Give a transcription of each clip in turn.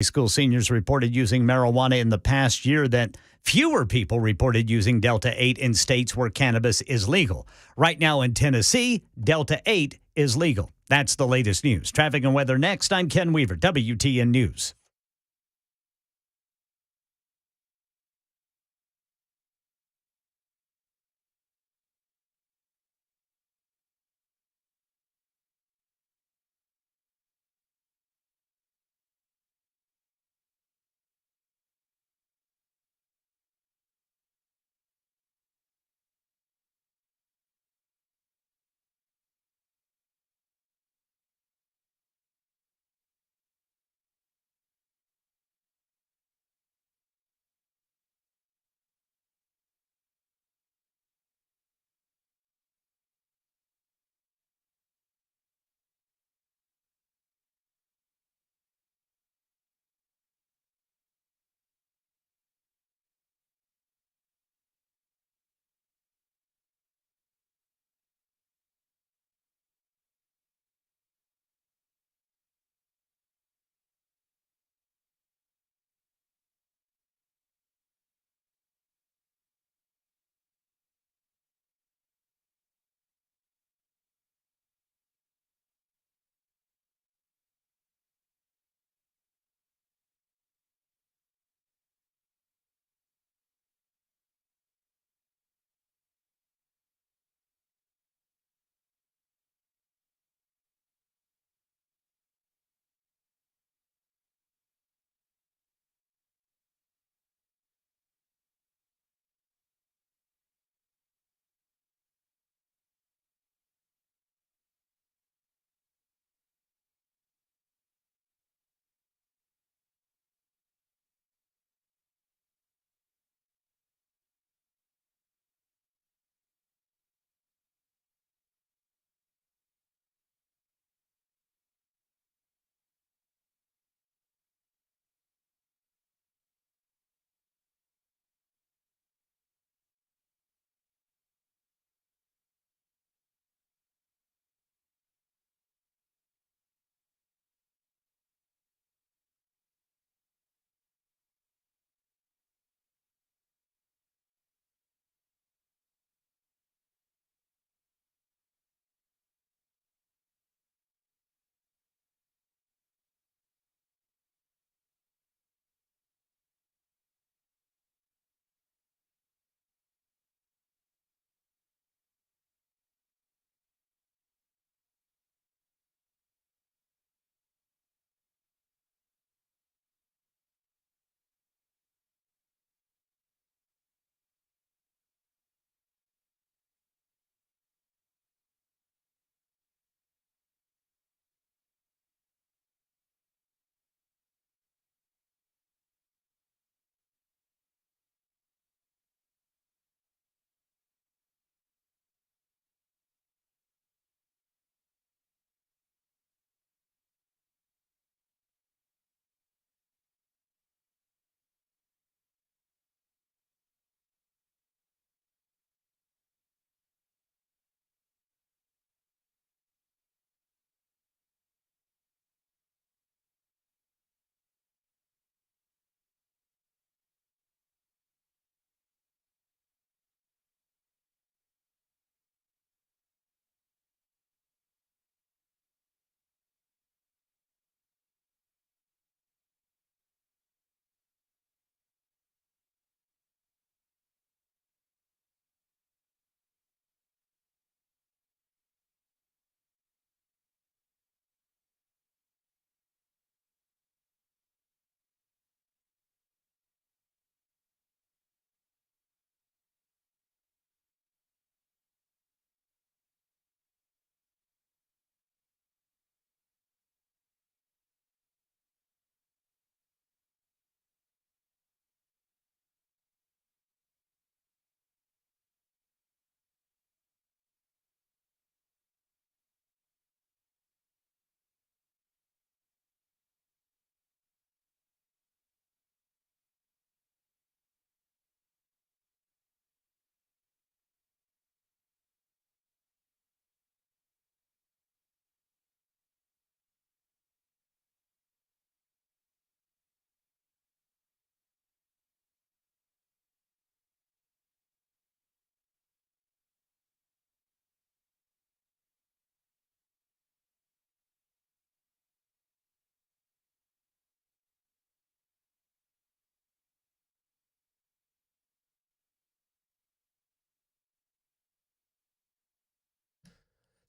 School seniors reported using marijuana in the past year that fewer people reported using Delta 8 in states where cannabis is legal. Right now in Tennessee, Delta 8 is legal. That's the latest news. Traffic and weather next. I'm Ken Weaver, WTN News.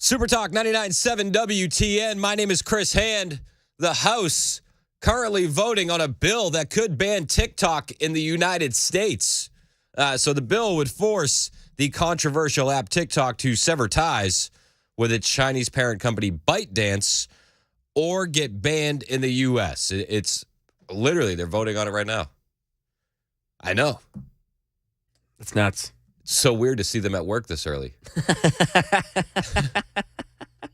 Super Talk 99.7 WTN. My name is Chris Hand. The House currently voting on a bill that could ban TikTok in the United States. So the bill would force the controversial app TikTok to sever ties with its Chinese parent company ByteDance or get banned in the U.S. It's literally, they're voting on it right now. I know. It's nuts. It's so weird to see them at work this early.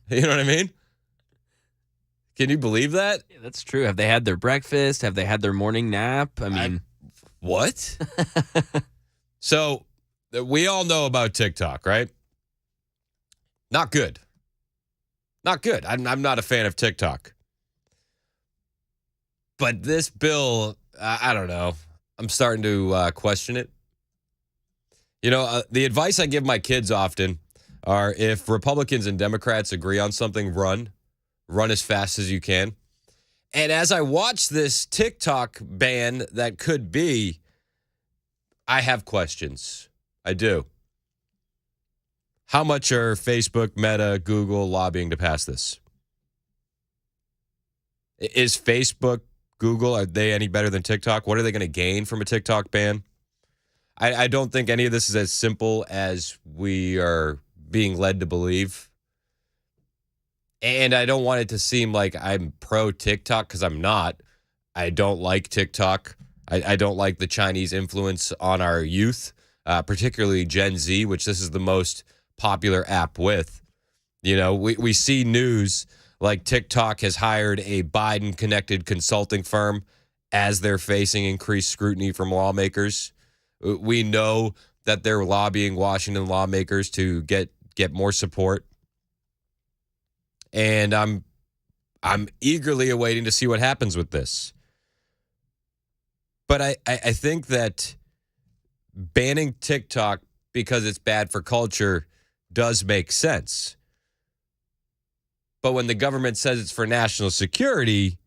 You know what I mean? Can you believe that? Yeah, that's true. Have they had their breakfast? Have they had their morning nap? I mean, what? So we all know about TikTok, right? Not good. Not good. I'm not a fan of TikTok. But this bill, I don't know. I'm starting to question it. You know, the advice I give my kids often are if Republicans and Democrats agree on something, run as fast as you can. And as I watch this TikTok ban that could be, I have questions. I do. How much are Facebook, Meta, Google lobbying to pass this? Is Facebook, Google, are they any better than TikTok? What are they going to gain from a TikTok ban? I don't think any of this is as simple as we are being led to believe. And I don't want it to seem like I'm pro TikTok because I'm not. I don't like TikTok. I don't like the Chinese influence on our youth, particularly Gen Z, which this is the most popular app with. You know, we see news like TikTok has hired a Biden-connected consulting firm as they're facing increased scrutiny from lawmakers. We know that they're lobbying Washington lawmakers to get more support. And I'm eagerly awaiting to see what happens with this. But I think that banning TikTok because it's bad for culture does make sense. But when the government says it's for national security,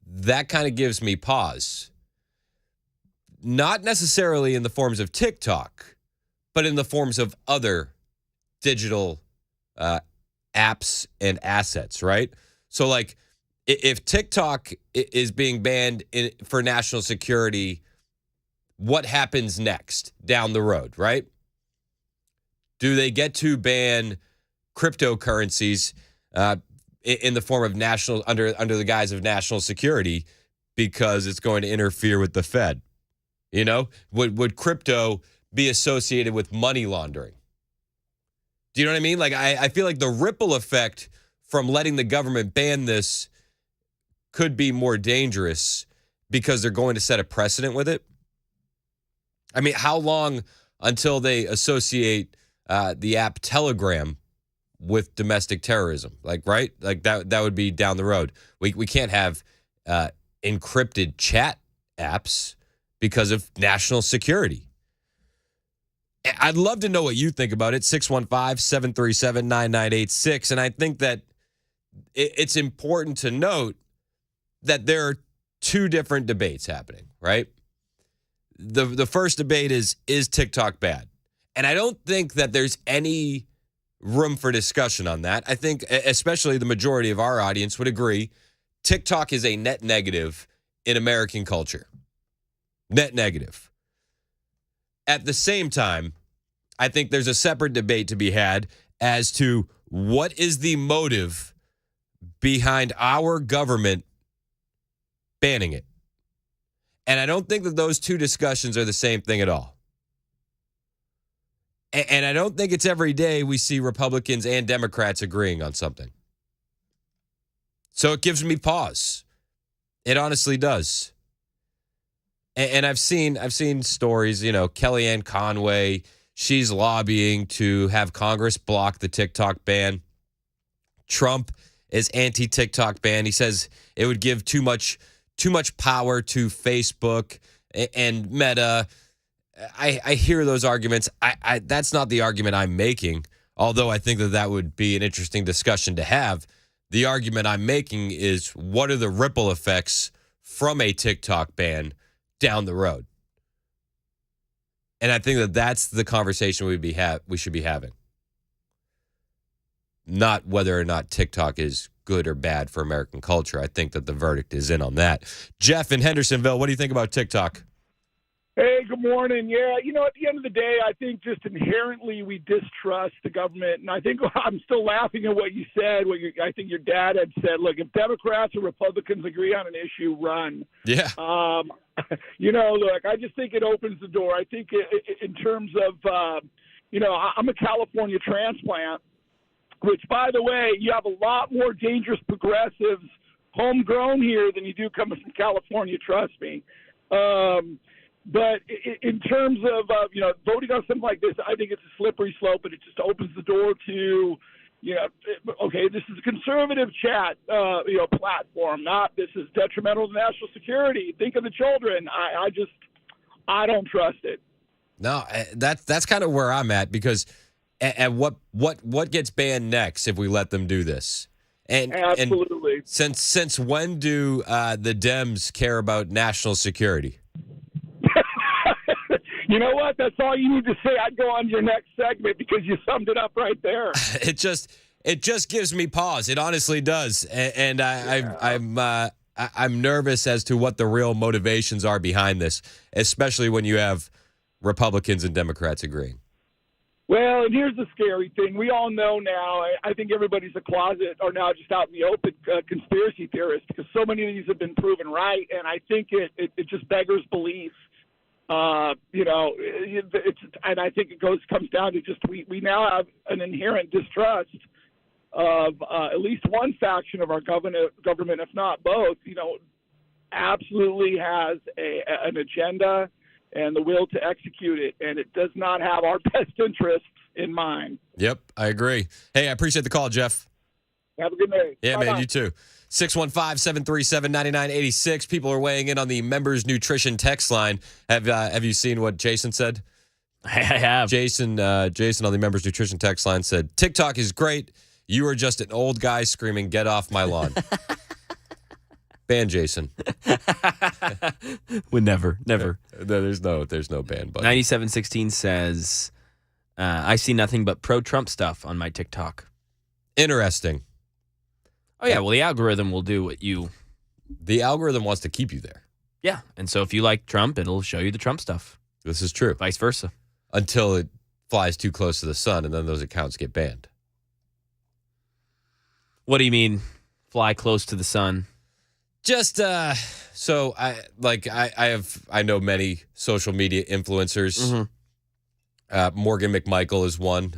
that kind of gives me pause. Not necessarily in the forms of TikTok, but in the forms of other digital apps and assets, right? So like if TikTok is being banned for national security, what happens next down the road, right? Do they get to ban cryptocurrencies in the form of national under the guise of national security because it's going to interfere with the Fed? You know, would crypto be associated with money laundering? Do you know what I mean? Like, I feel like the ripple effect from letting the government ban this could be more dangerous because they're going to set a precedent with it. I mean, how long until they associate the app Telegram with domestic terrorism? Like, right? Like that would be down the road. We can't have encrypted chat apps because of national security. I'd love to know what you think about it. 615-737-9986. And I think that it's important to note that there are two different debates happening, right? The first debate is TikTok bad? And I don't think that there's any room for discussion on that. I think especially the majority of our audience would agree TikTok is a net negative in American culture. Net negative. At the same time, I think there's a separate debate to be had as to what is the motive behind our government banning it. And I don't think that those two discussions are the same thing at all. And I don't think it's every day we see Republicans and Democrats agreeing on something. So it gives me pause. It honestly does. And I've seen stories, you know, Kellyanne Conway, she's lobbying to have Congress block the TikTok ban. Trump is anti-TikTok ban. He says it would give too much power to Facebook and Meta. I hear those arguments. That's not the argument I'm making, although I think that would be an interesting discussion to have. The argument I'm making is what are the ripple effects from a TikTok ban down the road? And I think that that's the conversation we should be having. not whether or not TikTok is good or bad for American culture. I think that the verdict is in on that. Jeff in Hendersonville, what do you think about TikTok? Hey, good morning. Yeah, at the end of the day, I think just inherently we distrust the government. And I think I'm still laughing at what you said, I think your dad had said, look, if Democrats or Republicans agree on an issue, run. Yeah. Look, I just think it opens the door. I think in terms of, I'm a California transplant, which, by the way, you have a lot more dangerous progressives homegrown here than you do coming from California, trust me. But in terms of, voting on something like this, I think it's a slippery slope, and it just opens the door to, okay, this is a conservative chat, platform, not this is detrimental to national security. Think of the children. I don't trust it. No, that's kind of where I'm at, because and what gets banned next if we let them do this? And absolutely. And since when do the Dems care about national security? You know what? That's all you need to say. I'd go on to your next segment because you summed it up right there. It just gives me pause. It honestly does, and I'm nervous as to what the real motivations are behind this, especially when you have Republicans and Democrats agreeing. Well, and here's the scary thing. We all know now, I think everybody's a closet or now just out in the open conspiracy theorist, because so many of these have been proven right, and I think it just beggars belief. And I think it comes down to just we now have an inherent distrust of at least one faction of our government, if not both, absolutely has an agenda and the will to execute it, and it does not have our best interests in mind. Yep, I agree. Hey, I appreciate the call, Jeff. Have a good day. Yeah, Bye-bye. man, you too. 615-737-9986. People are weighing in on the members nutrition text line. Have you seen what Jason said? I have. Jason on the members nutrition text line said, TikTok is great. You are just an old guy screaming, get off my lawn. Ban Jason. Would never. There's no ban button. 9716 says, I see nothing but pro-Trump stuff on my TikTok. Interesting. Oh, yeah. Well, the algorithm will do what you... The algorithm wants to keep you there. Yeah. And so if you like Trump, it'll show you the Trump stuff. This is true. Vice versa. Until it flies too close to the sun, and then those accounts get banned. What do you mean, fly close to the sun? Just so I know many social media influencers. Mm-hmm. Morgan McMichael is one.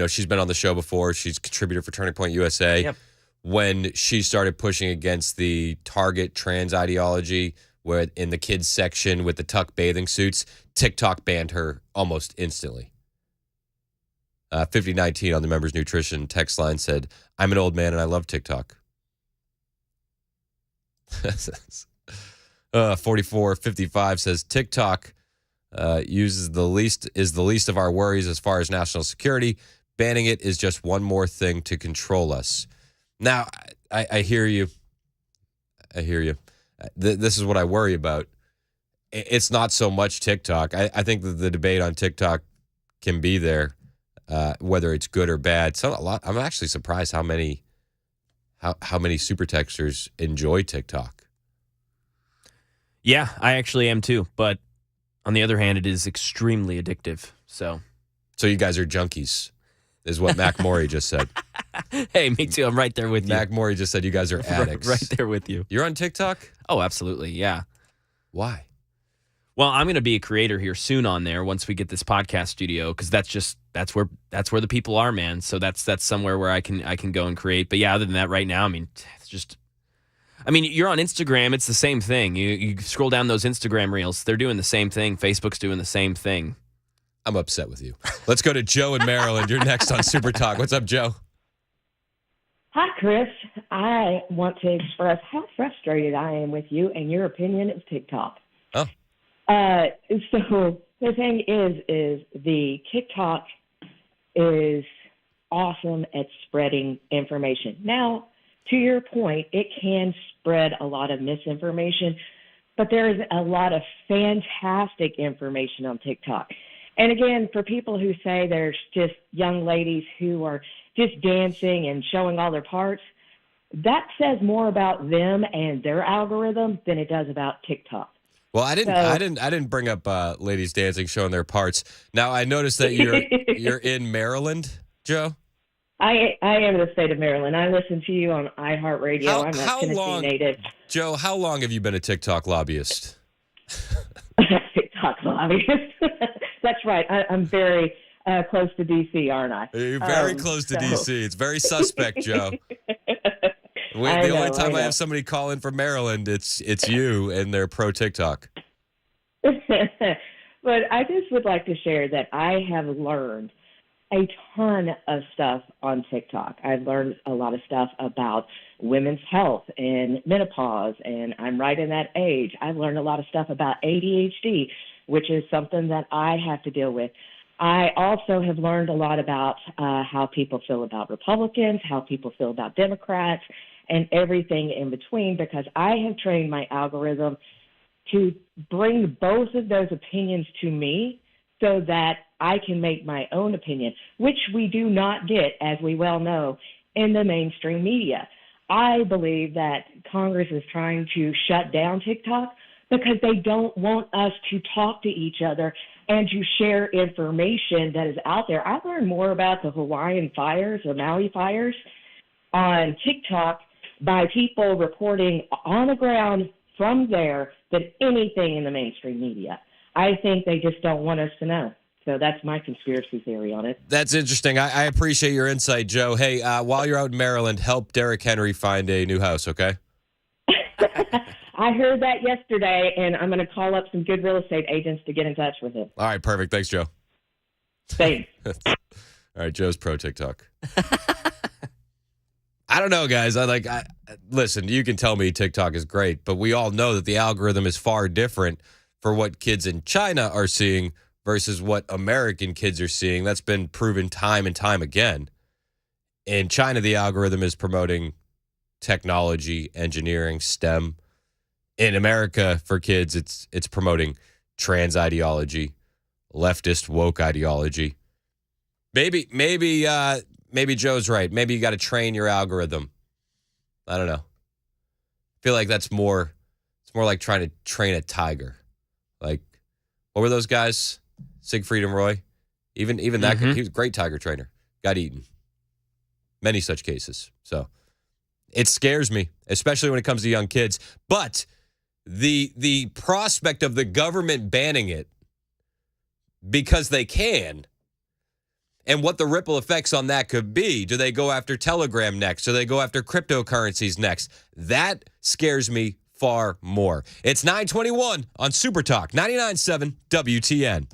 She's been on the show before. She's a contributor for Turning Point USA. Yep. When she started pushing against the Target trans ideology, where in the kids section with the tuck bathing suits, TikTok banned her almost instantly. 5019 on the members nutrition text line said, I'm an old man and I love TikTok. 4455 says TikTok is the least of our worries as far as national security. Banning it is just one more thing to control us. Now, I hear you. This is what I worry about. It's not so much TikTok. I think that the debate on TikTok can be there, whether it's good or bad. I'm actually surprised how many super texters enjoy TikTok. Yeah, I actually am too. But on the other hand, it is extremely addictive. So you guys are junkies, is what Mac Morey just said. Hey, me too. I'm right there with you. Mac Morey just said you guys are addicts. Right there with you. You're on TikTok? Oh, absolutely. Yeah. Why? Well, I'm going to be a creator here soon on there once we get this podcast studio, because that's where the people are, man. So that's somewhere where I can go and create. But yeah, other than that, right now, you're on Instagram. It's the same thing. You scroll down those Instagram reels. They're doing the same thing. Facebook's doing the same thing. I'm upset with you. Let's go to Joe in Maryland. You're next on Super Talk. What's up, Joe? Hi, Chris. I want to express how frustrated I am with you and your opinion of TikTok. Oh. So the thing is the TikTok is awesome at spreading information. Now, to your point, it can spread a lot of misinformation, but there is a lot of fantastic information on TikTok. And again, for people who say there's just young ladies who are just dancing and showing all their parts, that says more about them and their algorithm than it does about TikTok. Well, I didn't bring up ladies dancing, showing their parts. Now I noticed that you're in Maryland, Joe. I am in the state of Maryland. I listen to you on iHeartRadio. I'm a Tennessee native. Joe, how long have you been a TikTok lobbyist? TikTok lobbyist. That's right. I'm very close to D.C., aren't I? You're very close to D.C. It's very suspect, Joe. The only time I have somebody call in from Maryland, it's you, and they're pro TikTok. But I just would like to share that I have learned a ton of stuff on TikTok. I've learned a lot of stuff about women's health and menopause, and I'm right in that age. I've learned a lot of stuff about ADHD, which is something that I have to deal with. I also have learned a lot about how people feel about Republicans, how people feel about Democrats, and everything in between, because I have trained my algorithm to bring both of those opinions to me so that I can make my own opinion, which we do not get, as we well know, in the mainstream media. I believe that Congress is trying to shut down TikTok because they don't want us to talk to each other and to share information that is out there. I learned more about the Hawaiian fires, the Maui fires, on TikTok by people reporting on the ground from there than anything in the mainstream media. I think they just don't want us to know. So that's my conspiracy theory on it. That's interesting. I appreciate your insight, Joe. Hey, while you're out in Maryland, help Derrick Henry find a new house, okay? I heard that yesterday, and I'm going to call up some good real estate agents to get in touch with him. All right, perfect. Thanks, Joe. Thanks. All right, Joe's pro TikTok. I don't know, guys. Listen, you can tell me TikTok is great, but we all know that the algorithm is far different for what kids in China are seeing versus what American kids are seeing. That's been proven time and time again. In China, the algorithm is promoting technology, engineering, STEM. In America, for kids, it's promoting trans ideology, leftist woke ideology. Maybe Joe's right. Maybe you got to train your algorithm. I don't know. I feel like it's more like trying to train a tiger. Like, what were those guys? Siegfried and Roy? Even that guy, he was a great tiger trainer. Got eaten. Many such cases. So it scares me, especially when it comes to young kids. But the prospect of the government banning it because they can, and what the ripple effects on that could be. Do they go after Telegram next? Do they go after cryptocurrencies next? That scares me far more. It's 9:21 on Super Talk 99.7 WTN.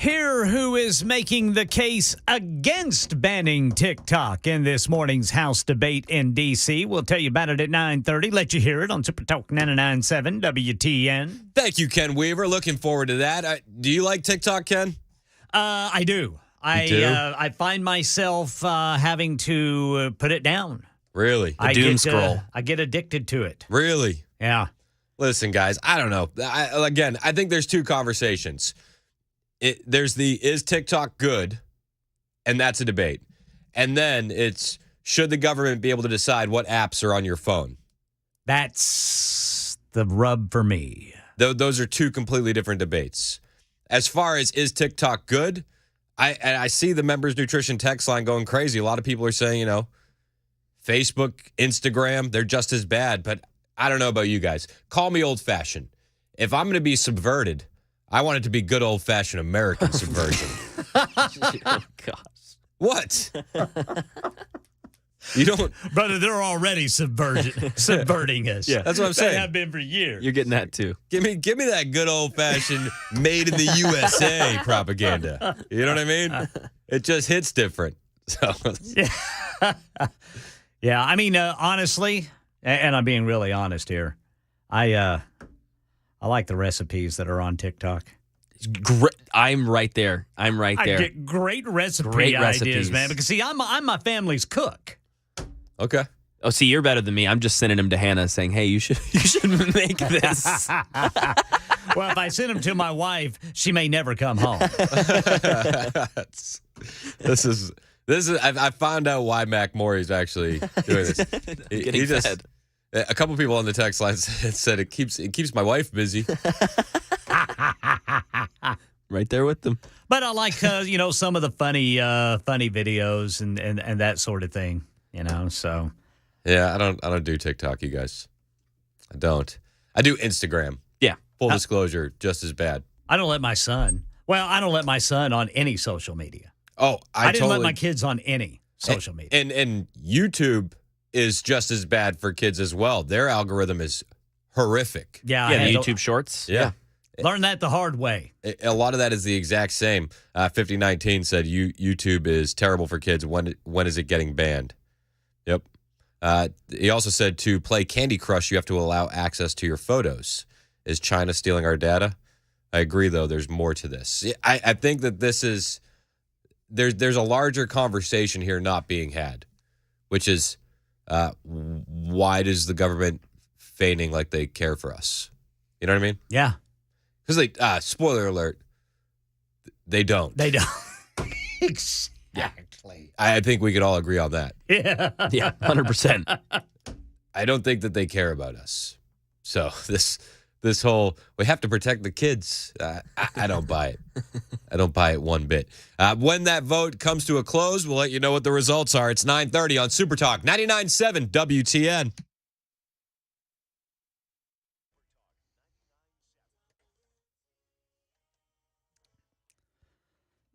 Hear who is making the case against banning TikTok in this morning's House debate in D.C. We'll tell you about it at 9:30. Let you hear it on Super Talk 99.7 WTN. Thank you, Ken Weaver. Looking forward to that. Do you like TikTok, Ken? I do. I find myself having to put it down. Really? Doom scroll. I get addicted to it. Really? Yeah. Listen, guys, I don't know. I think there's two conversations. There's is TikTok good? And that's a debate. And then it's, should the government be able to decide what apps are on your phone? That's the rub for me. Those are two completely different debates. As far as is TikTok good, I see the members nutrition text line going crazy. A lot of people are saying, Facebook, Instagram, they're just as bad. But I don't know about you guys. Call me old-fashioned. If I'm going to be subverted, I want it to be good old-fashioned American subversion. Oh, gosh. What? You don't... Brother, they're already subverting us. Yeah, that's what I'm saying. They have been for years. You're getting that, too. Give me that good old-fashioned made in the USA propaganda. You know what I mean? It just hits different. So... Yeah, I mean, honestly, and I'm being really honest here, I like the recipes that are on TikTok. I'm right there. I get great recipe ideas, man. Because see, I'm my family's cook. Okay. Oh, see, you're better than me. I'm just sending them to Hannah saying, hey, you should make this. Well, if I send them to my wife, she may never come home. This is. I found out why Mac Morey's actually doing this. He just fed. A couple people on the text line said it keeps my wife busy. Right there with them. But I like some of the funny videos and that sort of thing. So yeah, I don't do TikTok, you guys. I don't. I do Instagram. Yeah. Full disclosure, just as bad. I don't let my son. Well, I don't let my son on any social media. Oh, I didn't let my kids on any social media. And YouTube is just as bad for kids as well. Their algorithm is horrific. Yeah, the YouTube Shorts. Yeah. Learn that the hard way. A lot of that is the exact same. 5019 said YouTube is terrible for kids. When is it getting banned? Yep. He also said to play Candy Crush, you have to allow access to your photos. Is China stealing our data? I agree, though. There's more to this. I think that this is... There's a larger conversation here not being had, which is why does the government feigning like they care for us? You know what I mean? Yeah. Because spoiler alert, they don't. They don't. Exactly. I think we could all agree on that. Yeah. Yeah, 100%. I don't think that they care about us. So this whole, we have to protect the kids, I don't buy it. I don't buy it one bit. When that vote comes to a close, we'll let you know what the results are. It's 9:30 on Super Talk 99.7 WTN.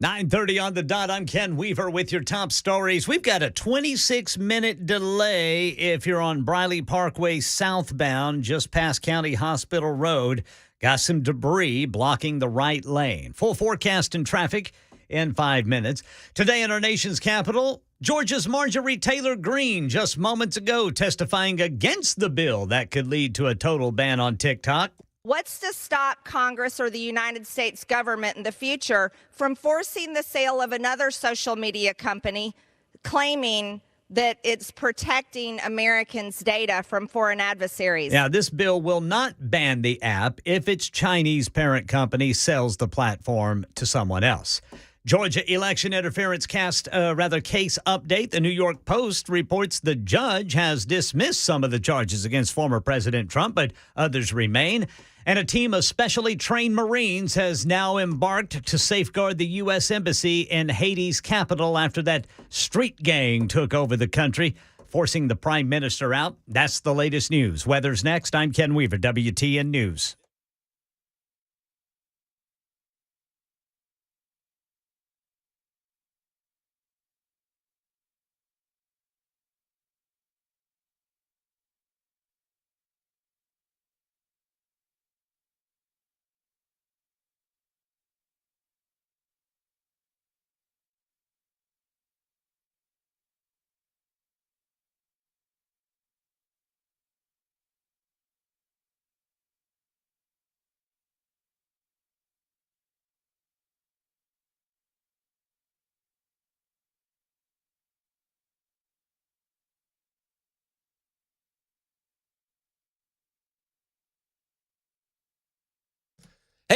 "9:30 on the dot. I'm Ken Weaver with your top stories. We've got a 26-minute delay if you're on Briley Parkway southbound, just past County Hospital Road. Got some debris blocking the right lane. Full forecast and traffic in 5 minutes. Today in our nation's capital, Georgia's Marjorie Taylor Greene just moments ago testifying against the bill that could lead to a total ban on TikTok. What's to stop Congress or the United States government in the future from forcing the sale of another social media company claiming that it's protecting Americans' data from foreign adversaries? Now, this bill will not ban the app if its Chinese parent company sells the platform to someone else. Georgia election interference case update. The New York Post reports the judge has dismissed some of the charges against former President Trump, but others remain. And a team of specially trained Marines has now embarked to safeguard the U.S. Embassy in Haiti's capital after that street gang took over the country, forcing the prime minister out. That's the latest news. Weather's next. I'm Ken Weaver, WTN News.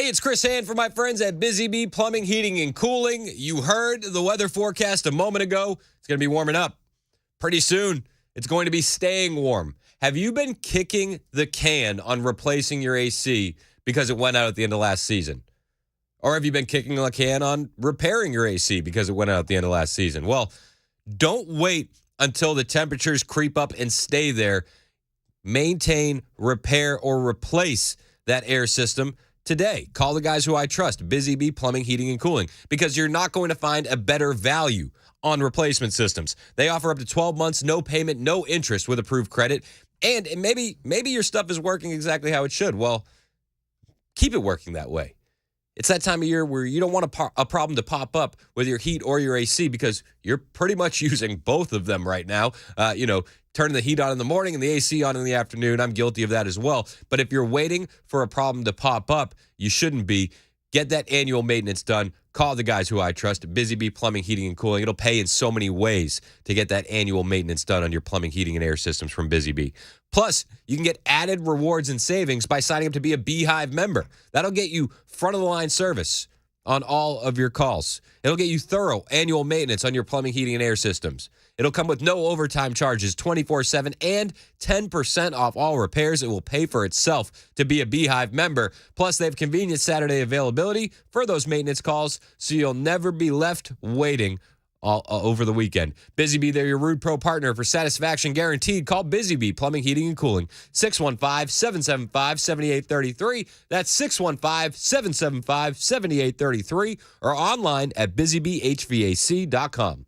it's Chris Hand for my friends at Busy Bee Plumbing, Heating, and Cooling. You heard the weather forecast a moment ago. It's going to be warming up pretty soon. It's going to be staying warm. Have you been kicking the can on replacing your AC because it went out at the end of last season? Or have you been kicking the can on repairing your AC because it went out at the end of last season? Well, don't wait until the temperatures creep up and stay there. Maintain, repair, or replace that air system today. Call the guys who I trust, Busy Bee Plumbing, Heating, and Cooling, because you're not going to find a better value on replacement systems. They offer up to 12 months, no payment, no interest with approved credit. And maybe your stuff is working exactly how it should. Well, keep it working that way. It's that time of year where you don't want a problem to pop up with your heat or your AC because you're pretty much using both of them right now. Turning the heat on in the morning and the AC on in the afternoon. I'm guilty of that as well. But if you're waiting for a problem to pop up, you shouldn't be. Get that annual maintenance done. Call the guys who I trust, Busy Bee Plumbing, Heating, and Cooling. It'll pay in so many ways to get that annual maintenance done on your plumbing, heating, and air systems from Busy Bee. Plus, you can get added rewards and savings by signing up to be a Beehive member. That'll get you front-of-the-line service on all of your calls. It'll get you thorough annual maintenance on your plumbing, heating, and air systems. It'll come with no overtime charges, 24/7, and 10% off all repairs. It will pay for itself to be a Beehive member. Plus, they have convenient Saturday availability for those maintenance calls, so you'll never be left waiting all over the weekend. Busy Bee, they're your Rude Pro partner for satisfaction guaranteed. Call Busy Bee Plumbing, Heating, and Cooling, 615-775-7833. That's 615-775-7833, or online at busybeehvac.com.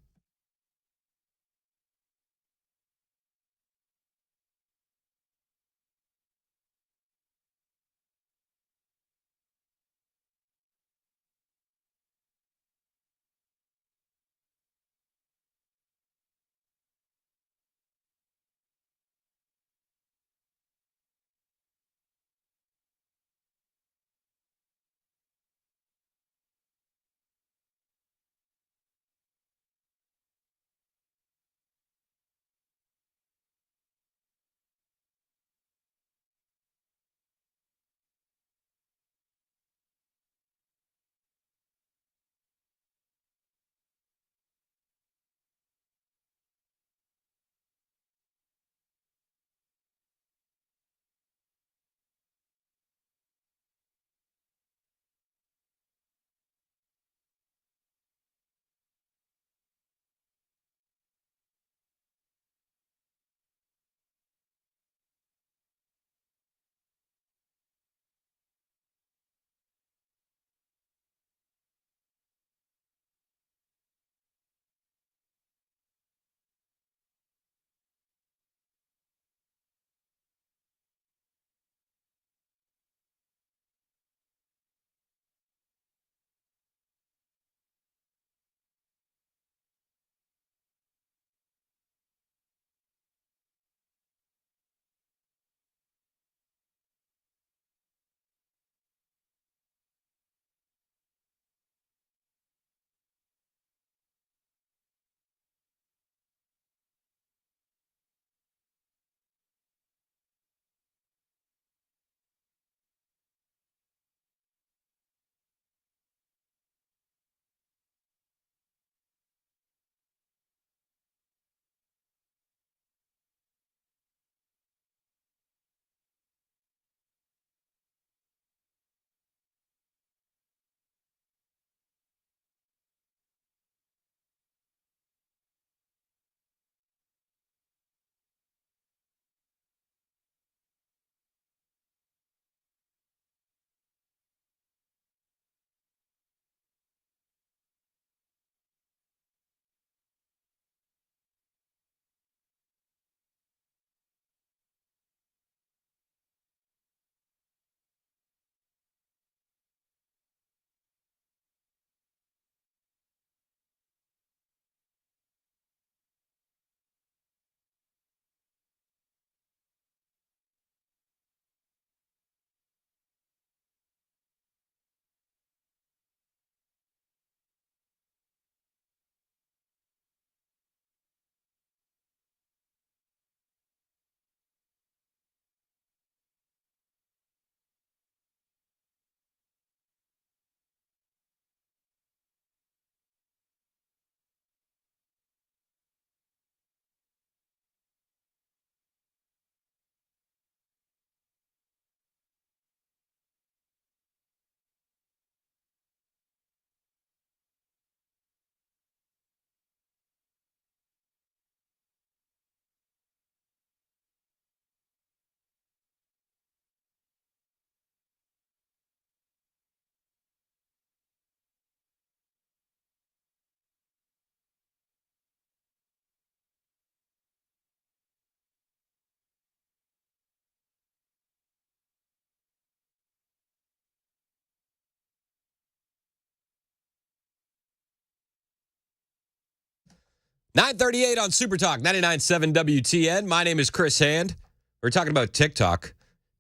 9:38 on Super Talk 99.7 WTN. My name is Chris Hand. We're talking about TikTok.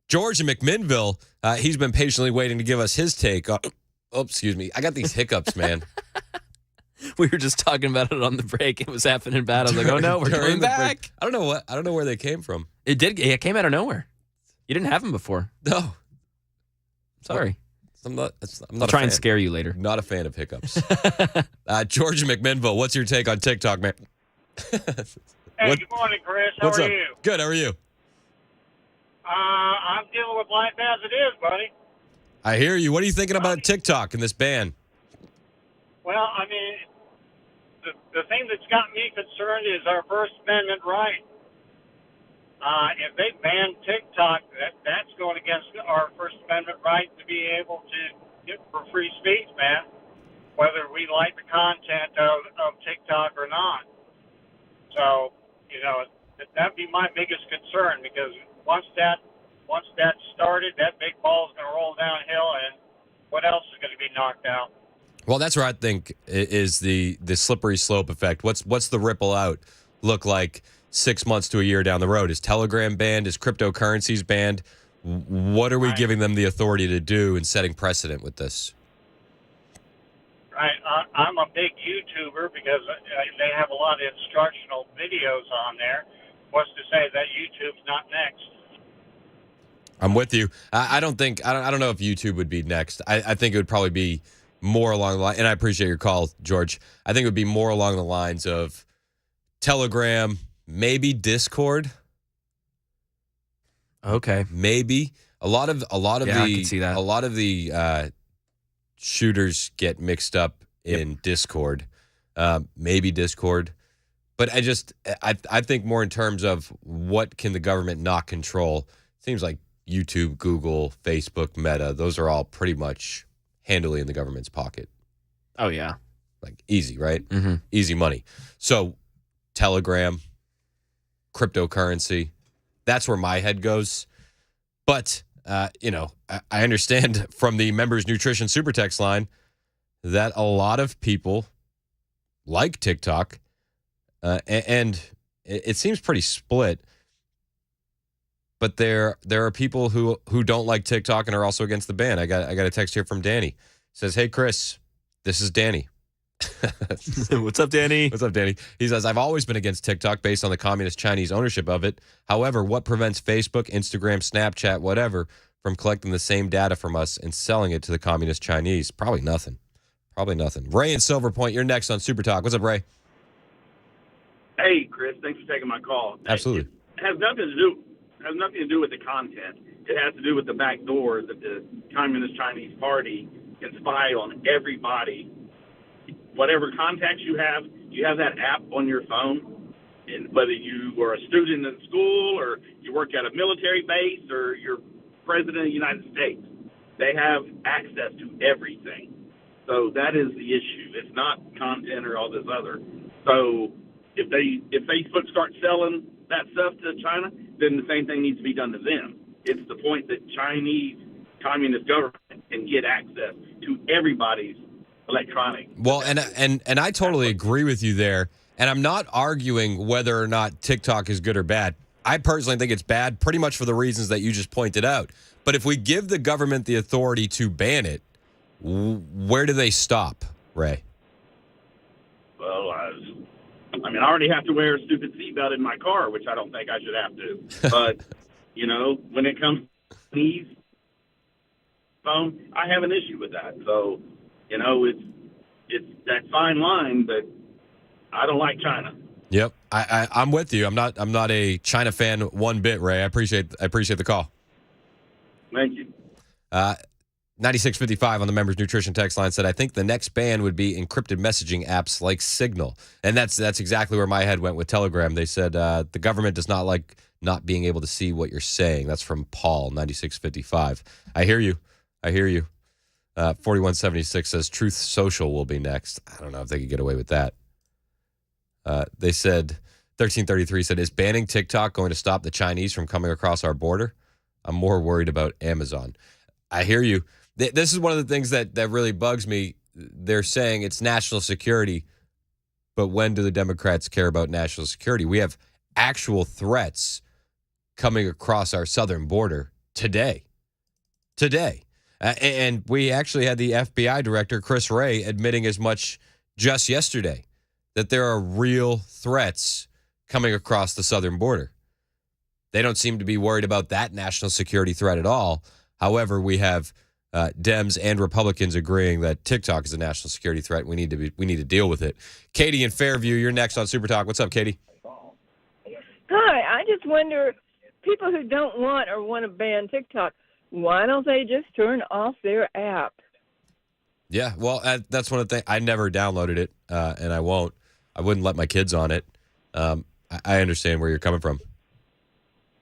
George in McMinnville, he's been patiently waiting to give us his take. Oh, excuse me. I got these hiccups, man. We were just talking about it on the break. It was happening bad. I was like, oh no, we're coming back. I don't know where they came from. It came out of nowhere. You didn't have them before. No. Sorry. I'm not I'll try and scare you later. Not a fan of hiccups. George in McMinnville, what's your take on TikTok, man? Hey, good morning, Chris. How are you? Good. How are you? I'm dealing with life as it is, buddy. I hear you. What are you thinking about TikTok and this ban? Well, I mean, the thing that's got me concerned is our First Amendment right. If they ban TikTok, that's going against our First Amendment right to be able to get for free speech, man, whether we like the content of TikTok or not. So, that'd be my biggest concern, because once that started, that big ball is going to roll downhill, and what else is going to be knocked out? Well, that's where I think is the slippery slope effect. What's the ripple out look like 6 months to a year down the road? Is Telegram banned? Is cryptocurrencies banned? What are we giving them the authority to do and setting precedent with this? Right. I'm a big YouTuber because they have a lot of instructional videos on there. What's to say that YouTube's not next? I'm with you. I don't know if YouTube would be next. I think it would probably be more along the line, and I appreciate your call, George. I think it would be more along the lines of Telegram, maybe Discord. Okay. Maybe a lot of I can see that. A lot of the shooters get mixed up in Discord. Maybe Discord. But I think more in terms of what can the government not control. Seems like YouTube, Google, Facebook, Meta, those are all pretty much handily in the government's pocket. Oh, yeah. Like easy, right? Mm-hmm. Easy money. So Telegram, cryptocurrency, that's where my head goes. But, I understand from the Members Nutrition Super Text line that a lot of people like TikTok, and it seems pretty split. But there are people who don't like TikTok and are also against the ban. I got a text here from Danny. It says, "Hey Chris, this is Danny." What's up, Danny? What's up, Danny? He says, "I've always been against TikTok based on the communist Chinese ownership of it. However, what prevents Facebook, Instagram, Snapchat, whatever, from collecting the same data from us and selling it to the communist Chinese? Probably nothing. Ray in Silver Point, you're next on Super Talk. What's up, Ray? Hey, Chris. Thanks for taking my call. Absolutely. It has nothing to do with the content. It has to do with the back door that the Communist Chinese Party can spy on everybody. Whatever contacts you have that app on your phone, and whether you are a student in school or you work at a military base or you're president of the United States, they have access to everything. So that is the issue. It's not content or all this other. So if Facebook starts selling that stuff to China, then the same thing needs to be done to them. It's the point that Chinese communist government can get access to everybody's electronic. Well, and I totally agree with you there. And I'm not arguing whether or not TikTok is good or bad. I personally think it's bad pretty much for the reasons that you just pointed out. But if we give the government the authority to ban it, where do they stop, Ray? Well, I already have to wear a stupid seatbelt in my car, which I don't think I should have to. But, when it comes to these phone, I have an issue with that. So, it's that fine line, but I don't like China. Yep, I'm with you. I'm not a China fan one bit, Ray. I appreciate the call. Thank you. 9655 on the Members Nutrition text line said, "I think the next ban would be encrypted messaging apps like Signal." And that's exactly where my head went with Telegram. They said the government does not like not being able to see what you're saying. That's from Paul, 9655. I hear you. 4176 says Truth Social will be next. I don't know if they could get away with that. They said, 1333 said, "Is banning TikTok going to stop the Chinese from coming across our border? I'm more worried about Amazon." I hear you. This is one of the things that really bugs me. They're saying it's national security, But when do the Democrats care about national security? We have actual threats coming across our southern border today. And we actually had the FBI director, Chris Wray, admitting as much just yesterday, that there are real threats coming across the southern border. They don't seem to be worried about that national security threat at all. However, we have Dems and Republicans agreeing that TikTok is a national security threat. We need to deal with it. Katie in Fairview, you're next on Super Talk. What's up, Katie? Hi, I just wonder, people who don't want or want to ban TikTok, why don't they just turn off their app? Yeah, well, that's one of the things. I never downloaded it, and I won't. I wouldn't let my kids on it. I understand where you're coming from.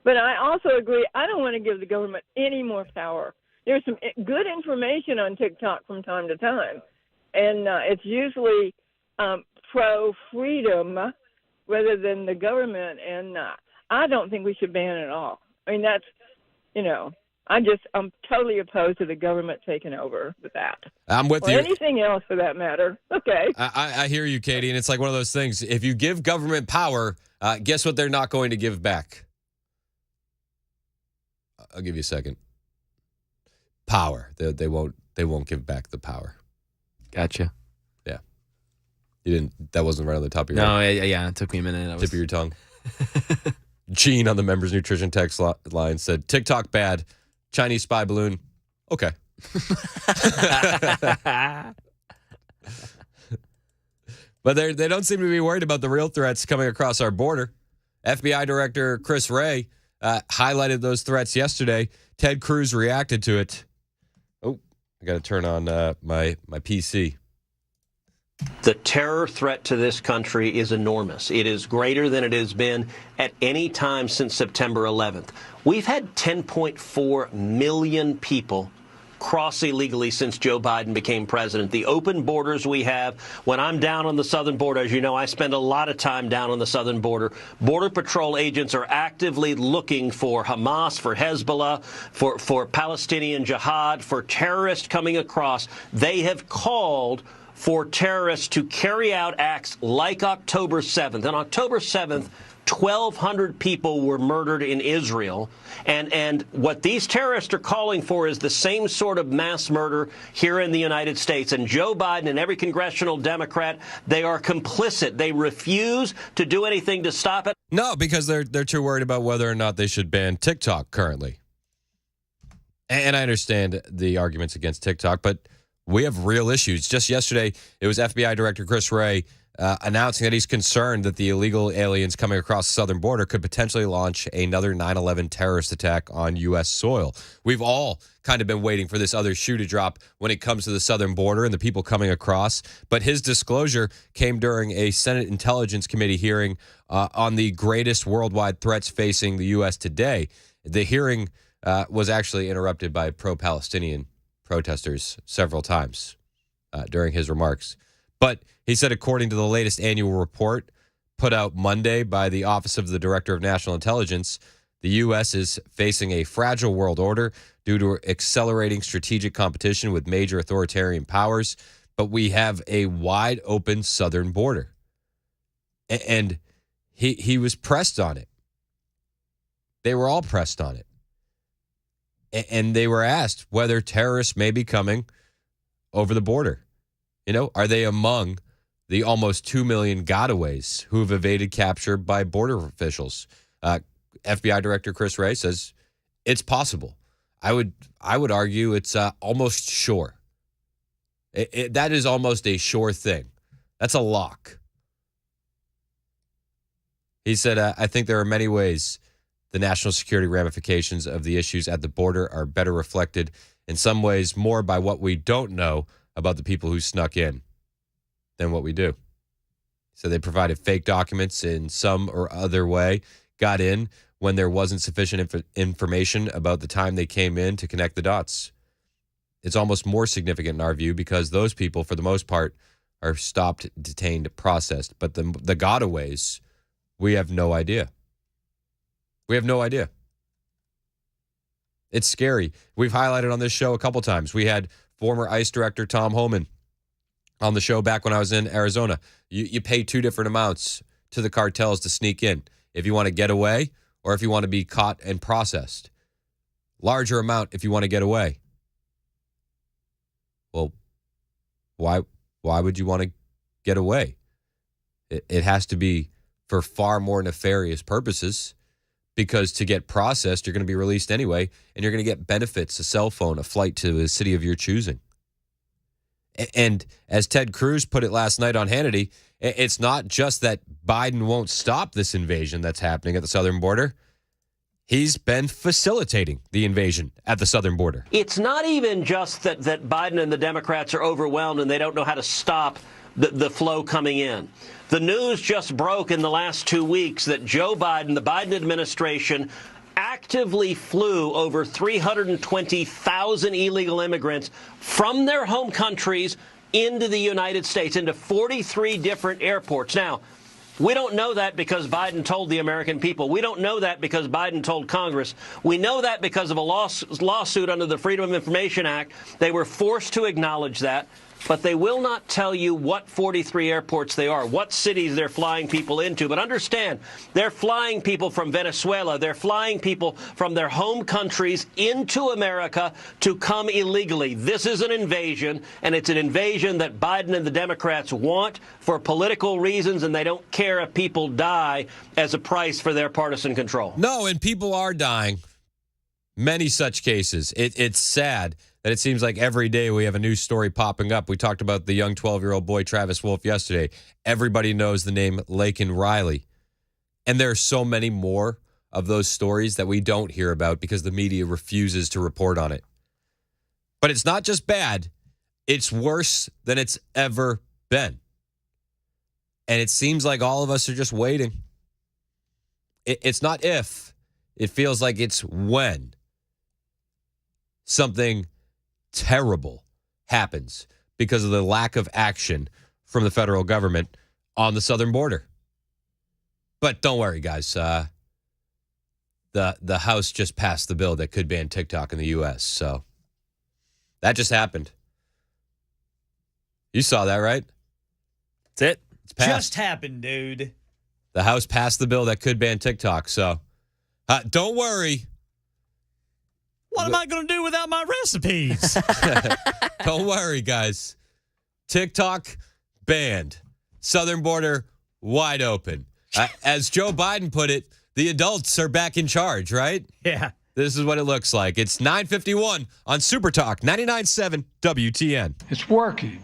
But I also agree, I don't want to give the government any more power. There's some good information on TikTok from time to time, and it's usually pro-freedom rather than the government, and I don't think we should ban it all. I mean, that's, I'm totally opposed to the government taking over with that. I'm with or you. Anything else for that matter. Okay. I hear you, Katie, and it's like one of those things. If you give government power, guess what they're not going to give back? I'll give you a second. Power. They won't give back the power. Gotcha. Yeah. You didn't. That wasn't right on the top of your head. No, yeah, it took me a minute. Tip of your tongue. Gene on the members nutrition text line said, TikTok bad, Chinese spy balloon. Okay. But they don't seem to be worried about the real threats coming across our border. FBI Director Chris Wray highlighted those threats yesterday. Ted Cruz reacted to it. Oh, I got to turn on my PC. The terror threat to this country is enormous. It is greater than it has been at any time since September 11th. We've had 10.4 million people cross illegally since Joe Biden became president. The open borders we have, when I'm down on the southern border, as you know, I spend a lot of time down on the southern border. Border Patrol agents are actively looking for Hamas, for Hezbollah, for Palestinian Jihad, for terrorists coming across. They have called for terrorists to carry out acts like October 7th. On October 7th, 1,200 people were murdered in Israel. And what these terrorists are calling for is the same sort of mass murder here in the United States. And Joe Biden and every congressional Democrat, they are complicit. They refuse to do anything to stop it. No, because they're too worried about whether or not they should ban TikTok currently. And I understand the arguments against TikTok, but we have real issues. Just yesterday, it was FBI Director Chris Wray announcing that he's concerned that the illegal aliens coming across the southern border could potentially launch another 9/11 terrorist attack on U.S. soil. We've all kind of been waiting for this other shoe to drop when it comes to the southern border and the people coming across. But his disclosure came during a Senate Intelligence Committee hearing on the greatest worldwide threats facing the U.S. today. The hearing was actually interrupted by pro-Palestinian protesters several times during his remarks. But he said, according to the latest annual report put out Monday by the Office of the Director of National Intelligence, the U.S. is facing a fragile world order due to accelerating strategic competition with major authoritarian powers, but we have a wide open southern border. And he was pressed on it. They were all pressed on it. And they were asked whether terrorists may be coming over the border. You know, are they among the almost 2 million gotaways who have evaded capture by border officials? FBI Director Chris Wray says it's possible. I would argue it's almost sure. That is almost a sure thing. That's a lock. He said, I think there are many ways the national security ramifications of the issues at the border are better reflected, in some ways more by what we don't know about the people who snuck in than what we do. So they provided fake documents in some or other way, got in when there wasn't sufficient information about the time they came in to connect the dots. It's almost more significant in our view because those people, for the most part, are stopped, detained, processed. But the gotaways, we have no idea. We have no idea. It's scary. We've highlighted on this show a couple times. We had former ICE Director Tom Homan on the show back when I was in Arizona. You pay two different amounts to the cartels to sneak in if you want to get away or if you want to be caught and processed. Larger amount if you want to get away. Well, why would you want to get away? It has to be for far more nefarious purposes, because to get processed, you're going to be released anyway, and you're going to get benefits, a cell phone, a flight to a city of your choosing. And as Ted Cruz put it last night on Hannity, it's not just that Biden won't stop this invasion that's happening at the southern border. He's been facilitating the invasion at the southern border. It's not even just that Biden and the Democrats are overwhelmed and they don't know how to stop the flow coming in. The news just broke in the last 2 weeks that Joe Biden, the Biden administration, actively flew over 320,000 illegal immigrants from their home countries into the United States, into 43 different airports. Now, we don't know that because Biden told the American people. We don't know that because Biden told Congress. We know that because of a lawsuit under the Freedom of Information Act. They were forced to acknowledge that. But they will not tell you what 43 airports they are, what cities they're flying people into. But understand, they're flying people from Venezuela. They're flying people from their home countries into America to come illegally. This is an invasion, and it's an invasion that Biden and the Democrats want for political reasons, and they don't care if people die as a price for their partisan control. No, and people are dying. Many such cases. It's sad that it seems like every day we have a new story popping up. We talked about the young 12-year-old boy, Travis Wolf, yesterday. Everybody knows the name Laken Riley. And there are so many more of those stories that we don't hear about because the media refuses to report on it. But it's not just bad. It's worse than it's ever been. And it seems like all of us are just waiting. It's not if. It feels like it's when something terrible happens because of the lack of action from the federal government on the southern border. But don't worry, guys. The House just passed the bill that could ban TikTok in the U.S., so that just happened. You saw that, right? That's it. It's passed. Just happened, dude. The House passed the bill that could ban TikTok, so don't worry. What am I going to do without my recipes? Don't worry, guys. TikTok banned. Southern border wide open. As Joe Biden put it, the adults are back in charge, right? Yeah. This is what it looks like. It's 9:51 on Super Talk 99.7 WTN. It's working.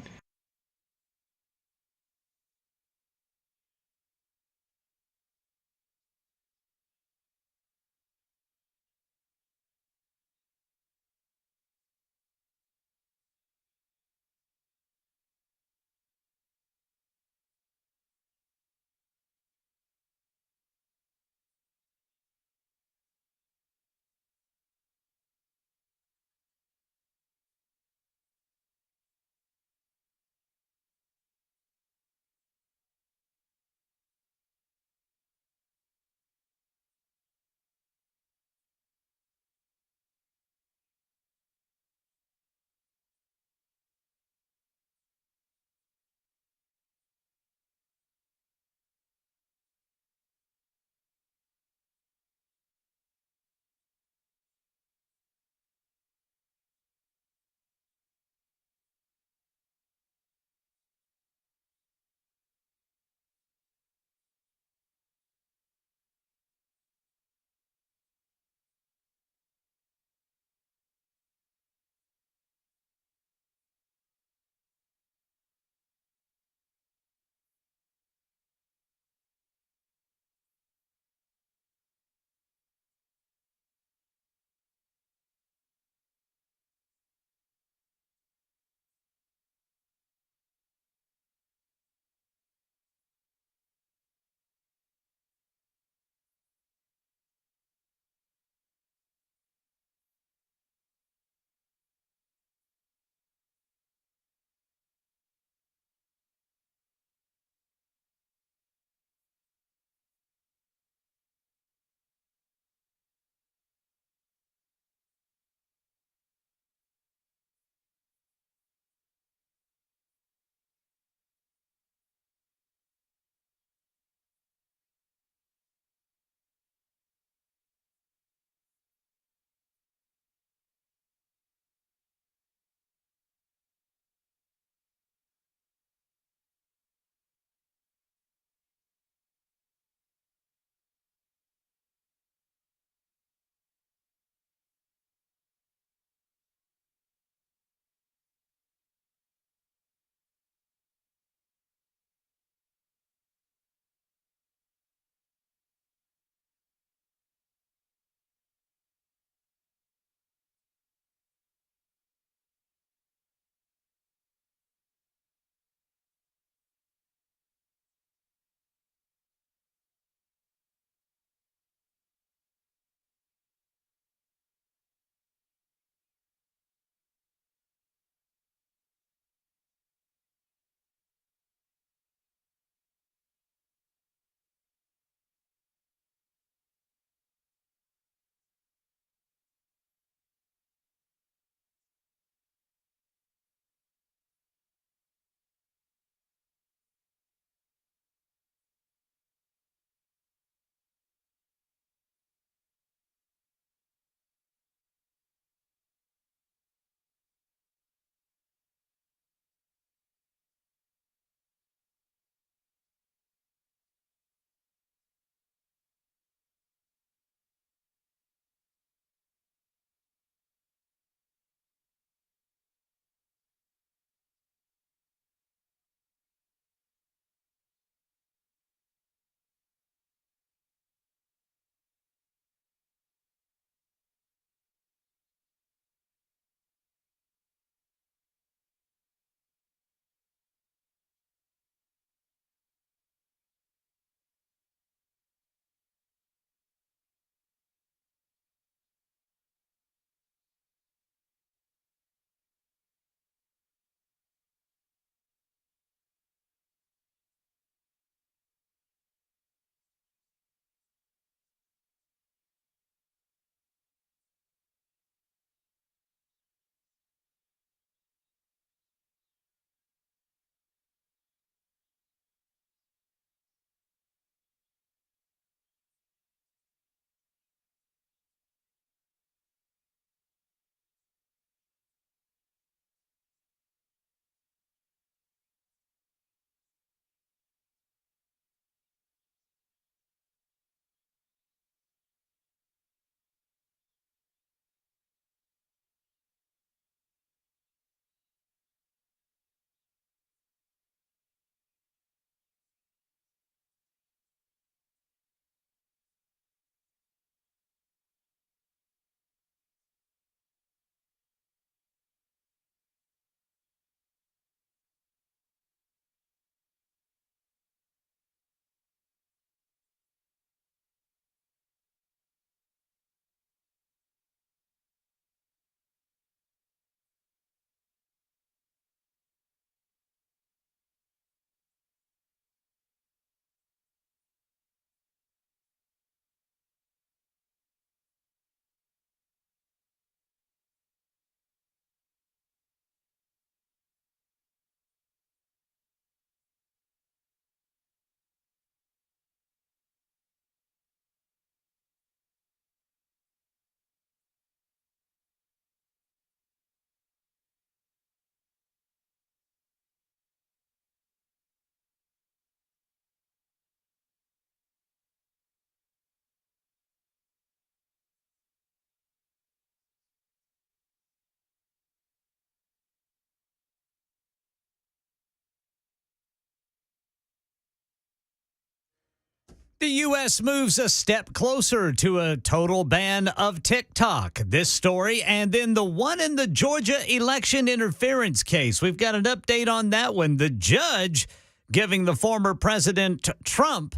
The U.S. moves a step closer to a total ban of TikTok. This story, and then the one in the Georgia election interference case. We've got an update on that one. The judge giving the former President Trump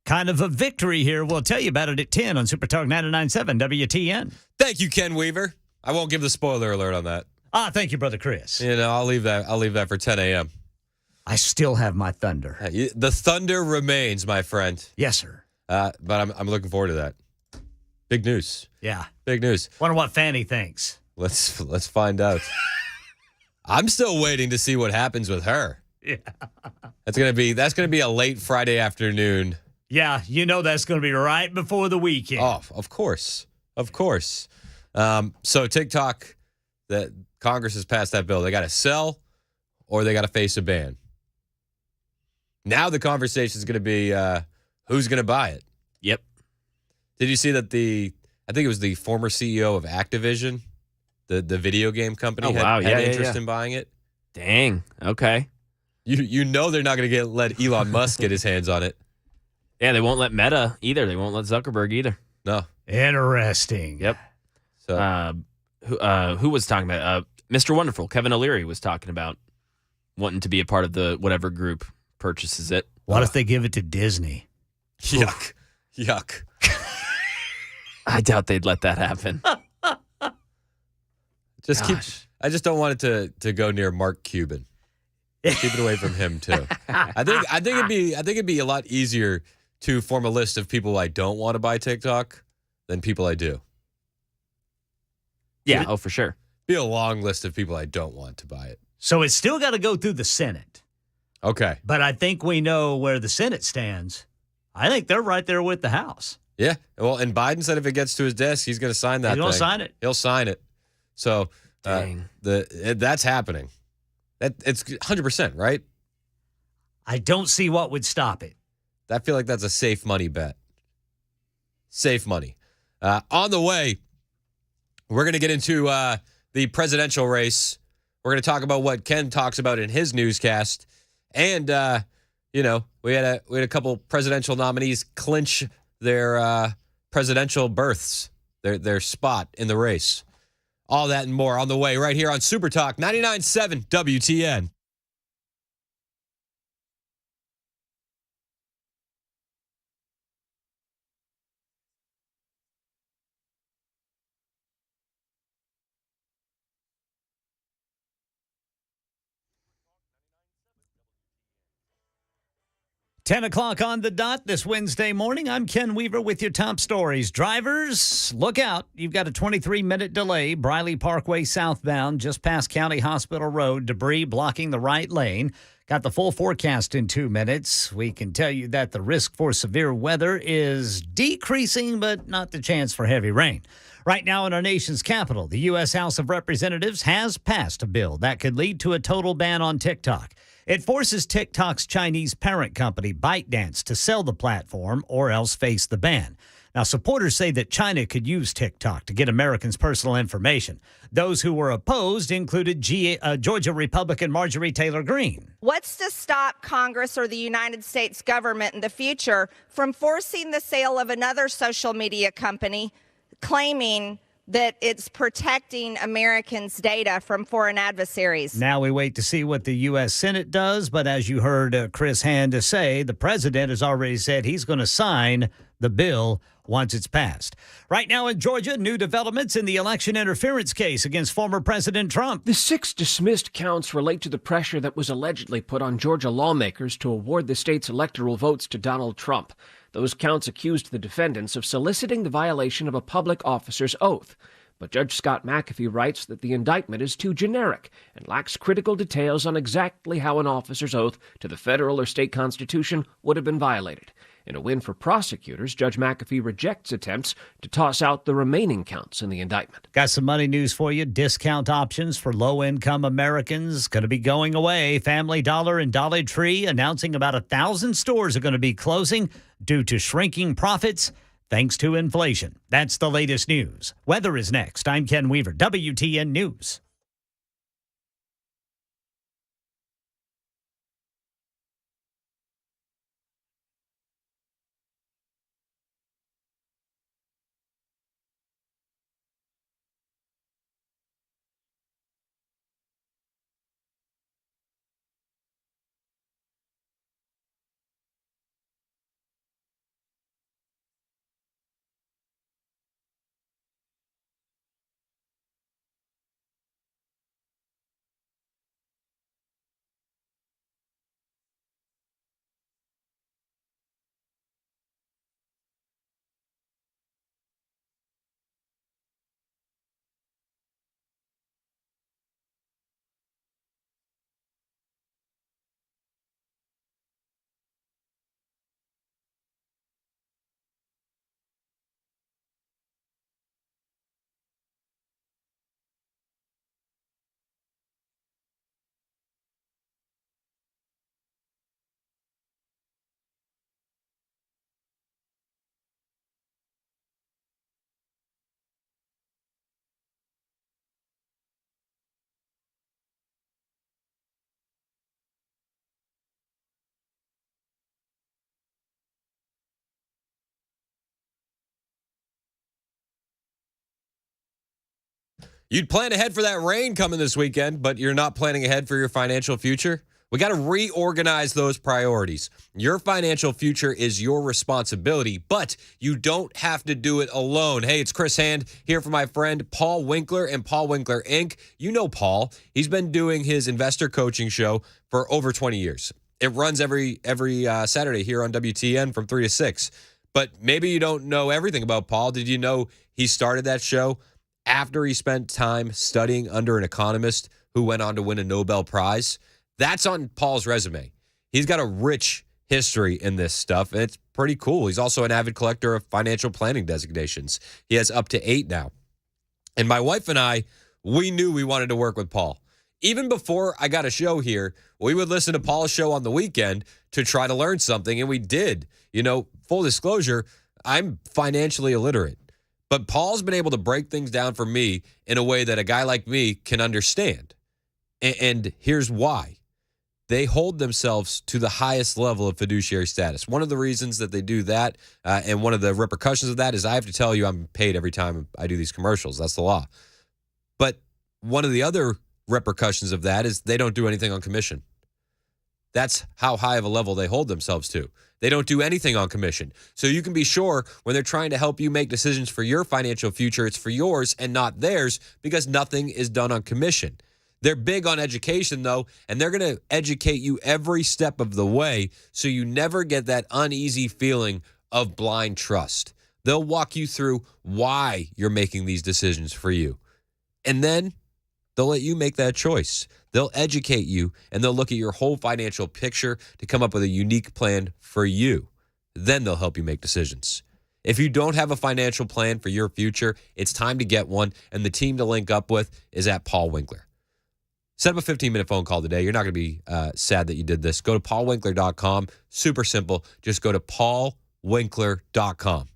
kind of a victory here. We'll tell you about it at 10 on Super Talk 99.7 WTN. Thank you, Ken Weaver. I won't give the spoiler alert on that. Thank you, Brother Chris. I'll leave that for 10 a.m. I still have my thunder. The thunder remains, my friend. Yes, sir. But I'm looking forward to that. Big news. Yeah. Big news. Wonder what Fanny thinks. Let's find out. I'm still waiting to see what happens with her. Yeah. That's gonna be a late Friday afternoon. Yeah, that's going to be right before the weekend. Oh, of course. So TikTok, that Congress has passed that bill. They got to sell or they got to face a ban. Now the conversation is going to be who's going to buy it. Yep. Did you see that I think it was the former CEO of Activision, the video game company, had interest in buying it? Dang. Okay. You know they're not going to let Elon Musk get his hands on it. Yeah, they won't let Meta either. They won't let Zuckerberg either. No. Interesting. Yep. So who was talking about? Mr. Wonderful, Kevin O'Leary was talking about wanting to be a part of the whatever group purchases it. What if they give it to Disney? Yuck. I doubt they'd let that happen. I just don't want it to go near Mark Cuban. Keep it away from him too. I think it'd be a lot easier to form a list of people I don't want to buy TikTok than people I do. Yeah, for sure. Be a long list of people I don't want to buy it. So it's still got to go through the Senate. Okay. But I think we know where the Senate stands. I think they're right there with the House. Yeah. Well, and Biden said if it gets to his desk, he's going to sign that. He'll sign it. He'll sign it. So Dang. That's happening. It's 100%, right? I don't see what would stop it. I feel like that's a safe money bet. Safe money. On the way, we're going to get into the presidential race. We're going to talk about what Ken talks about in his newscast. And, we had a couple presidential nominees clinch their presidential berths, their spot in the race. All that and more on the way right here on Super Talk 99.7 WTN. Ten o'clock on the dot this Wednesday morning. I'm Ken Weaver with your top stories. Drivers, look out. You've got a 23-minute delay. Briley Parkway southbound, just past County Hospital Road. Debris blocking the right lane. Got the full forecast in 2 minutes. We can tell you that the risk for severe weather is decreasing, but not the chance for heavy rain. Right now in our nation's capital, the U.S. House of Representatives has passed a bill that could lead to a total ban on TikTok. It forces TikTok's Chinese parent company, ByteDance, to sell the platform or else face the ban. Now, supporters say that China could use TikTok to get Americans' personal information. Those who were opposed included Georgia Republican Marjorie Taylor Greene. What's to stop Congress or the United States government in the future from forcing the sale of another social media company, claiming that it's protecting Americans' data from foreign adversaries? Now we wait to see what the U.S. Senate does, but as you heard Chris Hand say, the president has already said he's going to sign the bill once it's passed. Right now in Georgia, new developments in the election interference case against former President Trump. The 6 dismissed counts relate to the pressure that was allegedly put on Georgia lawmakers to award the state's electoral votes to Donald Trump. Those counts accused the defendants of soliciting the violation of a public officer's oath. But Judge Scott McAfee writes that the indictment is too generic and lacks critical details on exactly how an officer's oath to the federal or state constitution would have been violated. In a win for prosecutors, Judge McAfee rejects attempts to toss out the remaining counts in the indictment. Got some money news for you. Discount options for low-income Americans going to be going away. Family Dollar and Dollar Tree announcing about 1,000 stores are going to be closing due to shrinking profits thanks to inflation. That's the latest news. Weather is next. I'm Ken Weaver, WTN News. You'd plan ahead for that rain coming this weekend, but you're not planning ahead for your financial future? We got to reorganize those priorities. Your financial future is your responsibility, but you don't have to do it alone. Hey, it's Chris Hand here for my friend Paul Winkler and Paul Winkler Inc. You know Paul. He's been doing his investor coaching show for over 20 years. It runs every Saturday here on WTN from 3 to 6. But maybe you don't know everything about Paul. Did you know he started that show after he spent time studying under an economist who went on to win a Nobel Prize? That's on Paul's resume. He's got a rich history in this stuff, and it's pretty cool. He's also an avid collector of financial planning designations. He has up to 8 now. And my wife and I, we knew we wanted to work with Paul. Even before I got a show here, we would listen to Paul's show on the weekend to try to learn something, and we did. You know, full disclosure, I'm financially illiterate. But Paul's been able to break things down for me in a way that a guy like me can understand. And here's why. They hold themselves to the highest level of fiduciary status. One of the reasons that they do that, and one of the repercussions of that, is I have to tell you I'm paid every time I do these commercials. That's the law. But one of the other repercussions of that is they don't do anything on commission. That's how high of a level they hold themselves to. They don't do anything on commission. So you can be sure when they're trying to help you make decisions for your financial future, it's for yours and not theirs, because nothing is done on commission. They're big on education, though, and they're going to educate you every step of the way so you never get that uneasy feeling of blind trust. They'll walk you through why you're making these decisions for you. And then they'll let you make that choice. They'll educate you, and they'll look at your whole financial picture to come up with a unique plan for you. Then they'll help you make decisions. If you don't have a financial plan for your future, it's time to get one, and the team to link up with is at Paul Winkler. Set up a 15-minute phone call today. You're not going to be sad that you did this. Go to paulwinkler.com. Super simple. Just go to paulwinkler.com.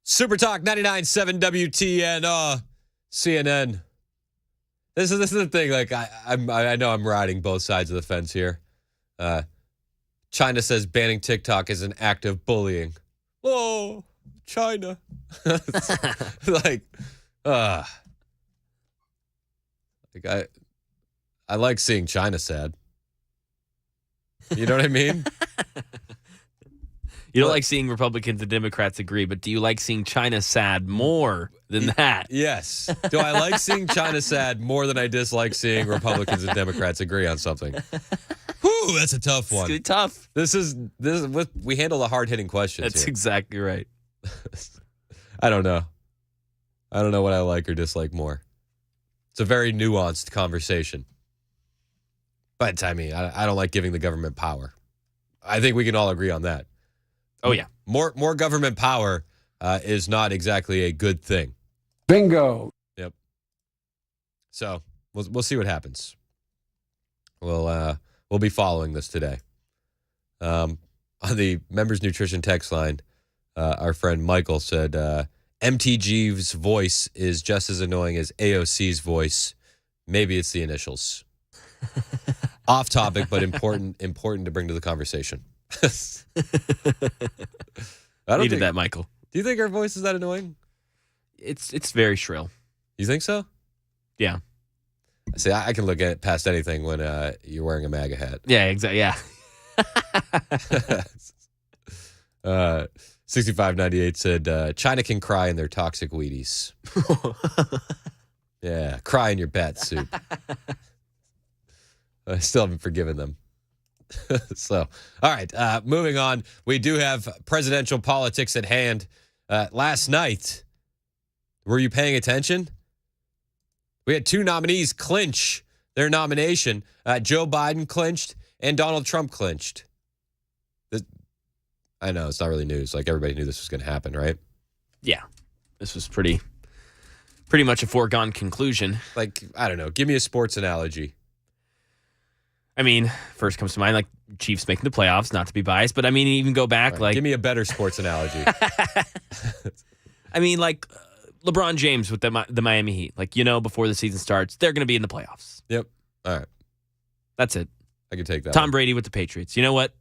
Super Talk 99.7 WTN, CNN. This is the thing. Like I know I'm riding both sides of the fence here. China says banning TikTok is an act of bullying. Oh, China. I like seeing China sad. You know what I mean? You don't like seeing Republicans and Democrats agree, but do you like seeing China sad more than that? Yes. Do I like seeing China sad more than I dislike seeing Republicans and Democrats agree on something? Whew, that's a tough one. It's tough. This is we handle the hard-hitting questions. That's here. exactly right. I don't know. I don't know what I like or dislike more. It's a very nuanced conversation. But I mean, I don't like giving the government power. I think we can all agree on that. Oh, yeah. More government power is not exactly a good thing. Bingo. Yep. So we'll see what happens. We'll be following this today. On the members nutrition text line, our friend Michael said MTG's voice is just as annoying as AOC's voice. Maybe it's the initials. Off topic, but important to bring to the conversation. I Needed that, Michael. Do you think our voice is that annoying? It's very shrill. You think so? Yeah. See, I can look at past anything when you're wearing a MAGA hat. Yeah, exactly. Yeah. 6598 said China can cry in their toxic Wheaties. Yeah, cry in your bat soup. I still haven't forgiven them. So, all right, moving on. We do have presidential politics at hand. Last night, were you paying attention? We had 2 nominees clinch their nomination. Joe Biden clinched and Donald Trump clinched. I know, it's not really news. Like, everybody knew this was going to happen, right? Yeah. This was pretty much a foregone conclusion. Like, I don't know. Give me a sports analogy. I mean, first comes to mind, like, Chiefs making the playoffs, not to be biased, but I mean, even go back, Right, like... give me a better sports analogy. I mean, like LeBron James with the Miami Heat. Like, before the season starts, they're going to be in the playoffs. Yep. All right. That's it. I can take that. Tom Brady with the Patriots. You know what?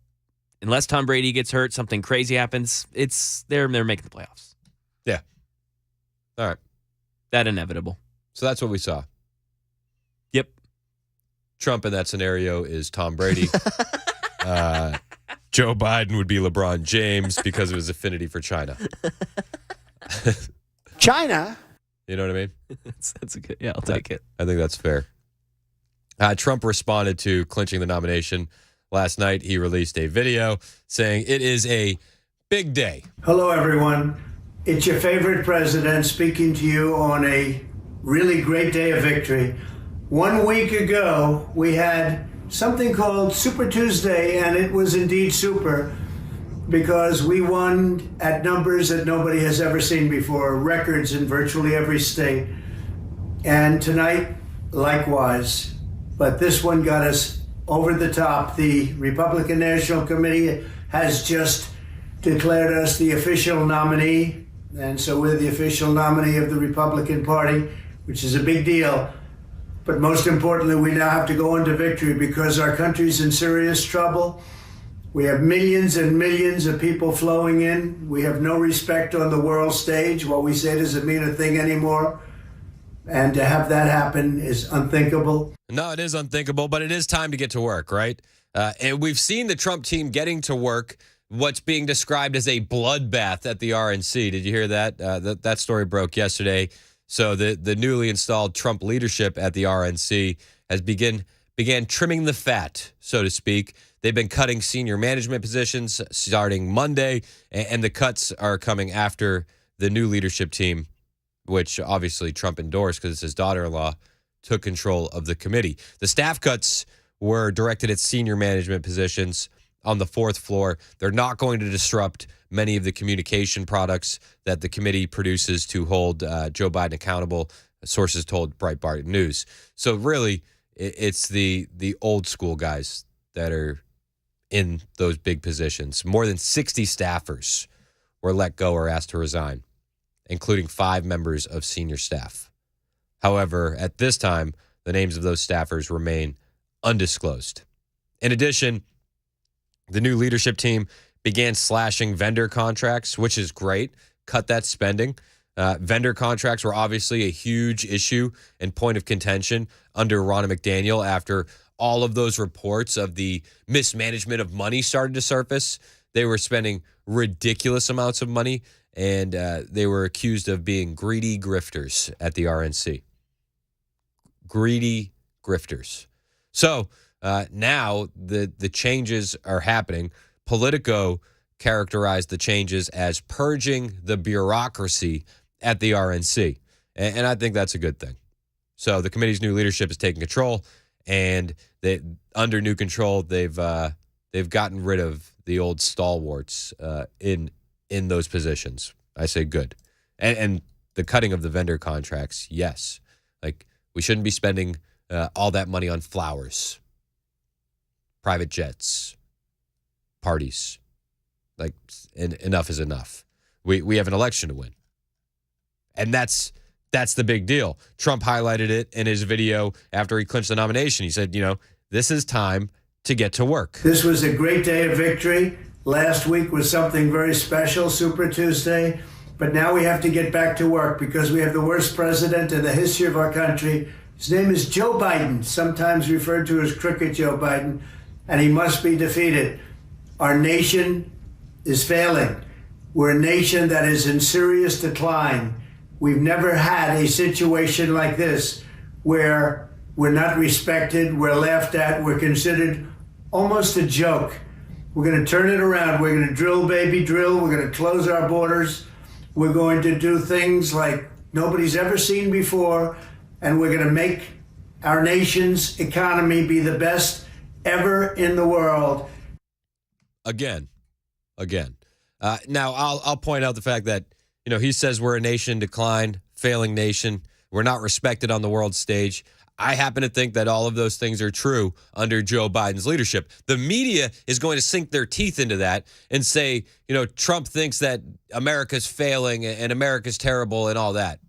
Unless Tom Brady gets hurt, something crazy happens, they're making the playoffs. Yeah. All right. That inevitable. So that's what we saw. Yep. Trump in that scenario is Tom Brady. Joe Biden would be LeBron James because of his affinity for China. China? You know what I mean? That's a good. Yeah, I'll take it. I think that's fair. Trump responded to clinching the nomination last night. He released a video saying it is a big day. Hello, everyone. It's your favorite president speaking to you on a really great day of victory. 1 week ago, we had something called Super Tuesday, and it was indeed super because we won at numbers that nobody has ever seen before, records in virtually every state. And tonight, likewise. But this one got us over the top. The Republican National Committee has just declared us the official nominee. And so we're the official nominee of the Republican Party, which is a big deal. But most importantly, we now have to go into victory because our country's in serious trouble. We have millions and millions of people flowing in. We have no respect on the world stage. What we say doesn't mean a thing anymore. And to have that happen is unthinkable. No, it is unthinkable, but it is time to get to work, right? And we've seen the Trump team getting to work, what's being described as a bloodbath at the RNC. Did you hear that? That story broke yesterday. So the newly installed Trump leadership at the RNC has began trimming the fat, so to speak. They've been cutting senior management positions starting Monday, and the cuts are coming after the new leadership team, which obviously Trump endorsed because it's his daughter-in-law, took control of the committee. The staff cuts were directed at senior management positions on the fourth floor. They're not going to disrupt many of the communication products that the committee produces to hold Joe Biden accountable, sources told Breitbart News. So really, it's the old school guys that are in those big positions. More than 60 staffers were let go or asked to resign, including 5 members of senior staff. However, at this time, the names of those staffers remain undisclosed. In addition, the new leadership team began slashing vendor contracts, which is great. Cut that spending. Vendor contracts were obviously a huge issue and point of contention under Ronna McDaniel after all of those reports of the mismanagement of money started to surface. They were spending ridiculous amounts of money, and they were accused of being greedy grifters at the RNC. Greedy grifters. So now the changes are happening. Politico characterized the changes as purging the bureaucracy at the RNC. And I think that's a good thing. So the committee's new leadership is taking control, and under new control, they've gotten rid of the old stalwarts in those positions. I say good. And the cutting of the vendor contracts, yes. Like, we shouldn't be spending all that money on flowers, private jets, parties. Like, enough is enough. We have an election to win. And that's the big deal. Trump highlighted it in his video after he clinched the nomination. He said, this is time to get to work. This was a great day of victory. Last week was something very special, Super Tuesday. But now we have to get back to work because we have the worst president in the history of our country. His name is Joe Biden, sometimes referred to as Crooked Joe Biden, and he must be defeated. Our nation is failing. We're a nation that is in serious decline. We've never had a situation like this where we're not respected, we're laughed at, we're considered almost a joke. We're going to turn it around. We're going to drill, baby, drill. We're going to close our borders. We're going to do things like nobody's ever seen before, and we're going to make our nation's economy be the best ever in the world. Again. Now, I'll point out the fact that, he says we're a nation in decline, failing nation. We're not respected on the world stage. I happen to think that all of those things are true under Joe Biden's leadership. The media is going to sink their teeth into that and say, Trump thinks that America's failing and America's terrible and all that.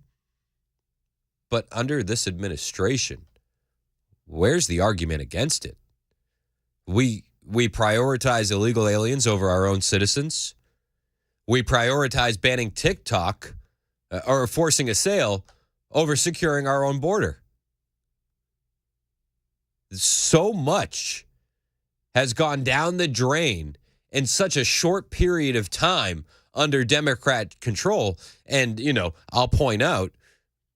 But under this administration, where's the argument against it? We prioritize illegal aliens over our own citizens. We prioritize banning TikTok or forcing a sale over securing our own border. So much has gone down the drain in such a short period of time under Democrat control. And, I'll point out,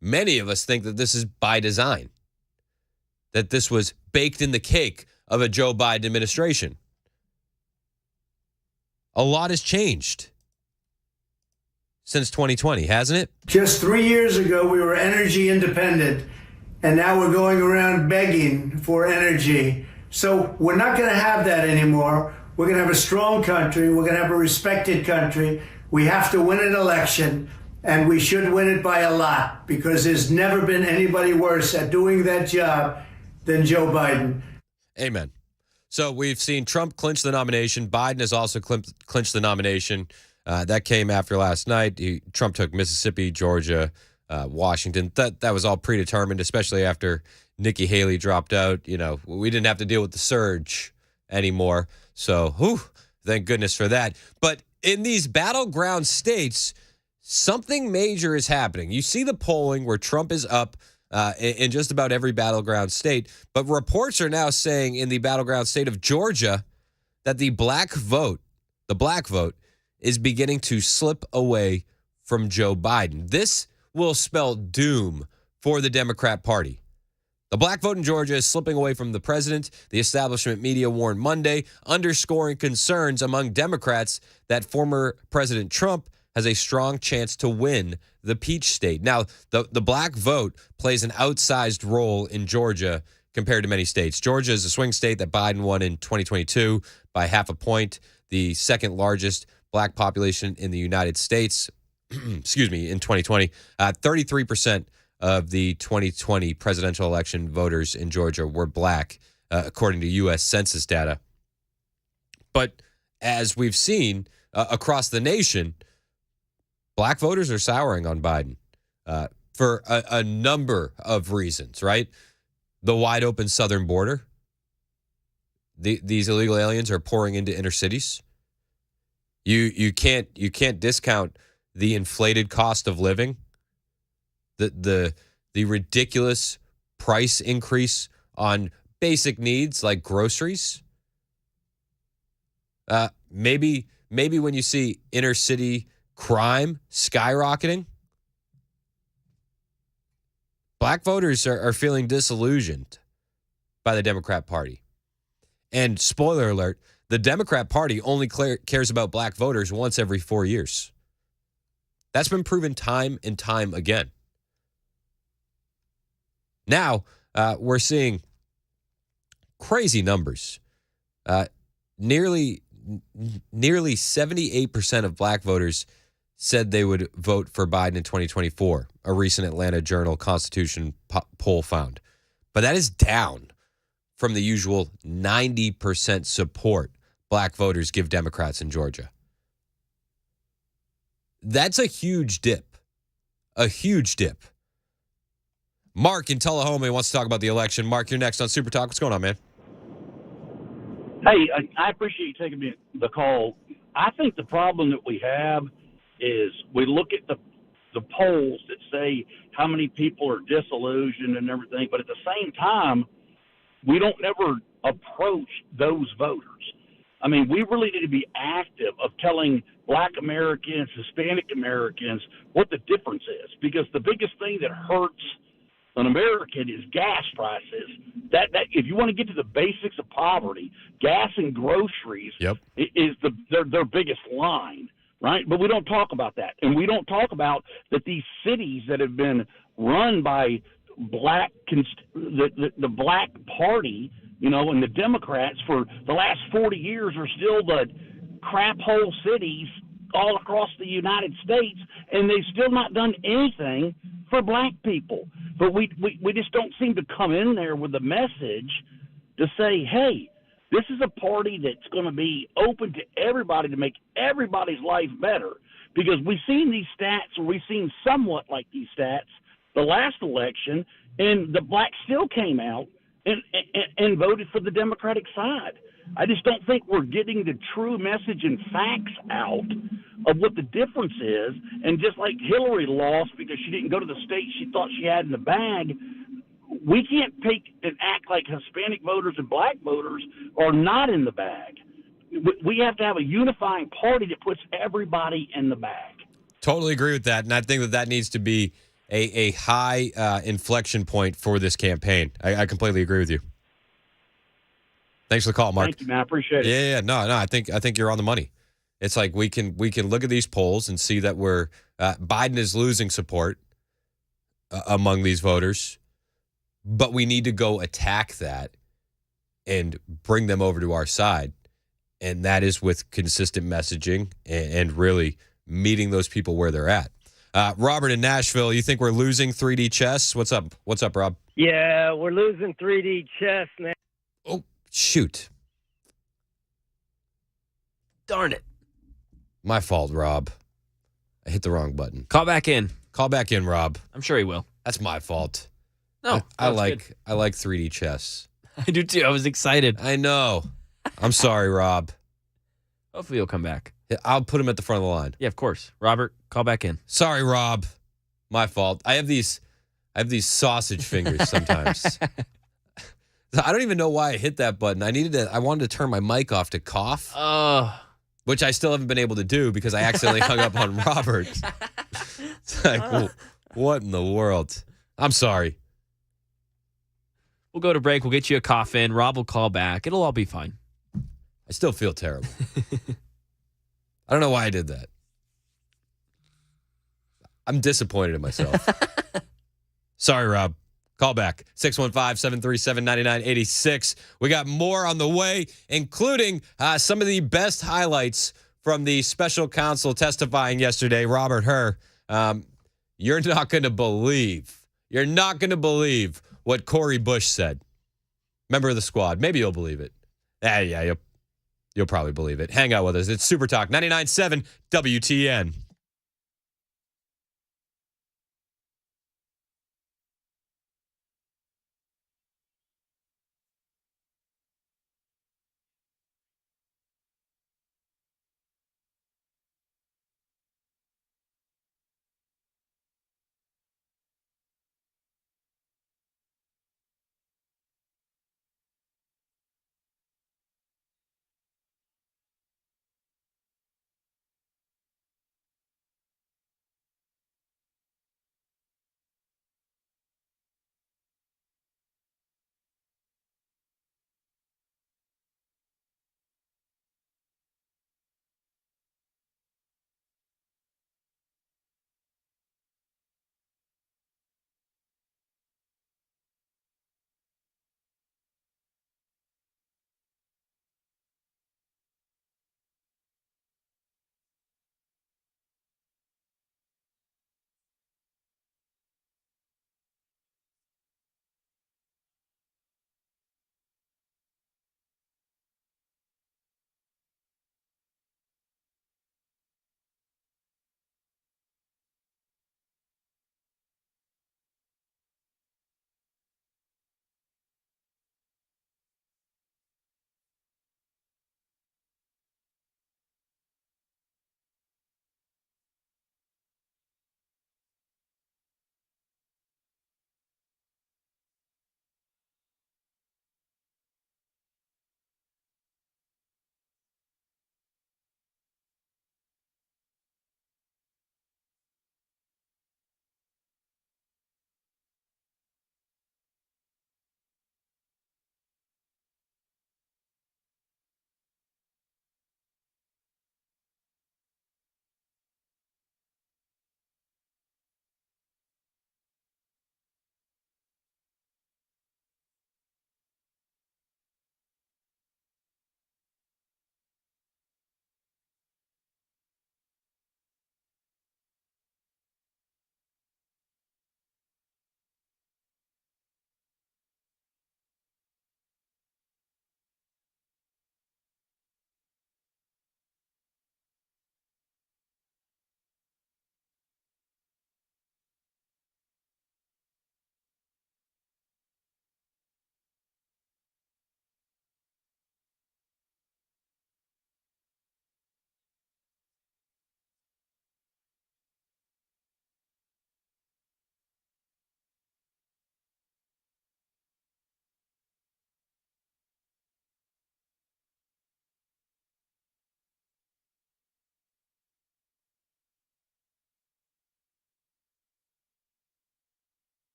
many of us think that this is by design, that this was baked in the cake of a Joe Biden administration. A lot has changed since 2020, hasn't it? Just 3 years ago, we were energy independent, and now we're going around begging for energy. So we're not going to have that anymore. We're going to have a strong country. We're going to have a respected country. We have to win an election, and we should win it by a lot, because there's never been anybody worse at doing that job than Joe Biden. Amen. So we've seen Trump clinch the nomination. Biden has also clinched the nomination. That came after last night. Trump took Mississippi, Georgia, Washington. That was all predetermined, especially after Nikki Haley dropped out. We didn't have to deal with the surge anymore. So, thank goodness for that. But in these battleground states, something major is happening. You see the polling where Trump is up in just about every battleground state. But reports are now saying in the battleground state of Georgia that the black vote is beginning to slip away from Joe Biden. This will spell doom for the Democrat Party. The black vote in Georgia is slipping away from the president, the establishment media warned Monday, underscoring concerns among Democrats that former President Trump has a strong chance to win the Peach State. Now, the black vote plays an outsized role in Georgia compared to many states. Georgia is a swing state that Biden won in 2022 by half a point, the second largest black population in the United States, in 2020. 33% of the 2020 presidential election voters in Georgia were black, according to U.S. Census data. But as we've seen across the nation, black voters are souring on Biden for a number of reasons, right? The wide open southern border. These illegal aliens are pouring into inner cities. You can't discount the inflated cost of living, the ridiculous price increase on basic needs like groceries. Maybe when you see inner city crime skyrocketing, black voters are feeling disillusioned by the Democrat Party. And spoiler alert, the Democrat Party only cares about black voters once every 4 years. That's been proven time and time again. Now, we're seeing crazy numbers. Nearly 78% of black voters said they would vote for Biden in 2024, a recent Atlanta Journal-Constitution poll found. But that is down from the usual 90% support black voters give Democrats in Georgia. That's a huge dip. A huge dip. Mark in Tullahoma wants to talk about the election. Mark, you're next on Super Talk. What's going on, man? Hey, I appreciate you taking the call. I think the problem that we have is we look at the polls that say how many people are disillusioned and everything, but at the same time, we don't ever approach those voters. I mean, we really need to be active of telling black Americans, Hispanic Americans what the difference is, because the biggest thing that hurts an American is gas prices. That if you want to get to the basics of poverty, gas and groceries is their biggest line, right? But we don't talk about that, and we don't talk about that these cities that have been run by the Black Party, and the Democrats for the last 40 years are still the crap hole cities all across the United States, and they've still not done anything for black people. But we just don't seem to come in there with a message to say, hey, this is a party that's going to be open to everybody to make everybody's life better. Because we've seen these stats, or we've seen somewhat like these stats the last election, and the blacks still came out and voted for the Democratic side. I just don't think we're getting the true message and facts out of what the difference is. And just like Hillary lost because she didn't go to the state she thought she had in the bag, we can't take and act like Hispanic voters and black voters are not in the bag. We have to have a unifying party that puts everybody in the bag. Totally agree with that. And I think that needs to be a high inflection point for this campaign. I completely agree with you. Thanks for the call, Mark. Thank you, man. I appreciate it. Yeah. No. I think you're on the money. It's like we can look at these polls and see that Biden is losing support among these voters, but we need to go attack that and bring them over to our side. And that is with consistent messaging and really meeting those people where they're at. Robert in Nashville, you think we're losing 3D chess? What's up? What's up, Rob? Yeah, we're losing 3D chess now. Oh, shoot. Darn it. My fault, Rob. I hit the wrong button. Call back in. Call back in, Rob. I'm sure he will. That's my fault. No, I that's like good. I like 3D chess. I do too. I was excited. I know. I'm sorry, Rob. Hopefully he'll come back. I'll put him at the front of the line. Yeah, of course. Robert, call back in. Sorry, Rob. My fault. I have these sausage fingers sometimes. I don't even know why I hit that button. I wanted to turn my mic off to cough. Which I still haven't been able to do because I accidentally hung up on Robert. It's like, what in the world? I'm sorry. We'll go to break. We'll get you a cough in. Rob will call back. It'll all be fine. I still feel terrible. I don't know why I did that. I'm disappointed in myself. Sorry, Rob. Call back. 615-737-9986. We got more on the way, including some of the best highlights from the special counsel testifying yesterday, Robert Hur. You're not going to believe what Cori Bush said. Member of the squad. Maybe you'll believe it. Yeah, you'll probably believe it. Hang out with us. It's Super Talk 99.7 WTN.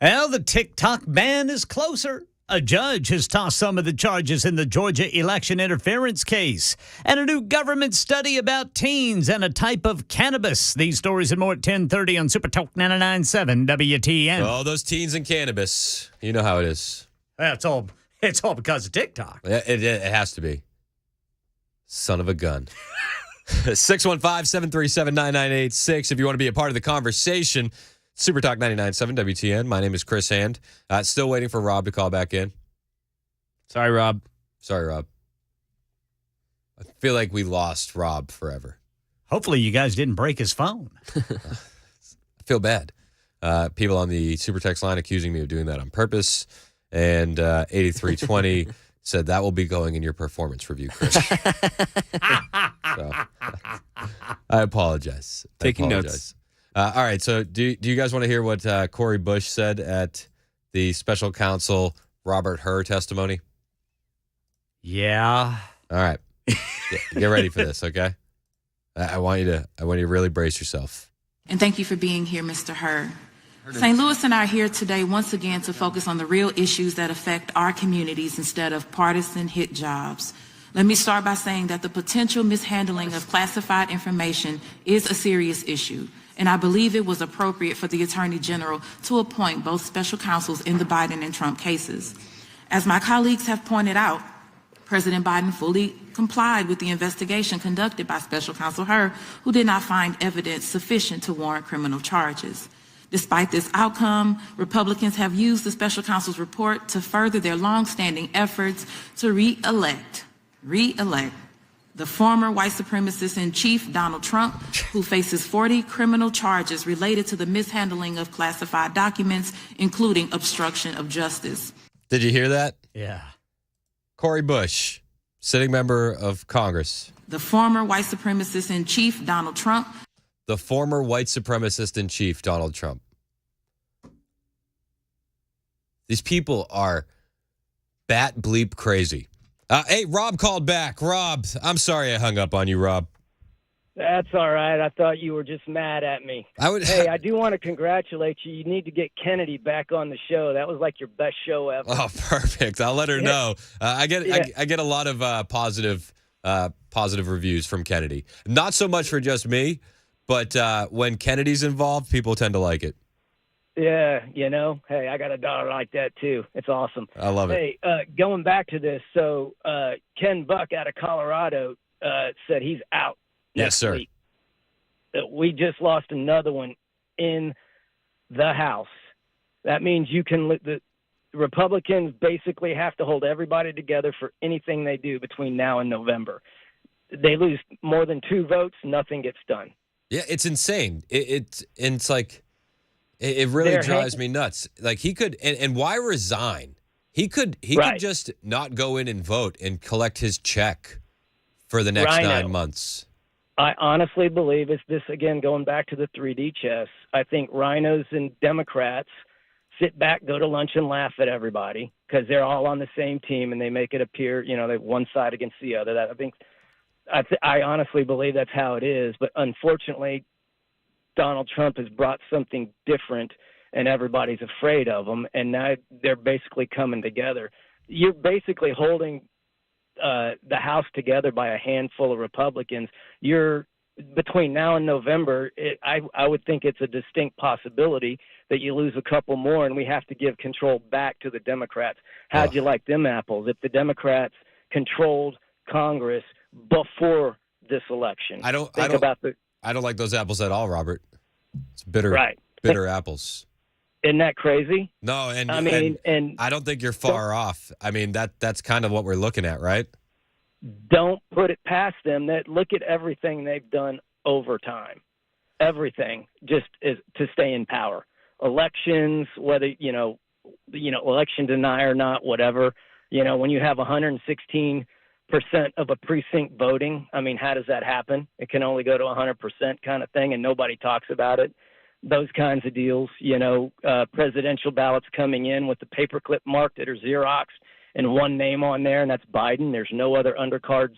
Well, the TikTok ban is closer. A judge has tossed some of the charges in the Georgia election interference case. And a new government study about teens and a type of cannabis. These stories and more at 10:30 on Super Talk 99.7 WTN. Oh, those teens and cannabis. You know how it is. It's all because of TikTok. It has to be. Son of a gun. 615-737-9986 if you want to be a part of the conversation. Super Talk 99.7 WTN. My name is Chris Hand. Still waiting for Rob to call back in. Sorry, Rob. I feel like we lost Rob forever. Hopefully you guys didn't break his phone. I feel bad. People on the Super Text line accusing me of doing that on purpose. And 8320 said that will be going in your performance review, Chris. So, I apologize. Taking notes. All right, so do you guys want to hear what Cori Bush said at the special counsel Robert Hur testimony? Yeah. All right. Get ready for this, okay? I want you to really brace yourself. And thank you for being here, Mr. Hur. St. Louis and I are here today once again to focus on the real issues that affect our communities instead of partisan hit jobs. Let me start by saying that the potential mishandling of classified information is a serious issue, and I believe it was appropriate for the Attorney General to appoint both special counsels in the Biden and Trump cases. As my colleagues have pointed out, President Biden fully complied with the investigation conducted by Special Counsel Hur, who did not find evidence sufficient to warrant criminal charges. Despite this outcome, Republicans have used the special counsel's report to further their longstanding efforts to re-elect the former white supremacist in chief, Donald Trump, who faces 40 criminal charges related to the mishandling of classified documents, including obstruction of justice. Did you hear that? Yeah. Cori Bush, sitting member of Congress. The former white supremacist in chief, Donald Trump. The former white supremacist in chief, Donald Trump. These people are bat bleep crazy. Hey, Rob called back. Rob, I'm sorry I hung up on you, Rob. That's all right. I thought you were just mad at me. Hey, I do want to congratulate you. You need to get Kennedy back on the show. That was like your best show ever. Oh, perfect. I'll let her know. I get a lot of positive reviews from Kennedy. Not so much for just me, but when Kennedy's involved, people tend to like it. Yeah, hey, I got a daughter like that too. It's awesome. I love it. Hey, going back to this, so Ken Buck out of Colorado said he's out. Yes, sir. Week. We just lost another one in the House. That means the Republicans basically have to hold everybody together for anything they do between now and November. They lose more than 2 votes, nothing gets done. Yeah, it's insane. It's like it really drives me nuts. Like he could, and why resign? He could just not go in and vote and collect his check for the next 9 months. I honestly believe it's this, again, going back to the 3D chess. I think rhinos and Democrats sit back, go to lunch, and laugh at everybody because they're all on the same team and they make it appear, they're one side against the other. I honestly believe that's how it is. But unfortunately, Donald Trump has brought something different and everybody's afraid of him. And now they're basically coming together. You're basically holding the House together by a handful of Republicans. You're between now and November. I would think it's a distinct possibility that you lose a couple more, and we have to give control back to the Democrats. How'd you like them apples? If the Democrats controlled Congress before this election, I don't like those apples at all, Robert. It's bitter, bitter apples. Isn't that crazy? No, and I don't think you're far off. I mean, that's kind of what we're looking at, right? Don't put it past them. That look at everything they've done over time. Everything just is to stay in power. Elections, whether election deny or not, whatever. When you have 116% of a precinct voting, I mean, how does that happen? It can only go to 100% kind of thing, and nobody talks about it. Those kinds of deals, presidential ballots coming in with the paperclip marked that are Xeroxed and one name on there, and that's Biden. There's no other undercards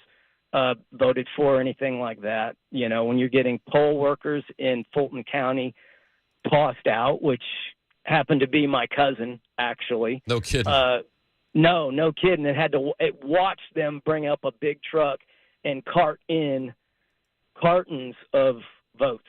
voted for or anything like that. When you're getting poll workers in Fulton County tossed out, which happened to be my cousin, actually. No kidding. No kidding. It watched them bring up a big truck and cart in cartons of votes,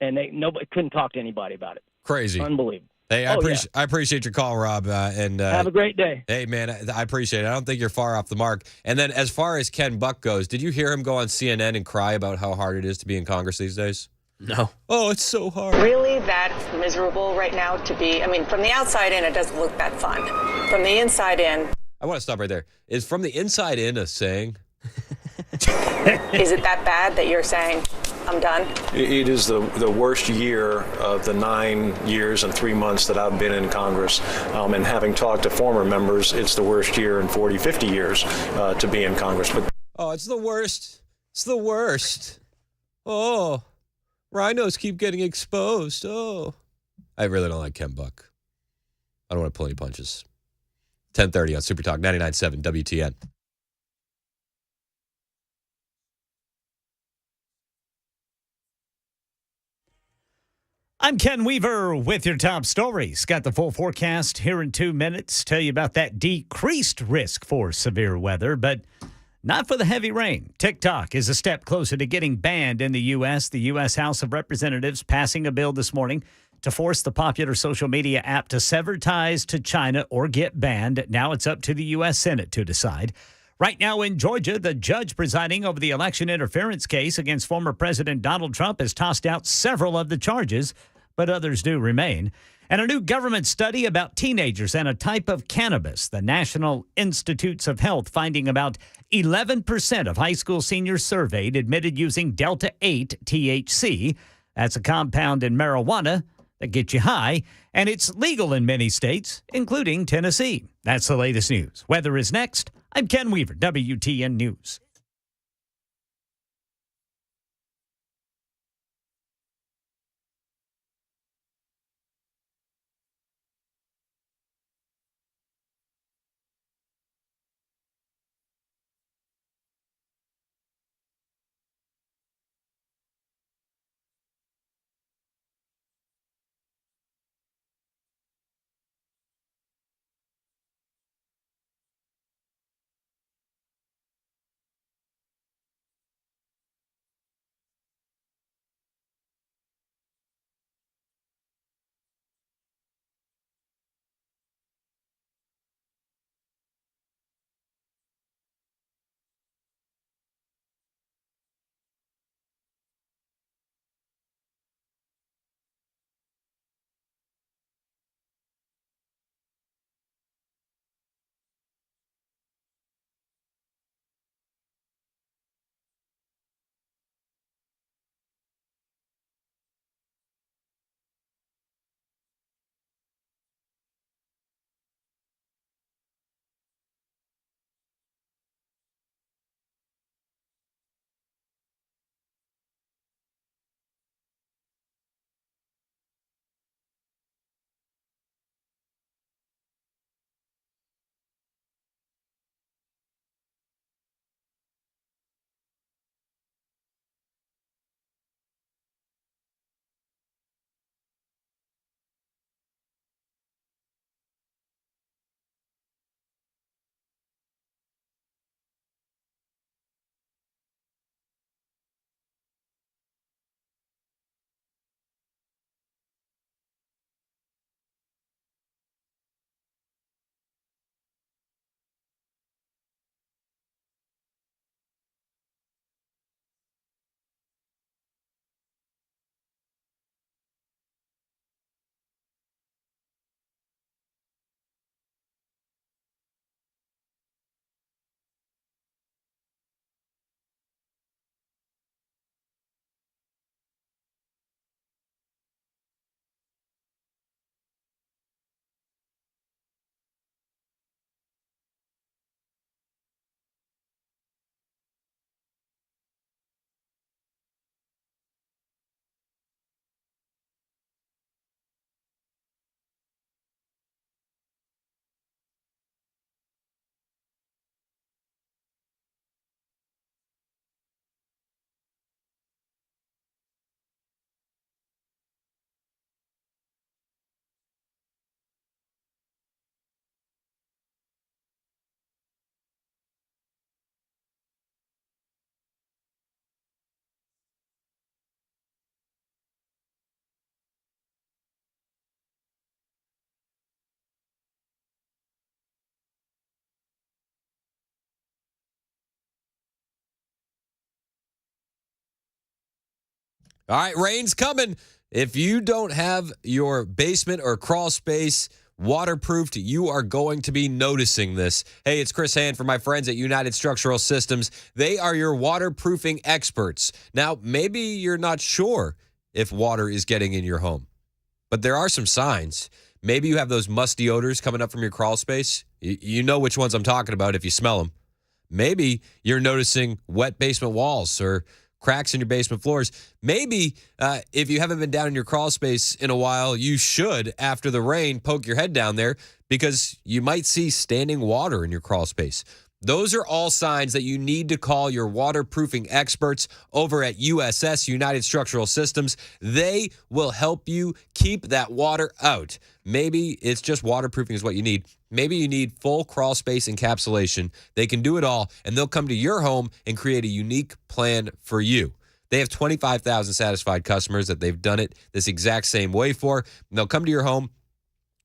and nobody couldn't talk to anybody about it. Crazy. Unbelievable. Hey, I appreciate your call, Rob. And have a great day. Hey, man, I appreciate it. I don't think you're far off the mark. And then as far as Ken Buck goes, did you hear him go on CNN and cry about how hard it is to be in Congress these days? No. Oh, it's so hard. Really that miserable right now to be? I mean, from the outside in, it doesn't look that fun. From the inside in. I want to stop right there. Is from the inside in a saying? Is it that bad that you're saying, I'm done? It is the worst year of the 9 years and 3 months that I've been in Congress. And having talked to former members, it's the worst year in 40, 50 years to be in Congress. But it's the worst. It's the worst. Oh, rhinos keep getting exposed. Oh. I really don't like Ken Buck. I don't want to pull any punches. 10:30 on Super Talk 99.7 WTN. I'm Ken Weaver with your top stories. Got the full forecast here in 2 minutes. Tell you about that decreased risk for severe weather, but not for the heavy rain. TikTok is a step closer to getting banned in the U.S. The U.S. House of Representatives passing a bill this morning to force the popular social media app to sever ties to China or get banned. Now it's up to the U.S. Senate to decide. Right now in Georgia, the judge presiding over the election interference case against former President Donald Trump has tossed out several of the charges, but others do remain. And a new government study about teenagers and a type of cannabis, the National Institutes of Health finding about 11% of high school seniors surveyed admitted using Delta 8 THC. That's a compound in marijuana that gets you high, and it's legal in many states, including Tennessee. That's the latest news. Weather is next. I'm Ken Weaver, WTN News. All right, rain's coming. If you don't have your basement or crawl space waterproofed, you are going to be noticing this. Hey, it's Chris Hand from my friends at United Structural Systems. They are your waterproofing experts. Now, maybe you're not sure if water is getting in your home, but there are some signs. Maybe you have those musty odors coming up from your crawl space. You know which ones I'm talking about if you smell them. Maybe you're noticing wet basement walls or cracks in your basement floors. Maybe if you haven't been down in your crawl space in a while, you should, after the rain, poke your head down there because you might see standing water in your crawl space. Those are all signs that you need to call your waterproofing experts over at USS, United Structural Systems. They will help you keep that water out. Maybe it's just waterproofing is what you need. Maybe you need full crawl space encapsulation. They can do it all, and they'll come to your home and create a unique plan for you. They have 25,000 satisfied customers that they've done it this exact same way for. And they'll come to your home,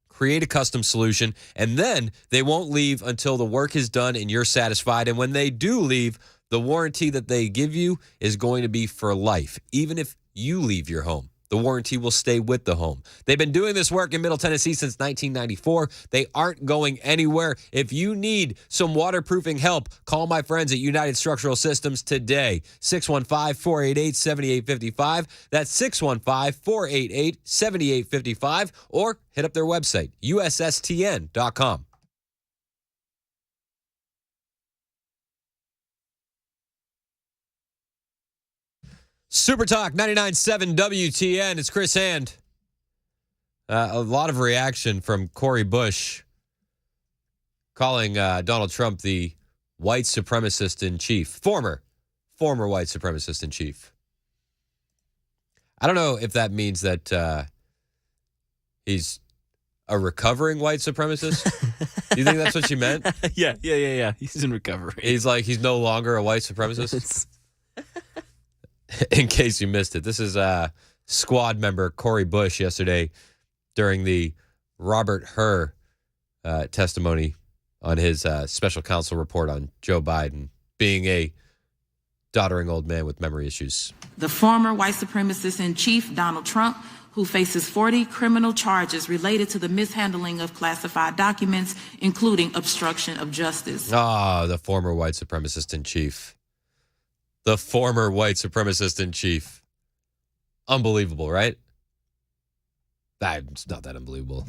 create a custom solution, and then they won't leave until the work is done and you're satisfied. And when they do leave, the warranty that they give you is going to be for life. Even if you leave your home, the warranty will stay with the home. They've been doing this work in Middle Tennessee since 1994. They aren't going anywhere. If you need some waterproofing help, call my friends at United Structural Systems today. 615-488-7855. That's 615-488-7855. Or hit up their website, ussTN.com. Super Talk 99.7 WTN. It's Chris Hand. A lot of reaction from Cori Bush calling Donald Trump the white supremacist in chief. Former white supremacist in chief. I don't know if that means that he's a recovering white supremacist. Do you think that's what she meant? Yeah. He's in recovery. He's no longer a white supremacist? In case you missed it, this is squad member Cori Bush yesterday during the Robert Hur testimony on his special counsel report on Joe Biden being a doddering old man with memory issues. The former white supremacist in chief, Donald Trump, who faces 40 criminal charges related to the mishandling of classified documents, including obstruction of justice. The former white supremacist in chief. The former white supremacist in chief. Unbelievable, right? It's not that unbelievable.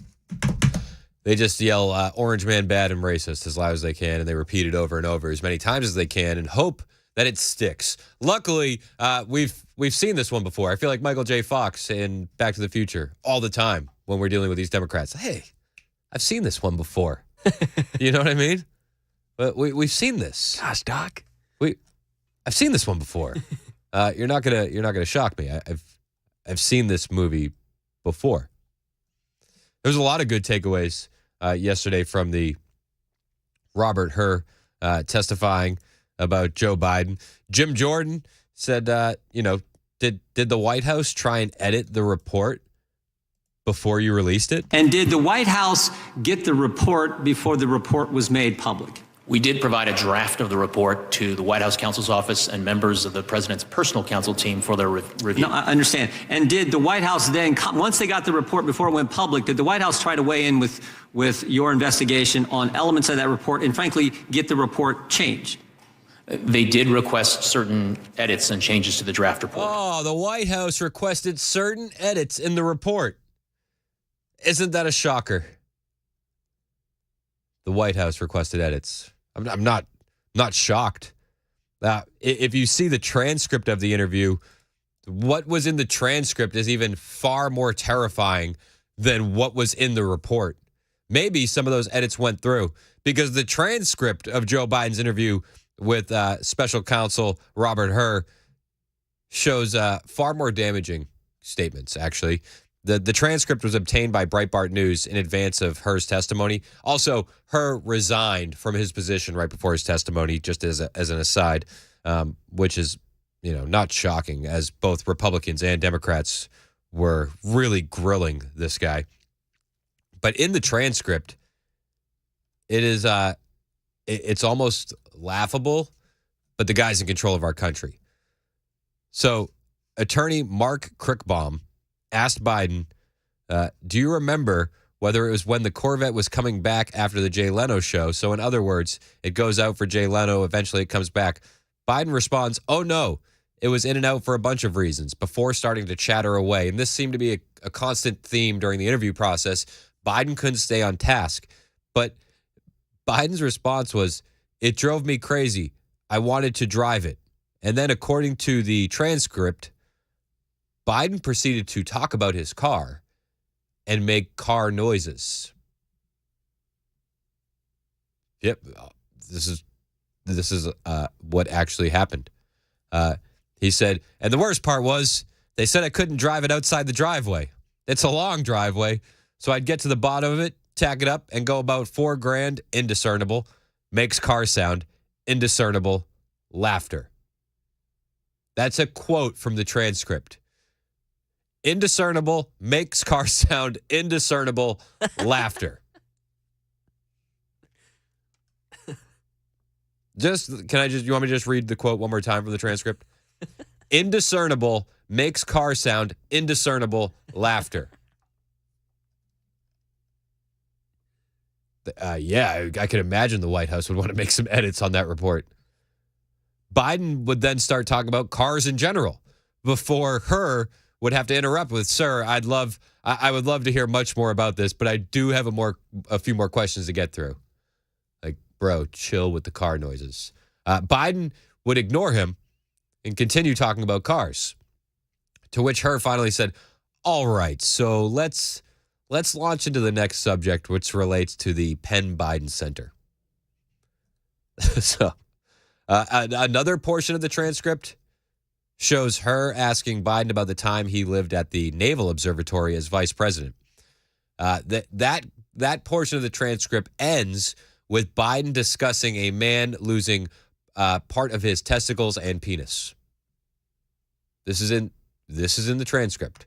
They just yell, orange man bad and racist as loud as they can, and they repeat it over and over as many times as they can and hope that it sticks. Luckily, we've seen this one before. I feel like Michael J. Fox in Back to the Future all the time when we're dealing with these Democrats. Hey, I've seen this one before. You know what I mean? But we've seen this. Gosh, Doc. I've seen this one before. You're not gonna shock me. I've seen this movie before. There's a lot of good takeaways yesterday from the Robert Hur testifying about Joe Biden. Jim Jordan said, did the White House try and edit the report before you released it? And did the White House get the report before the report was made public? We did provide a draft of the report to the White House counsel's office and members of the president's personal counsel team for their review. No, I understand. And did the White House then, once they got the report before it went public, did the White House try to weigh in with your investigation on elements of that report and, frankly, get the report changed? They did request certain edits and changes to the draft report. Oh, the White House requested certain edits in the report. Isn't that a shocker? The White House requested edits. I'm not shocked. If you see the transcript of the interview, what was in the transcript is even far more terrifying than what was in the report. Maybe some of those edits went through because the transcript of Joe Biden's interview with special counsel Robert Hur shows far more damaging statements, actually. The transcript was obtained by Breitbart News in advance of Hur's testimony. Also, Hur resigned from his position right before his testimony, just as an aside, which is, not shocking, as both Republicans and Democrats were really grilling this guy. But in the transcript, it is it's almost laughable, but the guy's in control of our country. So attorney Mark Crickbaum asked Biden, do you remember whether it was when the Corvette was coming back after the Jay Leno show? So in other words, it goes out for Jay Leno. Eventually it comes back. Biden responds, oh, no, it was in and out for a bunch of reasons before starting to chatter away. And this seemed to be a constant theme during the interview process. Biden couldn't stay on task. But Biden's response was, it drove me crazy. I wanted to drive it. And then according to the transcript, Biden proceeded to talk about his car and make car noises. Yep, this is what actually happened. He said, and the worst part was they said I couldn't drive it outside the driveway. It's a long driveway, so I'd get to the bottom of it, tack it up, and go about $4,000, indiscernible, makes car sound, indiscernible, laughter. That's a quote from the transcript. Indiscernible, makes car sound, indiscernible, laughter. You want me to just read the quote one more time from the transcript? Indiscernible, makes car sound, indiscernible, laughter. I could imagine the White House would want to make some edits on that report. Biden would then start talking about cars in general before her would have to interrupt with, sir, I would love to hear much more about this, but I do have a few more questions to get through. Like, bro, chill with the car noises. Biden would ignore him and continue talking about cars, to which her finally said, all right, so let's launch into the next subject, which relates to the Penn Biden Center. So another portion of the transcript shows her asking Biden about the time he lived at the Naval Observatory as vice president. That portion of the transcript ends with Biden discussing a man losing part of his testicles and penis. This is in the transcript.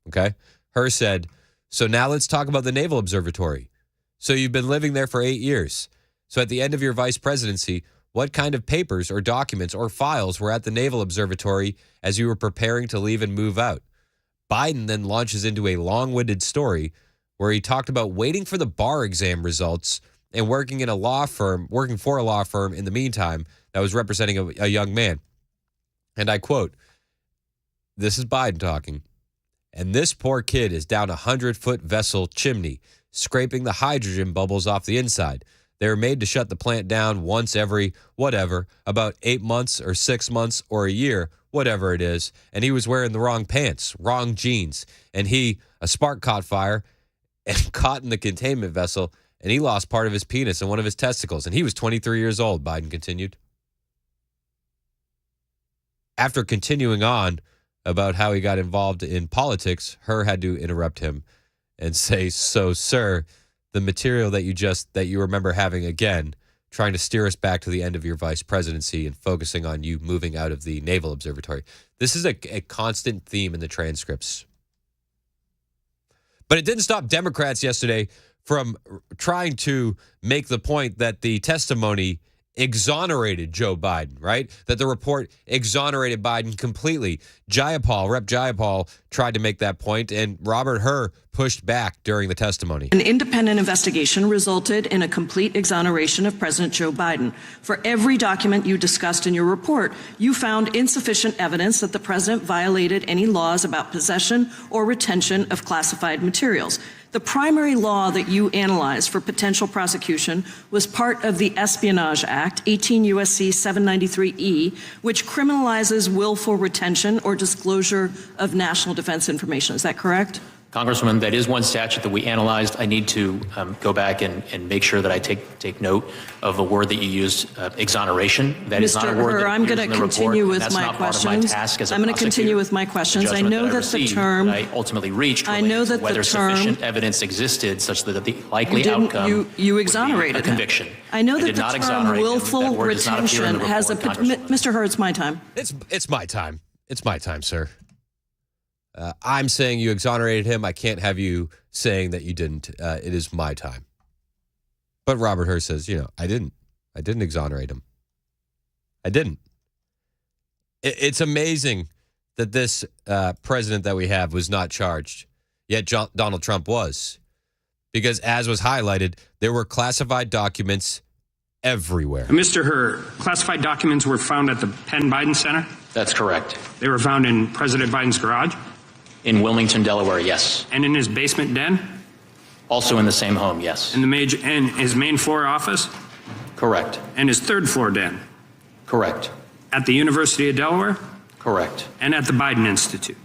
Okay? Her said, so now let's talk about the Naval Observatory. So you've been living there for 8 years. So at the end of your vice presidency, what kind of papers or documents or files were at the Naval Observatory as you were preparing to leave and move out? Biden then launches into a long-winded story where he talked about waiting for the bar exam results and working for a law firm in the meantime that was representing a young man. And I quote, this is Biden talking, and this poor kid is down a 100-foot vessel chimney, scraping the hydrogen bubbles off the inside. They were made to shut the plant down once every, about 8 months or 6 months or a year, whatever it is. And he was wearing the wrong pants, wrong jeans. And a spark caught fire and caught in the containment vessel, and he lost part of his penis and one of his testicles. And he was 23 years old, Biden continued. After continuing on about how he got involved in politics, her had to interrupt him and say, so, sir, the material that you remember having again, trying to steer us back to the end of your vice presidency and focusing on you moving out of the Naval Observatory. This is a constant theme in the transcripts. But it didn't stop Democrats yesterday from trying to make the point that the testimony exonerated Joe Biden, right? That the report exonerated Biden completely. Rep. Jayapal tried to make that point, and Robert Hur pushed back during the testimony. An independent investigation resulted in a complete exoneration of President Joe Biden. For every document you discussed in your report, you found insufficient evidence that the president violated any laws about possession or retention of classified materials. The primary law that you analyzed for potential prosecution was part of the Espionage Act, 18 U.S.C. 793E, which criminalizes willful retention or disclosure of national defense information. Is that correct? Congresswoman, that is one statute that we analyzed. I need to go back and make sure that I take note of a word that you used, exoneration. That is not a word that I'm going to continue with That's my not part of my questions. task as a I'm going to continue with my questions. I know that the term I ultimately reached I know that whether the term sufficient evidence existed such that the likely outcome you exonerated would be a conviction. I know that did the not term exonerate him. willful That word does not appear in retention the has a report, Congresswoman. Mr. Hur, it's my time. It's my time. It's my time, sir. I'm saying you exonerated him. I can't have you saying that you didn't. It is my time. But Robert Hur says, I didn't exonerate him. I didn't. It's amazing that this president that we have was not charged, yet Donald Trump was. Because as was highlighted, there were classified documents everywhere. Mr. Hur, classified documents were found at the Penn Biden Center? That's correct. They were found in President Biden's garage? In Wilmington, Delaware, yes. And in his basement den? Also in the same home, yes. In his main floor office? Correct. And his third floor den? Correct. At the University of Delaware? Correct. And at the Biden Institute?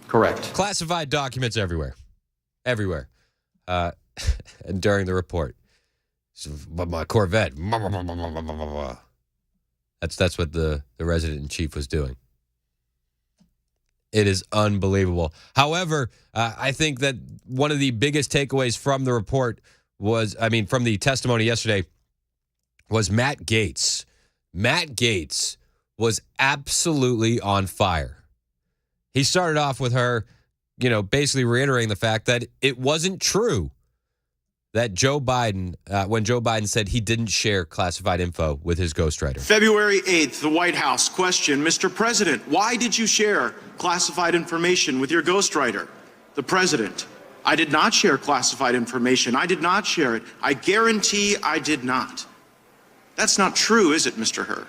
Correct. Classified documents everywhere. Everywhere. And during the report. But my Corvette. That's what the resident in chief was doing. It is unbelievable. However, I think that one of the biggest takeaways from the report from the testimony yesterday was Matt Gaetz. Matt Gaetz was absolutely on fire. He started off with her, basically reiterating the fact that it wasn't true that Joe Biden, when Joe Biden said he didn't share classified info with his ghostwriter. February 8th, the White House question, Mr. President, why did you share classified information with your ghostwriter? The President, I did not share classified information. I did not share it. I guarantee I did not. That's not true, is it, Mr. Hur?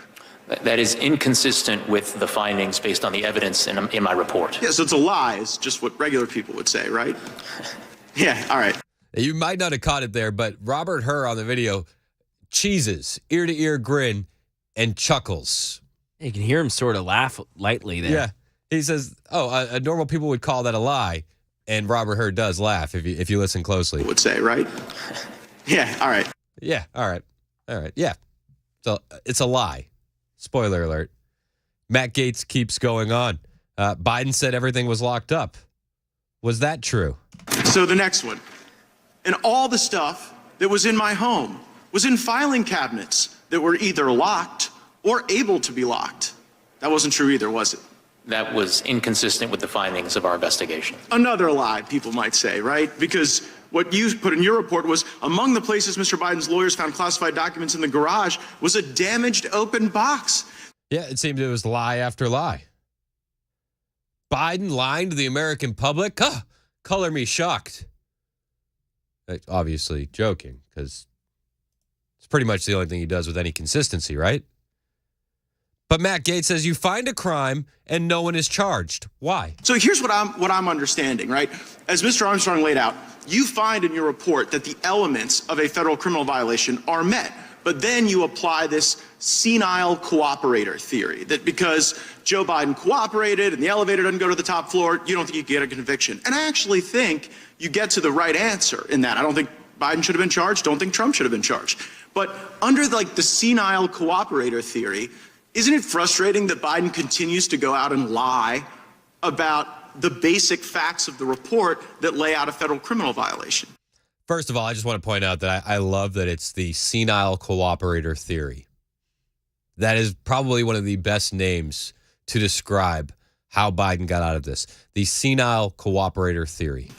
That is inconsistent with the findings based on the evidence in my report. Yeah, so it's a lie, is just what regular people would say, right? Yeah, all right. You might not have caught it there, but Robert Hur on the video cheeses, ear-to-ear grin, and chuckles. You can hear him sort of laugh lightly there. Yeah. He says, normal people would call that a lie, and Robert Hur does laugh if you listen closely. Would say, right? Yeah, all right. Yeah, all right. All right, yeah. So it's a lie. Spoiler alert. Matt Gaetz keeps going on. Biden said everything was locked up. Was that true? So the next one. And all the stuff that was in my home was in filing cabinets that were either locked or able to be locked. That wasn't true either, was it? That was inconsistent with the findings of our investigation. Another lie, people might say, right? Because what you put in your report was among the places Mr. Biden's lawyers found classified documents in the garage was a damaged open box. Yeah, it seemed it was lie after lie. Biden lying to the American public? Color me shocked. Obviously joking, because it's pretty much the only thing he does with any consistency, right? But Matt Gaetz says you find a crime and no one is charged. Why? So here's what I'm understanding, right? As Mr. Armstrong laid out, you find in your report that the elements of a federal criminal violation are met. But then you apply this senile cooperator theory that because Joe Biden cooperated and the elevator doesn't go to the top floor, you don't think you get a conviction. And I actually think you get to the right answer in that. I don't think Biden should have been charged. Don't think Trump should have been charged. But under the senile cooperator theory, isn't it frustrating that Biden continues to go out and lie about the basic facts of the report that lay out a federal criminal violation? First of all, I just want to point out that I love that it's the senile cooperator theory. That is probably one of the best names to describe how Biden got out of this. The senile cooperator theory.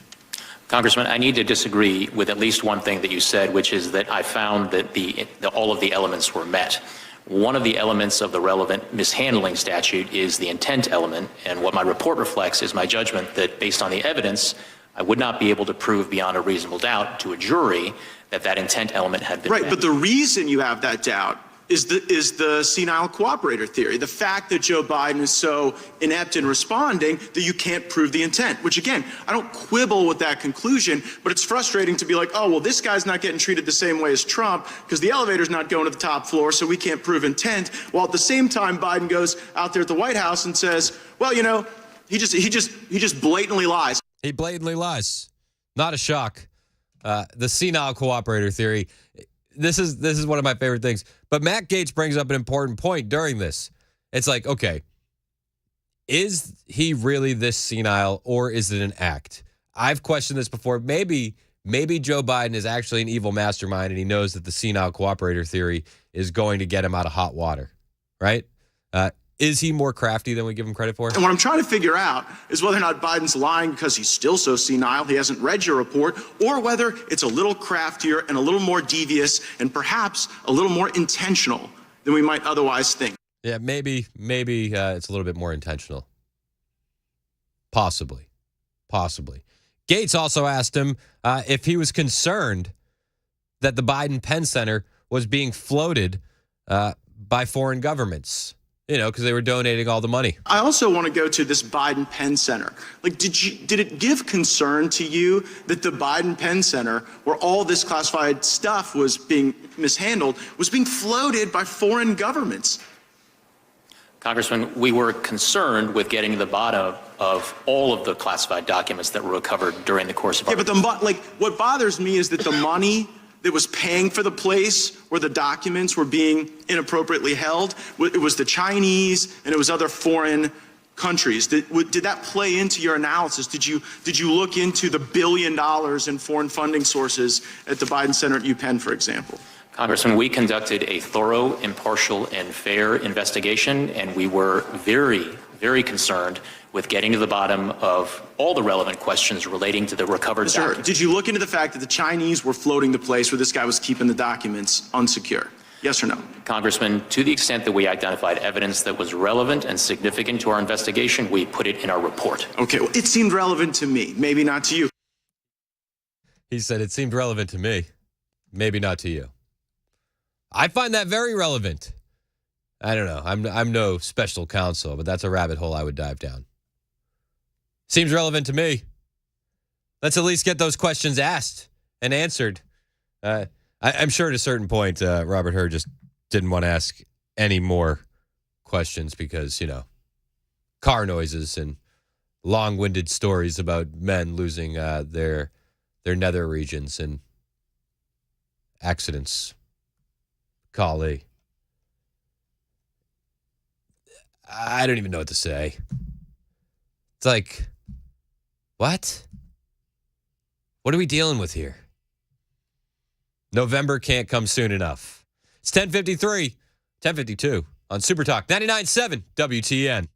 Congressman, I need to disagree with at least one thing that you said, which is that I found that all of the elements were met. One of the elements of the relevant mishandling statute is the intent element, and what my report reflects is my judgment that based on the evidence, I would not be able to prove beyond a reasonable doubt to a jury that that intent element had been met. Right, but the reason you have that doubt is the senile cooperator theory. The fact that Joe Biden is so inept in responding that you can't prove the intent, which again, I don't quibble with that conclusion, but it's frustrating to be like, oh, well, this guy's not getting treated the same way as Trump because the elevator's not going to the top floor, so we can't prove intent. While at the same time, Biden goes out there at the White House and says, well, he just blatantly lies. He blatantly lies. Not a shock. The senile cooperator theory. This is one of my favorite things. But Matt Gaetz brings up an important point during this. It's like, okay, is he really this senile or is it an act? I've questioned this before. Maybe Joe Biden is actually an evil mastermind and he knows that the senile cooperator theory is going to get him out of hot water, right? Is he more crafty than we give him credit for? And what I'm trying to figure out is whether or not Biden's lying because he's still so senile, he hasn't read your report, or whether it's a little craftier and a little more devious and perhaps a little more intentional than we might otherwise think. Yeah, maybe it's a little bit more intentional. Possibly. Gates also asked him if he was concerned that the Biden-Penn Center was being floated by foreign governments, because they were donating all the money. I also want to go to this Biden Penn Center. Like, did it give concern to you that the Biden Penn Center, where all this classified stuff was being mishandled, was being floated by foreign governments? Congressman, we were concerned with getting to the bottom of all of the classified documents that were recovered during the course of our... Yeah, but what bothers me is that the money that was paying for the place where the documents were being inappropriately held, it was the Chinese and it was other foreign countries. Did that play into your analysis? Did you look into the $1 billion in foreign funding sources at the Biden Center at UPenn, for example? Congressman, we conducted a thorough, impartial, and fair investigation, and we were very, very concerned with getting to the bottom of all the relevant questions relating to the recovered documents. Did you look into the fact that the Chinese were floating the place where this guy was keeping the documents unsecure? Yes or no? Congressman, to the extent that we identified evidence that was relevant and significant to our investigation, we put it in our report. Okay, well, it seemed relevant to me, maybe not to you. He said it seemed relevant to me, maybe not to you. I find that very relevant. I don't know. I'm no special counsel, but that's a rabbit hole I would dive down. Seems relevant to me. Let's at least get those questions asked and answered. I'm sure at a certain point, Robert Hur just didn't want to ask any more questions because, car noises and long-winded stories about men losing their nether regions and accidents. Golly. I don't even know what to say. It's like, what? What are we dealing with here? November can't come soon enough. It's 10:52 on Super Talk 99.7 WTN.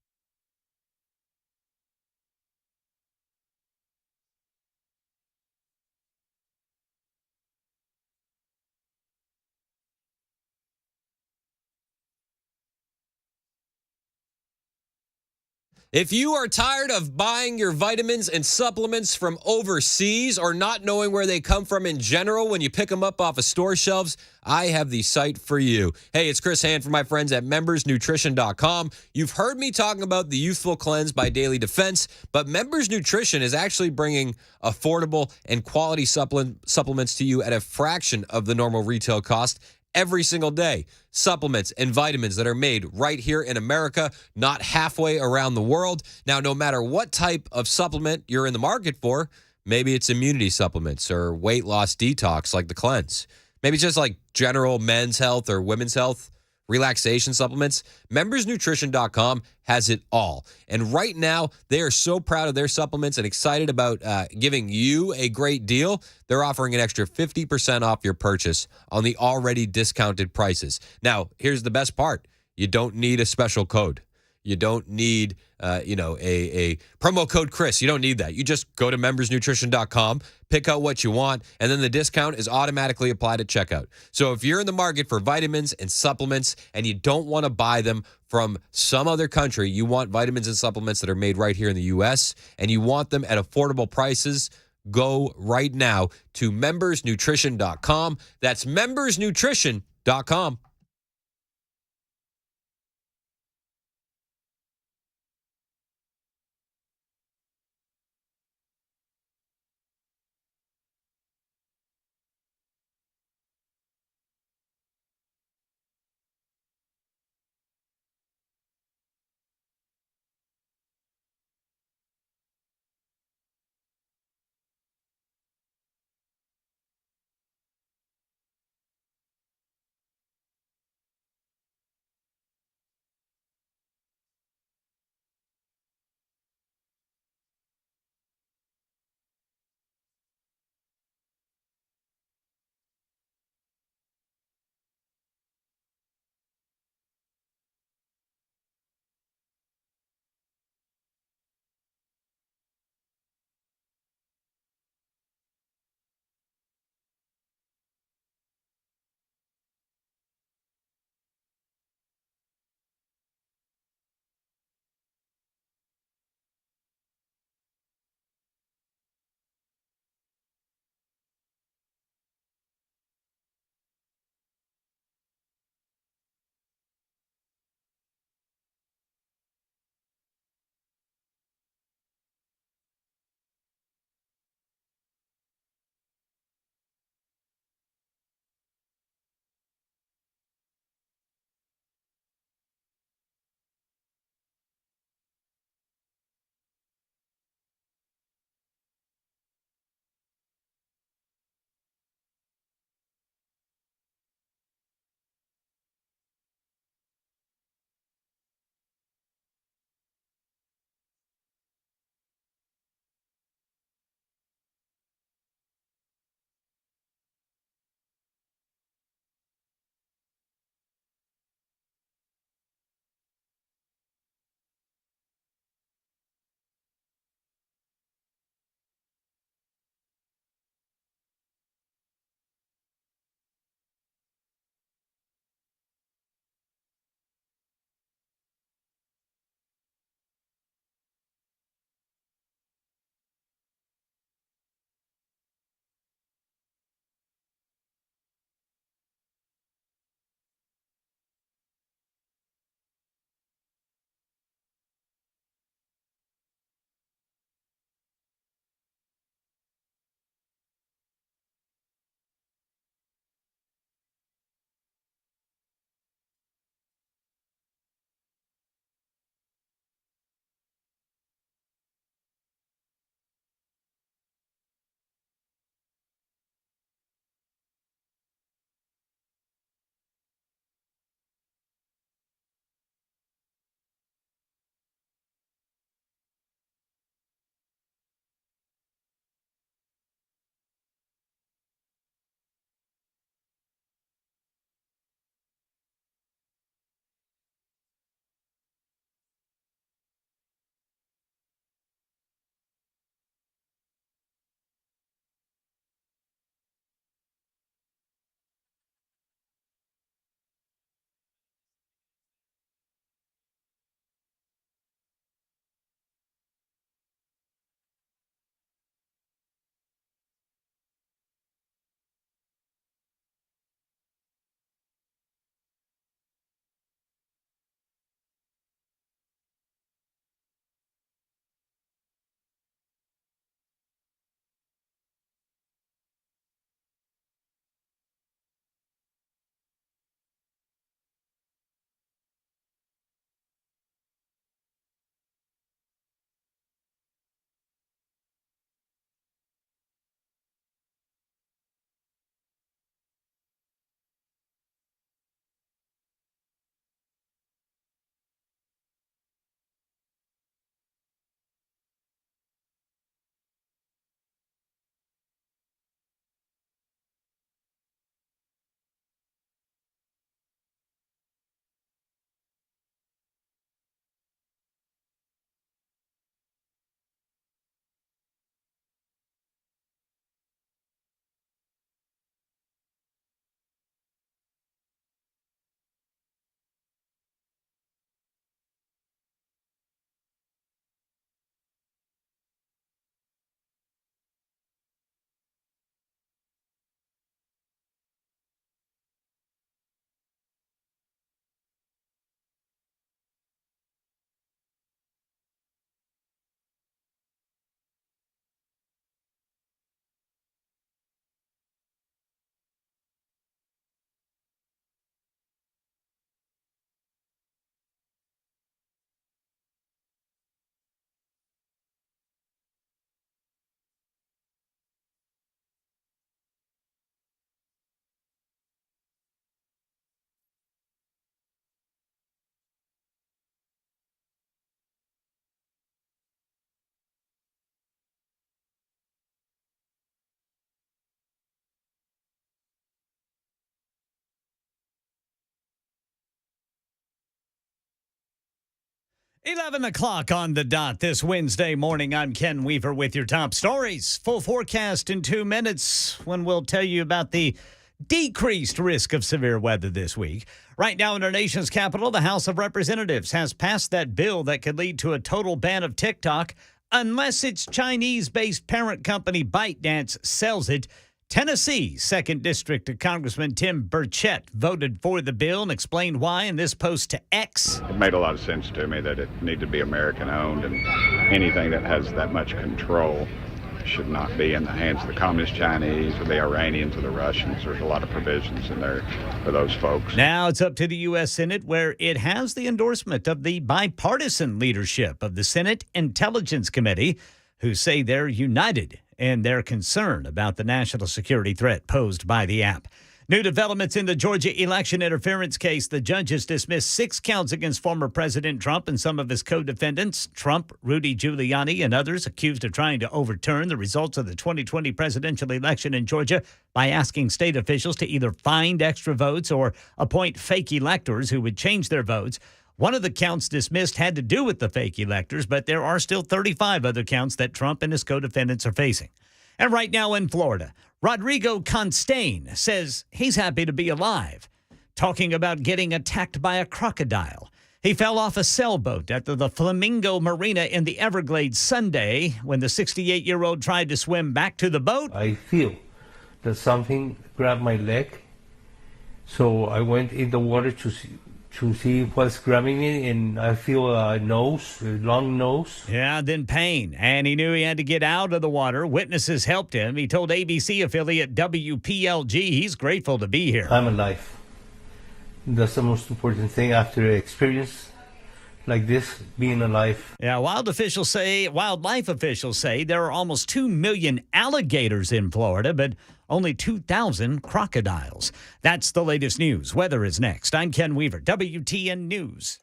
If you are tired of buying your vitamins and supplements from overseas or not knowing where they come from in general when you pick them up off of store shelves, I have the site for you. Hey, it's Chris Hand from my friends at membersnutrition.com. You've heard me talking about the Youthful Cleanse by Daily Defense, but Members Nutrition is actually bringing affordable and quality supplements to you at a fraction of the normal retail cost every single day. Supplements and vitamins that are made right here in America, not halfway around the world. Now, no matter what type of supplement you're in the market for, maybe it's immunity supplements or weight loss detox like the Cleanse. Maybe it's just like general men's health or women's health relaxation supplements. Membersnutrition.com has it all. And right now, they are so proud of their supplements and excited about giving you a great deal. They're offering an extra 50% off your purchase on the already discounted prices. Now, here's the best part. You don't need a special code. You don't need, a promo code Chris. You don't need that. You just go to membersnutrition.com, pick out what you want, and then the discount is automatically applied at checkout. So if you're in the market for vitamins and supplements and you don't want to buy them from some other country, you want vitamins and supplements that are made right here in the U.S., and you want them at affordable prices, go right now to membersnutrition.com. That's membersnutrition.com. 11 o'clock on the dot this Wednesday morning. I'm Ken Weaver with your top stories. Full forecast in 2 minutes when we'll tell you about the decreased risk of severe weather this week. Right now in our nation's capital, the House of Representatives has passed that bill that could lead to a total ban of TikTok unless its Chinese-based parent company ByteDance sells it. Tennessee's 2nd District Congressman Tim Burchett voted for the bill and explained why in this post to X. It made a lot of sense to me that it needed to be American-owned, and anything that has that much control should not be in the hands of the Communist Chinese or the Iranians or the Russians. There's a lot of provisions in there for those folks. Now it's up to the U.S. Senate, where it has the endorsement of the bipartisan leadership of the Senate Intelligence Committee, who say they're united in their concern about the national security threat posed by the app. New developments in the Georgia election interference case. The judges dismissed 6 counts against former President Trump and some of his co-defendants. Trump, Rudy Giuliani, and others accused of trying to overturn the results of the 2020 presidential election in Georgia by asking state officials to either find extra votes or appoint fake electors who would change their votes. One of the counts dismissed had to do with the fake electors, but there are still 35 other counts that Trump and his co-defendants are facing. And right now in Florida, Rodrigo Constane says he's happy to be alive, talking about getting attacked by a crocodile. He fell off a sailboat at the Flamingo Marina in the Everglades Sunday when the 68-year-old tried to swim back to the boat. I feel that something grabbed my leg, so I went in the water to see what's grabbing me, and I feel a long nose. Yeah, then pain, and he knew he had to get out of the water. Witnesses helped him. He told ABC affiliate WPLG he's grateful to be here. I'm alive. That's the most important thing after an experience like this, being alive. Yeah, wildlife officials say there are almost 2 million alligators in Florida, but only 2,000 crocodiles. That's the latest news. Weather is next. I'm Ken Weaver, WTN News.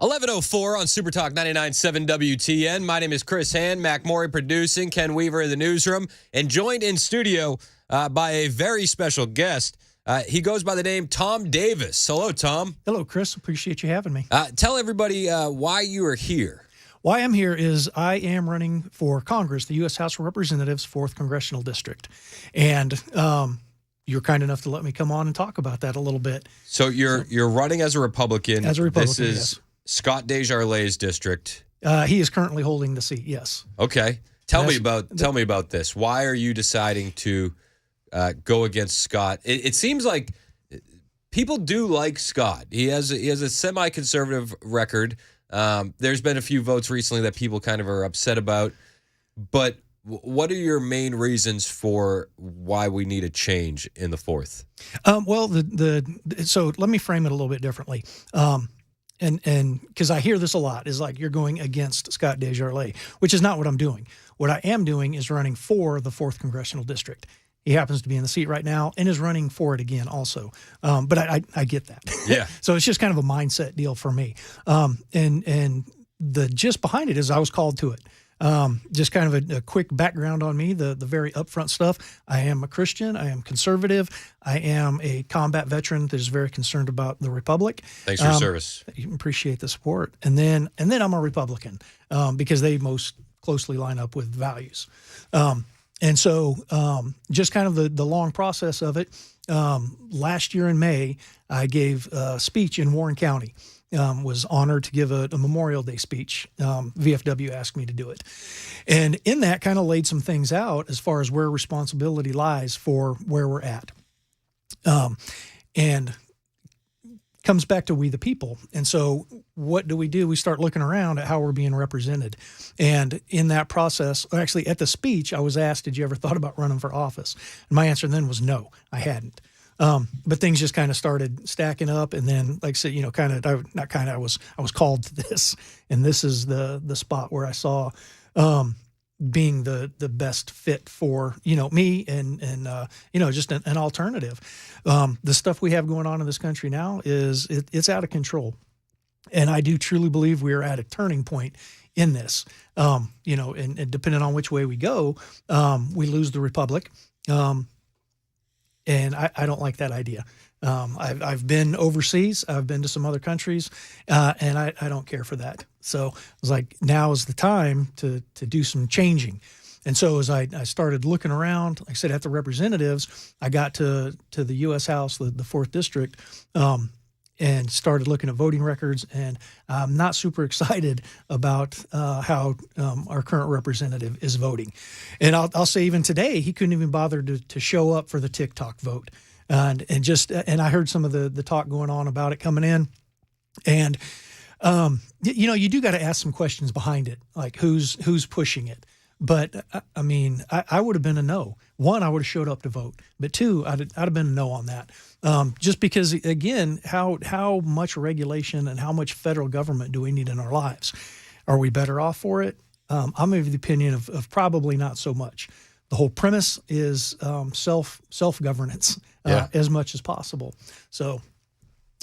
11:04 on Super Talk 99.7 WTN. My name is Chris Hand, Mac Morey producing, Ken Weaver in the newsroom, and joined in studio by a very special guest. He goes by the name Tom Davis. Hello, Tom. Hello, Chris. Appreciate you having me. Tell everybody why you are here. Why I'm here is I am running for Congress, the U.S. House of Representatives, 4th Congressional District. And you're kind enough to let me come on and talk about that a little bit. So you're running as a Republican. As a Republican, This is yes. Scott Desjardins' district. He is currently holding the seat, yes. Okay. Tell me about this. Why are you deciding to go against Scott? It seems like people do like Scott. He has a semi-conservative record. There's been a few votes recently that people kind of are upset about. But what are your main reasons for why we need a change in the 4th? Well, so let me frame it a little bit differently. And because I hear this a lot, is like you're going against Scott Desjardins, which is not what I'm doing. What I am doing is running for the 4th Congressional District. He happens to be in the seat right now and is running for it again also. But I get that. Yeah. So it's just kind of a mindset deal for me. And the gist behind it is I was called to it. Just kind of a quick background on me, the very upfront stuff. I am a Christian. I am conservative. I am a combat veteran that is very concerned about the Republic. Thanks for your service. Appreciate the support. And then I'm a Republican because they most closely line up with values. And so just kind of the long process of it. Last year in May, I gave a speech in Warren County. Was honored to give a Memorial Day speech. VFW asked me to do it. And in that kind of laid some things out as far as where responsibility lies for where we're at. And comes back to we the people. And so what do? We start looking around at how we're being represented. And in that process, actually at the speech, I was asked, did you ever thought about running for office? And my answer then was no, I hadn't. But things just kind of started stacking up, and then, like I said, I was called to this, and this is the spot where I saw being the best fit for me and just an alternative. The stuff we have going on in this country now it's out of control, and I do truly believe we are at a turning point in this. And depending on which way we go, we lose the republic. And I don't like that idea. I've been overseas. I've been to some other countries, and I don't care for that. So I was like, now is the time to do some changing. And so as I started looking around, like I said, at the representatives, I got to the U.S. House, the 4th District, and started looking at voting records. And I'm not super excited about how our current representative is voting. And I'll say even today, he couldn't even bother to show up for the TikTok vote. And I heard some of the talk going on about it coming in. And, you do got to ask some questions behind it, like who's pushing it. But I mean, I would have been a no. One, I would have showed up to vote. But two, I'd have been a no on that. Just because, again, how much regulation and how much federal government do we need in our lives? Are we better off for it? I'm of the opinion of probably not so much. The whole premise is self-governance as much as possible. So,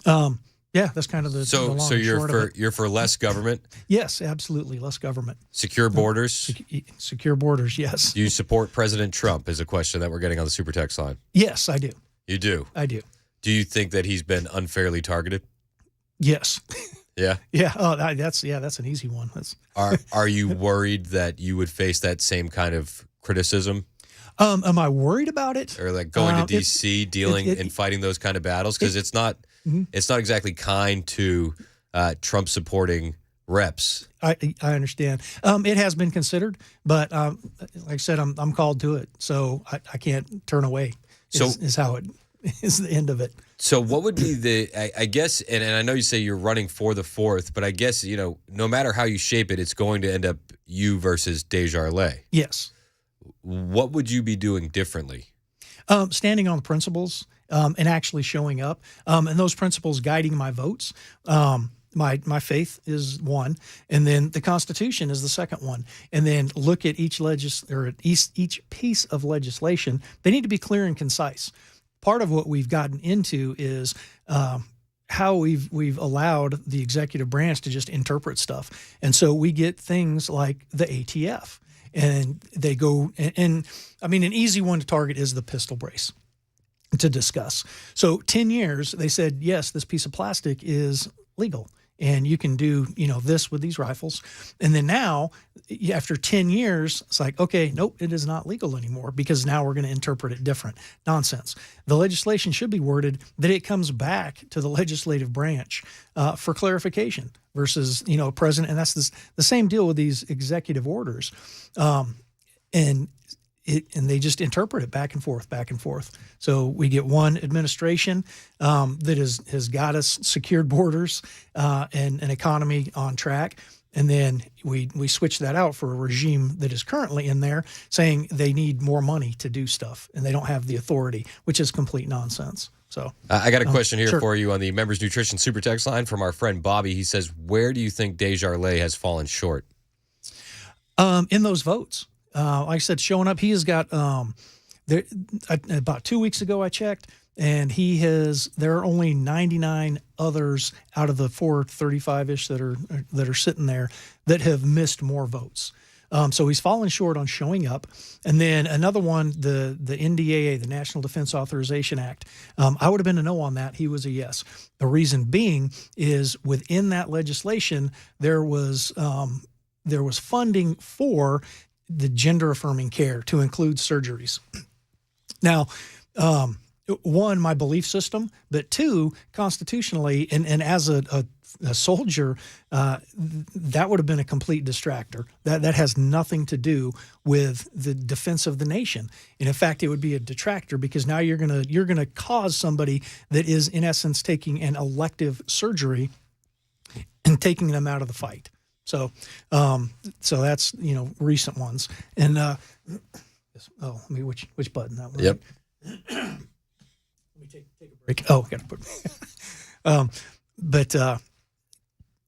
that's kind of the long and short of it. You're for less government? Yes, absolutely, less government. Secure borders? Secure borders, yes. Do you support President Trump is a question that we're getting on the Super Text line. Yes, I do. You do? I do. Do you think that he's been unfairly targeted? Yes. Yeah? Yeah. Oh, that's an easy one. Are you worried that you would face that same kind of criticism? Am I worried about it? Or like going to D.C., dealing and fighting those kind of battles? Because it's not exactly kind to Trump-supporting reps. I understand. It has been considered, but like I said, I'm called to it, so I can't turn away. Is how it is the end of it. So what would be I guess, and I know you say you're running for the 4th, but I guess, no matter how you shape it, it's going to end up you versus Desjardins. Yes. What would you be doing differently? Standing on principles and actually showing up, and those principles guiding my votes. My faith is one, and then the Constitution is the second one. And then look at each piece of legislation. They need to be clear and concise. Part of what we've gotten into is how we've allowed the executive branch to just interpret stuff. And so we get things like the ATF, and they go, and I mean, an easy one to target is the pistol brace to discuss. So 10 years, they said, yes, this piece of plastic is legal, and you can do, this with these rifles. And then now, after 10 years, it's like, okay, nope, it is not legal anymore because now we're going to interpret it different. Nonsense. The legislation should be worded that it comes back to the legislative branch for clarification versus, president. And that's the same deal with these executive orders. And they just interpret it back and forth, back and forth. So we get one administration that has got us secured borders and an economy on track. And then we switch that out for a regime that is currently in there saying they need more money to do stuff and they don't have the authority, which is complete nonsense. So I got a question here sure. for you on the Members Nutrition Super Text line from our friend Bobby. He says, where do you think Desjardins has fallen short? In those votes. Like I said, showing up, he has got about 2 weeks ago I checked, and there are only 99 others out of the 435-ish that are sitting there that have missed more votes. So he's fallen short on showing up. And then another one, the NDAA, the National Defense Authorization Act, I would have been a no on that. He was a yes. The reason being is within that legislation, there was funding for the gender-affirming care to include surgeries. Now, one, my belief system, but two, constitutionally, and as a soldier, that would have been a complete distractor. That has nothing to do with the defense of the nation. And in fact, it would be a detractor because now you're gonna cause somebody that is, in essence, taking an elective surgery and taking them out of the fight. So that's, recent ones. And, which button that one? Yep. Let me take a break. Oh, got to put, but,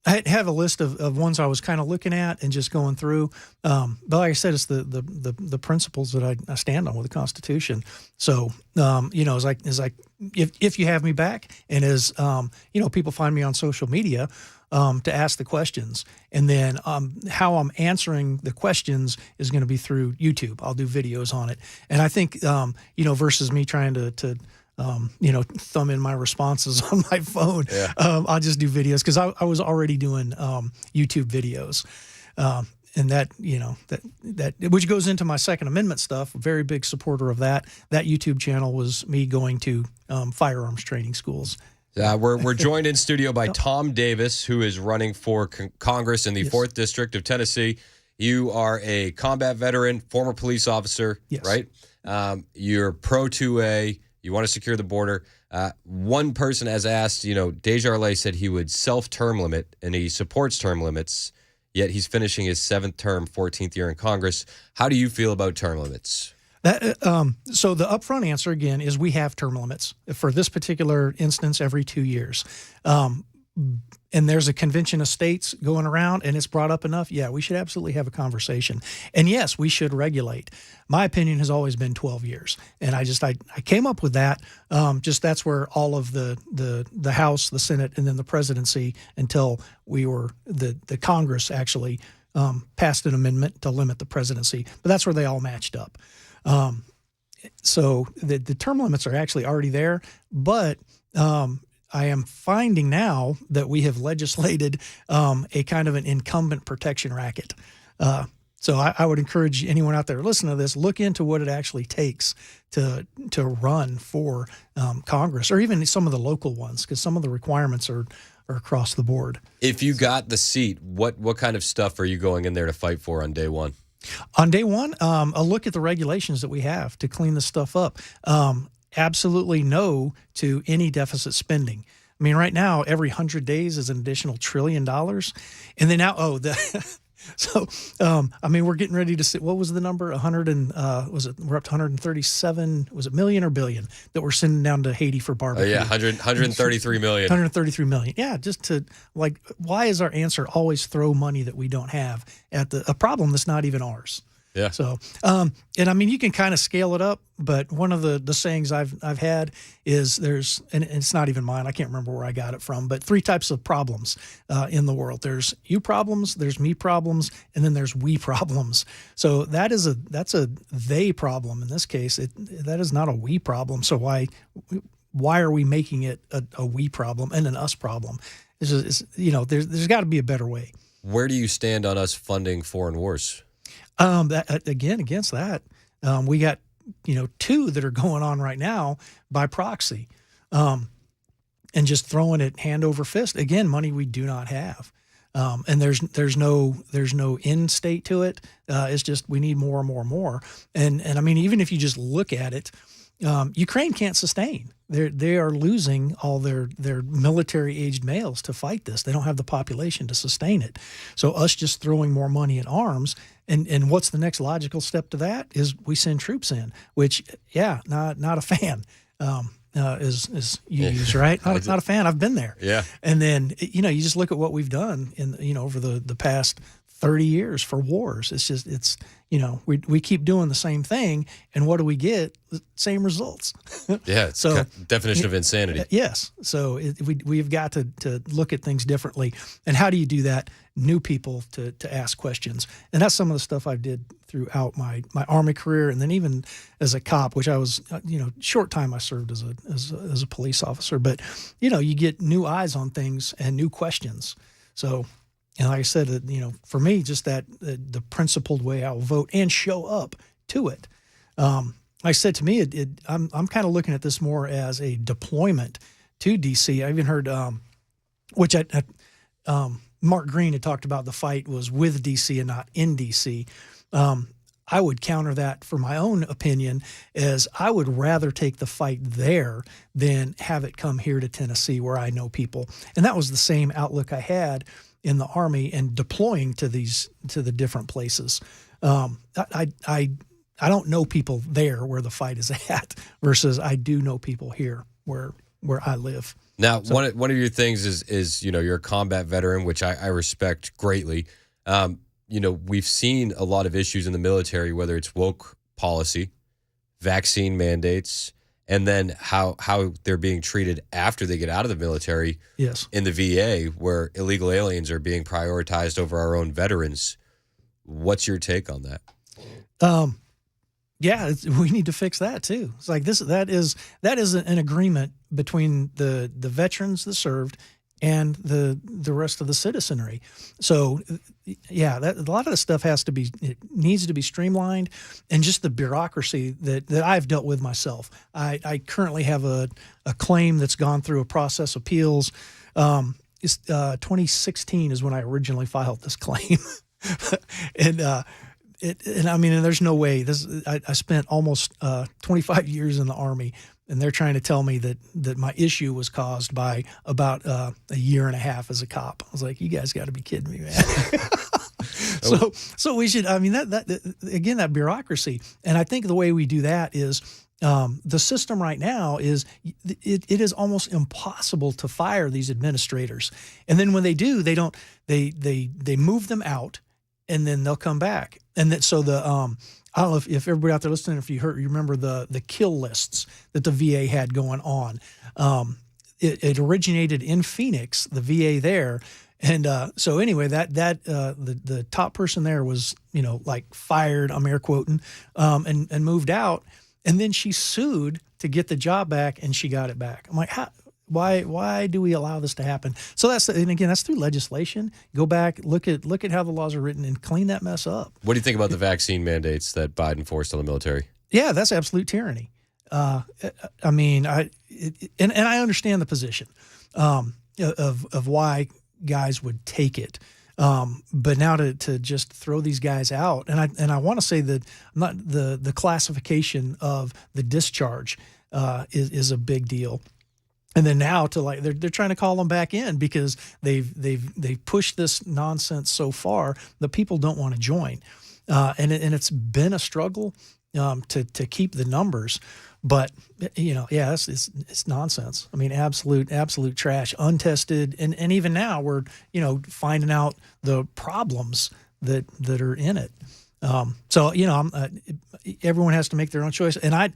I have a list of ones I was kind of looking at and just going through. But like I said, it's the principles that I stand on with the Constitution. So, if you have me back and as, people find me on social media, to ask the questions. And then how I'm answering the questions is going to be through YouTube. I'll do videos on it. And I think, versus me trying to thumb in my responses on my phone, yeah. I'll just do videos because I was already doing YouTube videos. And that which goes into my Second Amendment stuff, very big supporter of that. That YouTube channel was me going to firearms training schools. We're joined in studio by Tom Davis, who is running for Congress in the 4th District of Tennessee. You are a combat veteran, former police officer, yes. right? You're pro-2A. You want to secure the border. One person has asked, Desjardins said he would self-term limit, and he supports term limits, yet he's finishing his 7th term, 14th year in Congress. How do you feel about term limits? So the upfront answer, again, is we have term limits. For this particular instance, every 2 years. And there's a convention of states going around, and it's brought up enough. Yeah, we should absolutely have a conversation. And yes, we should regulate. My opinion has always been 12 years. And I came up with that. That's where all of the House, the Senate, and then the presidency until the Congress actually passed an amendment to limit the presidency. But that's where they all matched up. So the term limits are actually already there, but I am finding now that we have legislated a kind of an incumbent protection racket. So I would encourage anyone out there listening to this, look into what it actually takes to run for Congress or even some of the local ones, because some of the requirements are across the board. If you got the seat, what kind of stuff are you going in there to fight for on day one? On day one, a look at the regulations that we have to clean this stuff up. Absolutely no to any deficit spending. I mean, right now, every 100 days is an additional $1 trillion. And then now, we're getting ready to see, what was the number? We're up to 137, was it million or billion that we're sending down to Haiti for barbecue? 133 million. 133 million. Yeah, just to, why is our answer always throw money that we don't have at a problem that's not even ours? Yeah. So, and I mean, you can kind of scale it up, but one of the sayings I've had is and it's not even mine. I can't remember where I got it from, but 3 types of problems in the world. There's you problems, there's me problems, and then there's we problems. So that's a they problem in this case. That is not a we problem. So why are we making it a we problem and an us problem? There's got to be a better way. Where do you stand on us funding foreign wars? Against that, we got 2 that are going on right now by proxy, and just throwing it hand over fist. Again, money we do not have, and there's no end state to it. It's just we need more and more and more. And I mean, even if you just look at it, Ukraine can't sustain. They are losing all their military-aged males to fight this. They don't have the population to sustain it. So us just throwing more money in arms, and what's the next logical step to that is we send troops in, which, not a fan, is you use, right? Not a fan. I've been there. Yeah. And then, you just look at what we've done over the past 30 years for wars. We keep doing the same thing, and what do we get? Same results. Yeah, it's definition of insanity. Yes. So we've got to look at things differently. And how do you do that? New people to ask questions. And that's some of the stuff I did throughout my Army career, and then even as a cop, which I was, short time I served as a police officer. But, you get new eyes on things and new questions. So, and like I said, for me, just that the principled way I'll vote and show up to it. Like I said, to me, I'm kind of looking at this more as a deployment to D.C. I even heard, Mark Green had talked about the fight was with D.C. and not in D.C. I would counter that for my own opinion as I would rather take the fight there than have it come here to Tennessee where I know people. And that was the same outlook I had in the Army and deploying to the different places. I don't know people there where the fight is at versus I do know people here where I live. Now, one of your things is you're a combat veteran, which I respect greatly. We've seen a lot of issues in the military, whether it's woke policy, vaccine mandates, and then how they're being treated after they get out of the military. Yes. In the VA, where illegal aliens are being prioritized over our own veterans. What's your take on that? We need to fix that too. It's like that is an agreement between the veterans that served and the rest of the citizenry. So, a lot of the stuff needs to be streamlined, and just the bureaucracy that I've dealt with myself. I currently have a claim that's gone through a process appeals. 2016 is when I originally filed this claim, and there's no way I spent almost 25 years in the Army. And they're trying to tell me that my issue was caused by about a year and a half as a cop. I was like, you guys got to be kidding me, man. So we should, that bureaucracy. And I think the way we do that is the system right now is it is almost impossible to fire these administrators. And then when they do, they move them out and then they'll come back. And I don't know if everybody out there listening, if you remember the kill lists that the VA had going on. It originated in Phoenix, the VA there. And so anyway, the top person there was, fired, I'm air quoting, and moved out. And then she sued to get the job back, and she got it back. I'm like, why do we allow this to happen? So that's through legislation. Go back, look at how the laws are written and clean that mess up. What do you think about the vaccine mandates that Biden forced on the military? Yeah, that's absolute tyranny. I understand the position of why guys would take it. But now to just throw these guys out, and I want to say that not the classification of the discharge is a big deal. And then now they're trying to call them back in because they've pushed this nonsense so far that people don't want to join, and it's been a struggle to keep the numbers, but it's nonsense. I mean, absolute trash, untested, and even now we're finding out the problems that are in it. So everyone has to make their own choice. And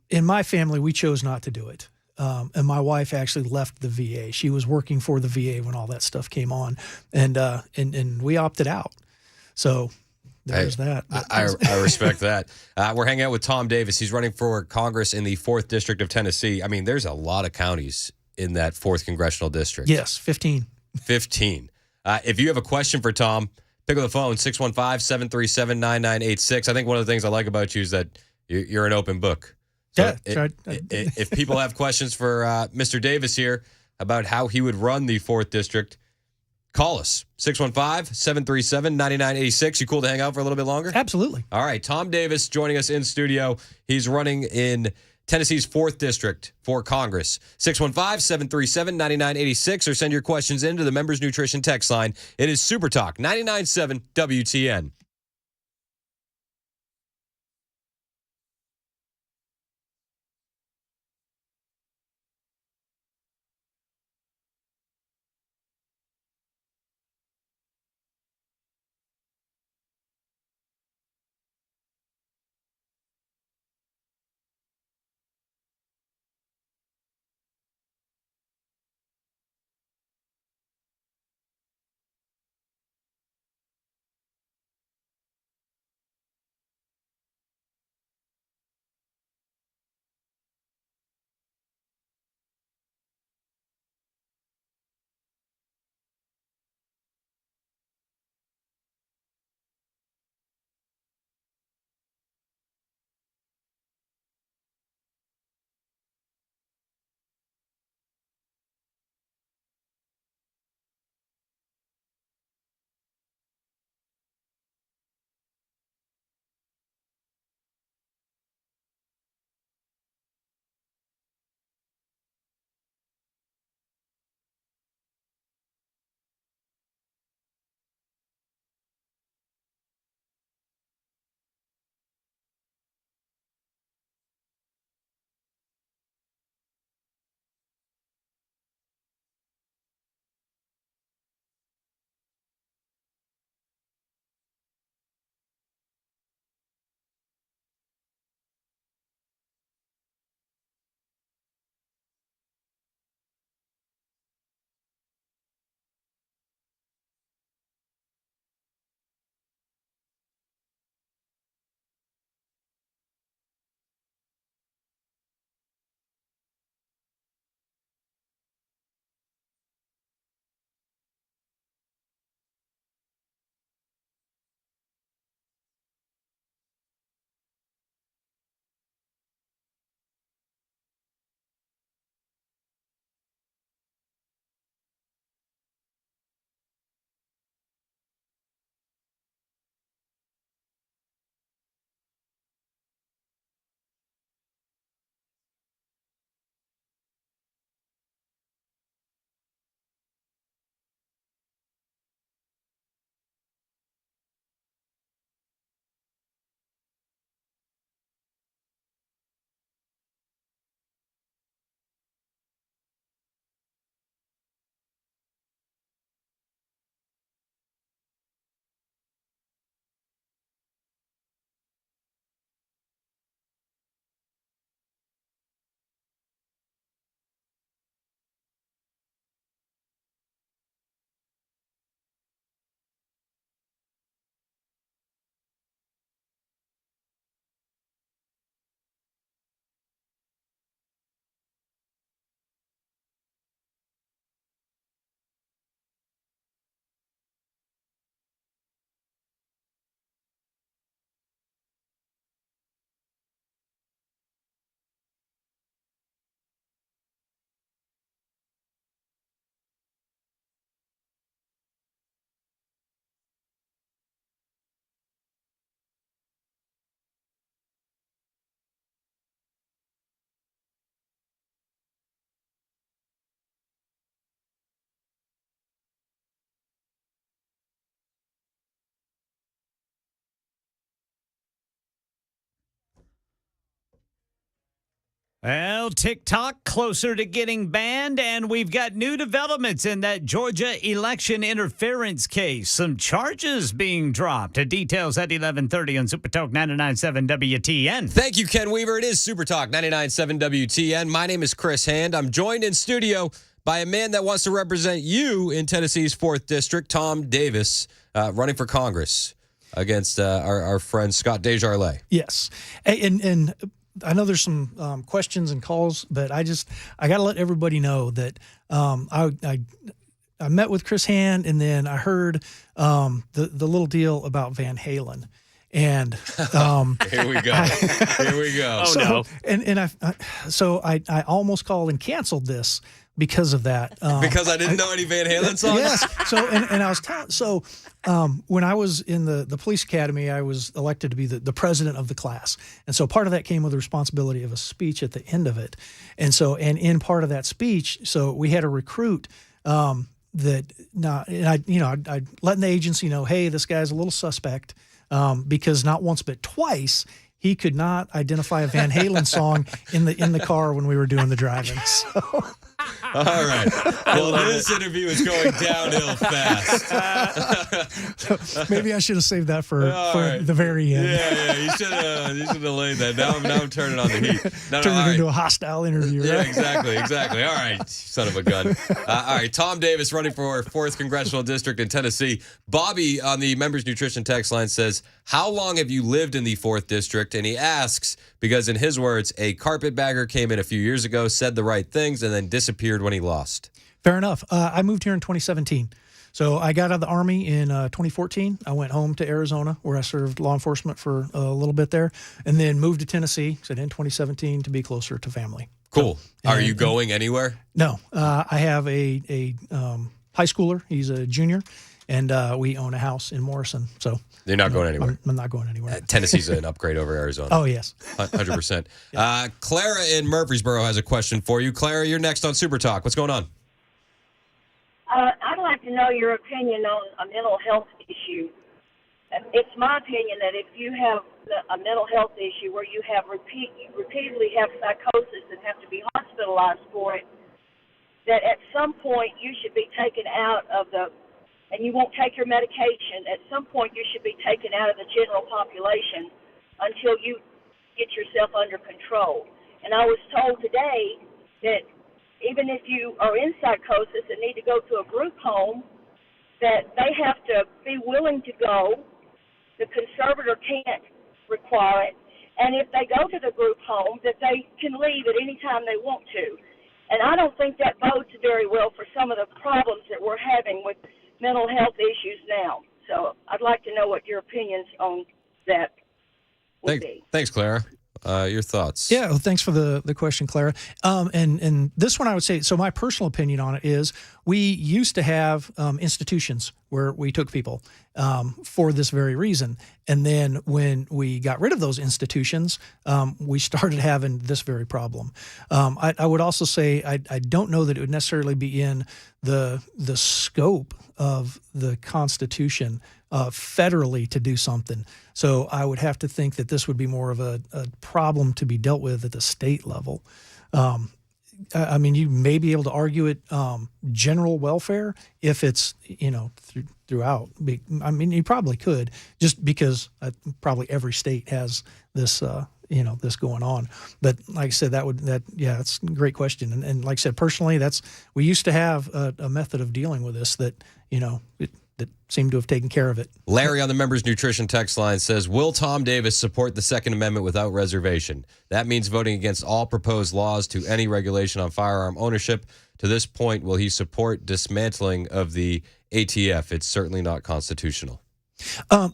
in my family, we chose not to do it. And my wife actually left the VA. She was working for the VA when all that stuff came on, and we opted out. So there's that. I respect that. We're hanging out with Tom Davis. He's running for Congress in the 4th District of Tennessee. I mean, there's a lot of counties in that 4th Congressional District. Yes, 15. 15. If you have a question for Tom, pick up the phone, 615-737-9986. I think one of the things I like about you is that you're an open book. So if people have questions for Mr. Davis here about how he would run the 4th District, call us, 615-737-9986. You cool to hang out for a little bit longer? Absolutely. All right, Tom Davis joining us in studio. He's running in Tennessee's 4th District for Congress. 615-737-9986 or send your questions into the Members Nutrition text line. It is Super Talk 99.7 WTN. Well, TikTok closer to getting banned, and we've got new developments in that Georgia election interference case. Some charges being dropped. Details at 11:30 on Super Talk 99.7 WTN. Thank you, Ken Weaver. It is Super Talk 99.7 WTN. My name is Chris Hand. I'm joined in studio by a man that wants to represent you in Tennessee's 4th District, Tom Davis, running for Congress against our friend Scott Desjardins. Yes. And I know there's some questions and calls, but I got to let everybody know that I met with Chris Hand, and then I heard the little deal about Van Halen. And here we go. Here we go. Oh, no. So I almost called and canceled this because of that. Because I didn't know any Van Halen songs? Yes. So, and I was when I was in the police academy, I was elected to be the president of the class. And so part of that came with the responsibility of a speech at the end of it. And so, and in part of that speech, so we had a recruit I'd letting the agency know, hey, this guy's a little suspect, because not once but twice he could not identify a Van Halen song in the car when we were doing the driving. So. All right. Well, this interview is going downhill fast. So maybe I should have saved that for the very end. Yeah. You should have laid that. Now I'm turning on the heat. Turn it into a hostile interview. Yeah, right? exactly. All right, son of a gun. All right, Tom Davis running for 4th Congressional District in Tennessee. Bobby on the Members Nutrition text line says, how long have you lived in the 4th District? And he asks, because in his words, a carpetbagger came in a few years ago, said the right things, and then disappeared when he lost. Fair enough. I moved here in 2017. So I got out of the Army in 2014. I went home to Arizona, where I served law enforcement for a little bit there, and then moved to Tennessee, in 2017, to be closer to family. Cool. Are you going anywhere? No. I have a high schooler. He's a junior, and we own a house in Morrison. So you're not going anywhere. I'm not going anywhere. Tennessee's an upgrade over Arizona. Oh, yes. 100%. Clara in Murfreesboro has a question for you. Clara, you're next on Super Talk. What's going on? I'd like to know your opinion on a mental health issue. It's my opinion that if you have a mental health issue where you have repeatedly have psychosis and have to be hospitalized for it, that at some point you should be taken out of and you won't take your medication, at some point you should be taken out of the general population until you get yourself under control. And I was told today that even if you are in psychosis and need to go to a group home, that they have to be willing to go. The conservator can't require it. And if they go to the group home, that they can leave at any time they want to. And I don't think that bodes very well for some of the problems that we're having with mental health issues now. So I'd like to know what your opinions on that would be. Thanks, Clara. Your thoughts? Yeah, well, thanks for the question, Clara. And this one I would say, so my personal opinion on it is we used to have institutions where we took people for this very reason. And then when we got rid of those institutions, we started having this very problem. I would also say I don't know that it would necessarily be in the scope of the Constitution federally to do something. So I would have to think that this would be more of a problem to be dealt with at the state level. I mean, you may be able to argue it general welfare if it's, throughout. I mean, you probably could, just because probably every state has this, this going on. But like I said, that's a great question. And like I said, personally, we used to have a method of dealing with this that seemed to have taken care of it. Larry on the Members Nutrition text line says, will Tom Davis support the Second Amendment without reservation? That means voting against all proposed laws to any regulation on firearm ownership. To this point, will he support dismantling of the ATF? It's certainly not constitutional.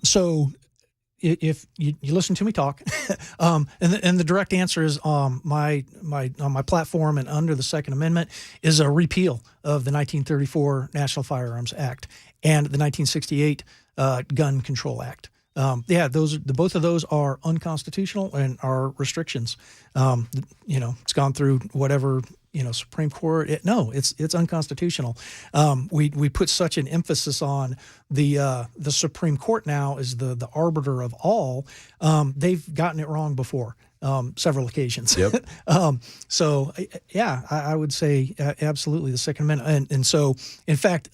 So if you listen to me talk, and the direct answer is on my platform and under the Second Amendment is a repeal of the 1934 National Firearms Act and the 1968 Gun Control Act. Both of those are unconstitutional and are restrictions. It's gone through whatever Supreme Court. It's unconstitutional. We put such an emphasis on the Supreme Court now as the arbiter of all. They've gotten it wrong before. several occasions. Yep. So yeah, I would say absolutely the Second Amendment. And so, in fact,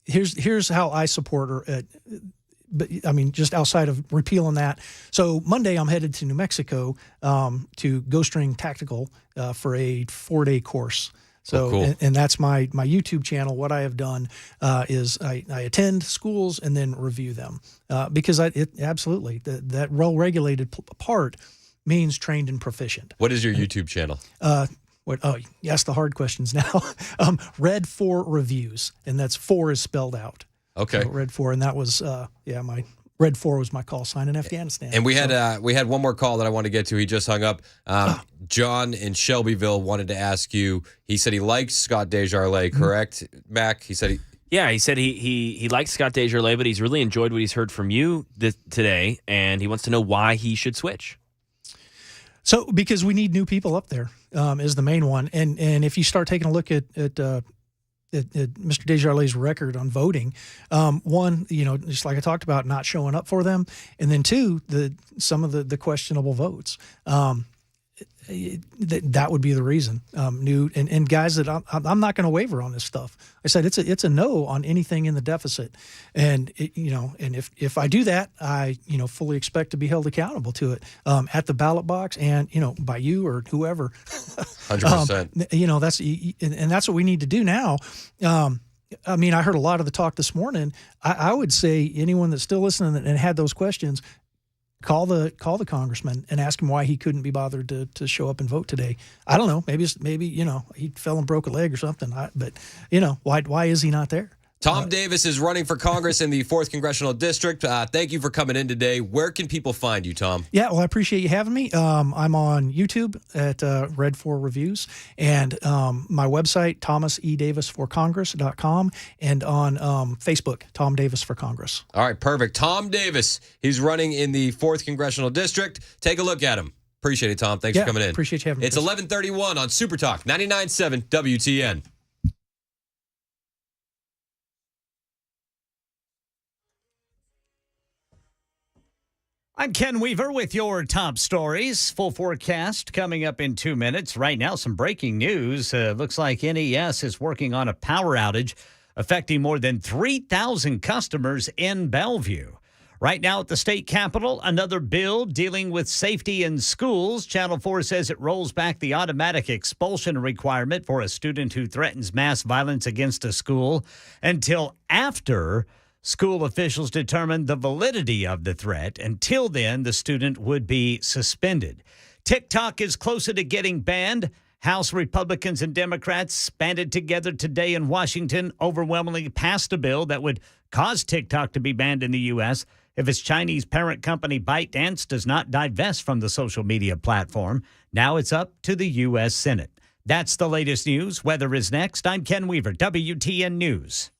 here's how I support her. But I mean, just outside of repealing that. So Monday, I'm headed to New Mexico to Go String Tactical for a 4-day course. So, cool. and that's my YouTube channel. What I have done is I attend schools and then review them because absolutely that well-regulated part means trained and proficient. What is your YouTube channel? You ask the hard questions now. Red 4 Reviews, and that's 4 is spelled out. Okay. So Red 4, and that was my Red 4 was my call sign in Afghanistan. And we had one more call that I want to get to. He just hung up. John in Shelbyville wanted to ask you. He said he likes Scott Desjardins, correct, Mac? He said he likes Scott Desjardins, but he's really enjoyed what he's heard from you today, and he wants to know why he should switch. So because we need new people up there is the main one, and if you start taking a look at Mr. Desjardins' record on voting, one, just like I talked about, not showing up for them, and then two, some of the questionable votes. That would be the reason. New and guys that I'm not going to waver on this stuff. I said it's a no on anything in the deficit, and and if I do that, I fully expect to be held accountable to it at the ballot box and by you or whoever. 100%. That's what we need to do now. I mean, I heard a lot of the talk this morning. I would say anyone that's still listening and had those questions, call the congressman and ask him why he couldn't be bothered to show up and vote today. I don't know. Maybe he fell and broke a leg or something. But why is he not there? Tom Davis is running for Congress in the 4th Congressional District. Thank you for coming in today. Where can people find you, Tom? Yeah, well, I appreciate you having me. I'm on YouTube at Red 4 Reviews, and my website, thomasedavisforcongress.com, and on Facebook, Tom Davis for Congress. All right, perfect. Tom Davis, he's running in the 4th Congressional District. Take a look at him. Appreciate it, Tom. Thanks for coming in. Appreciate you having me. It's 11:31 on Super Talk 99.7 WTN. I'm Ken Weaver with your top stories. Full forecast coming up in 2 minutes. Right now, some breaking news. Looks like NES is working on a power outage affecting more than 3,000 customers in Bellevue. Right now at the state capitol, another bill dealing with safety in schools. Channel 4 says it rolls back the automatic expulsion requirement for a student who threatens mass violence against a school until after school officials determine the validity of the threat. Until then, the student would be suspended. TikTok is closer to getting banned. House Republicans and Democrats banded together today in Washington, overwhelmingly passed a bill that would cause TikTok to be banned in the U.S. if its Chinese parent company ByteDance does not divest from the social media platform. Now it's up to the U.S. Senate. That's the latest news. Weather is next. I'm Ken Weaver, WTN News.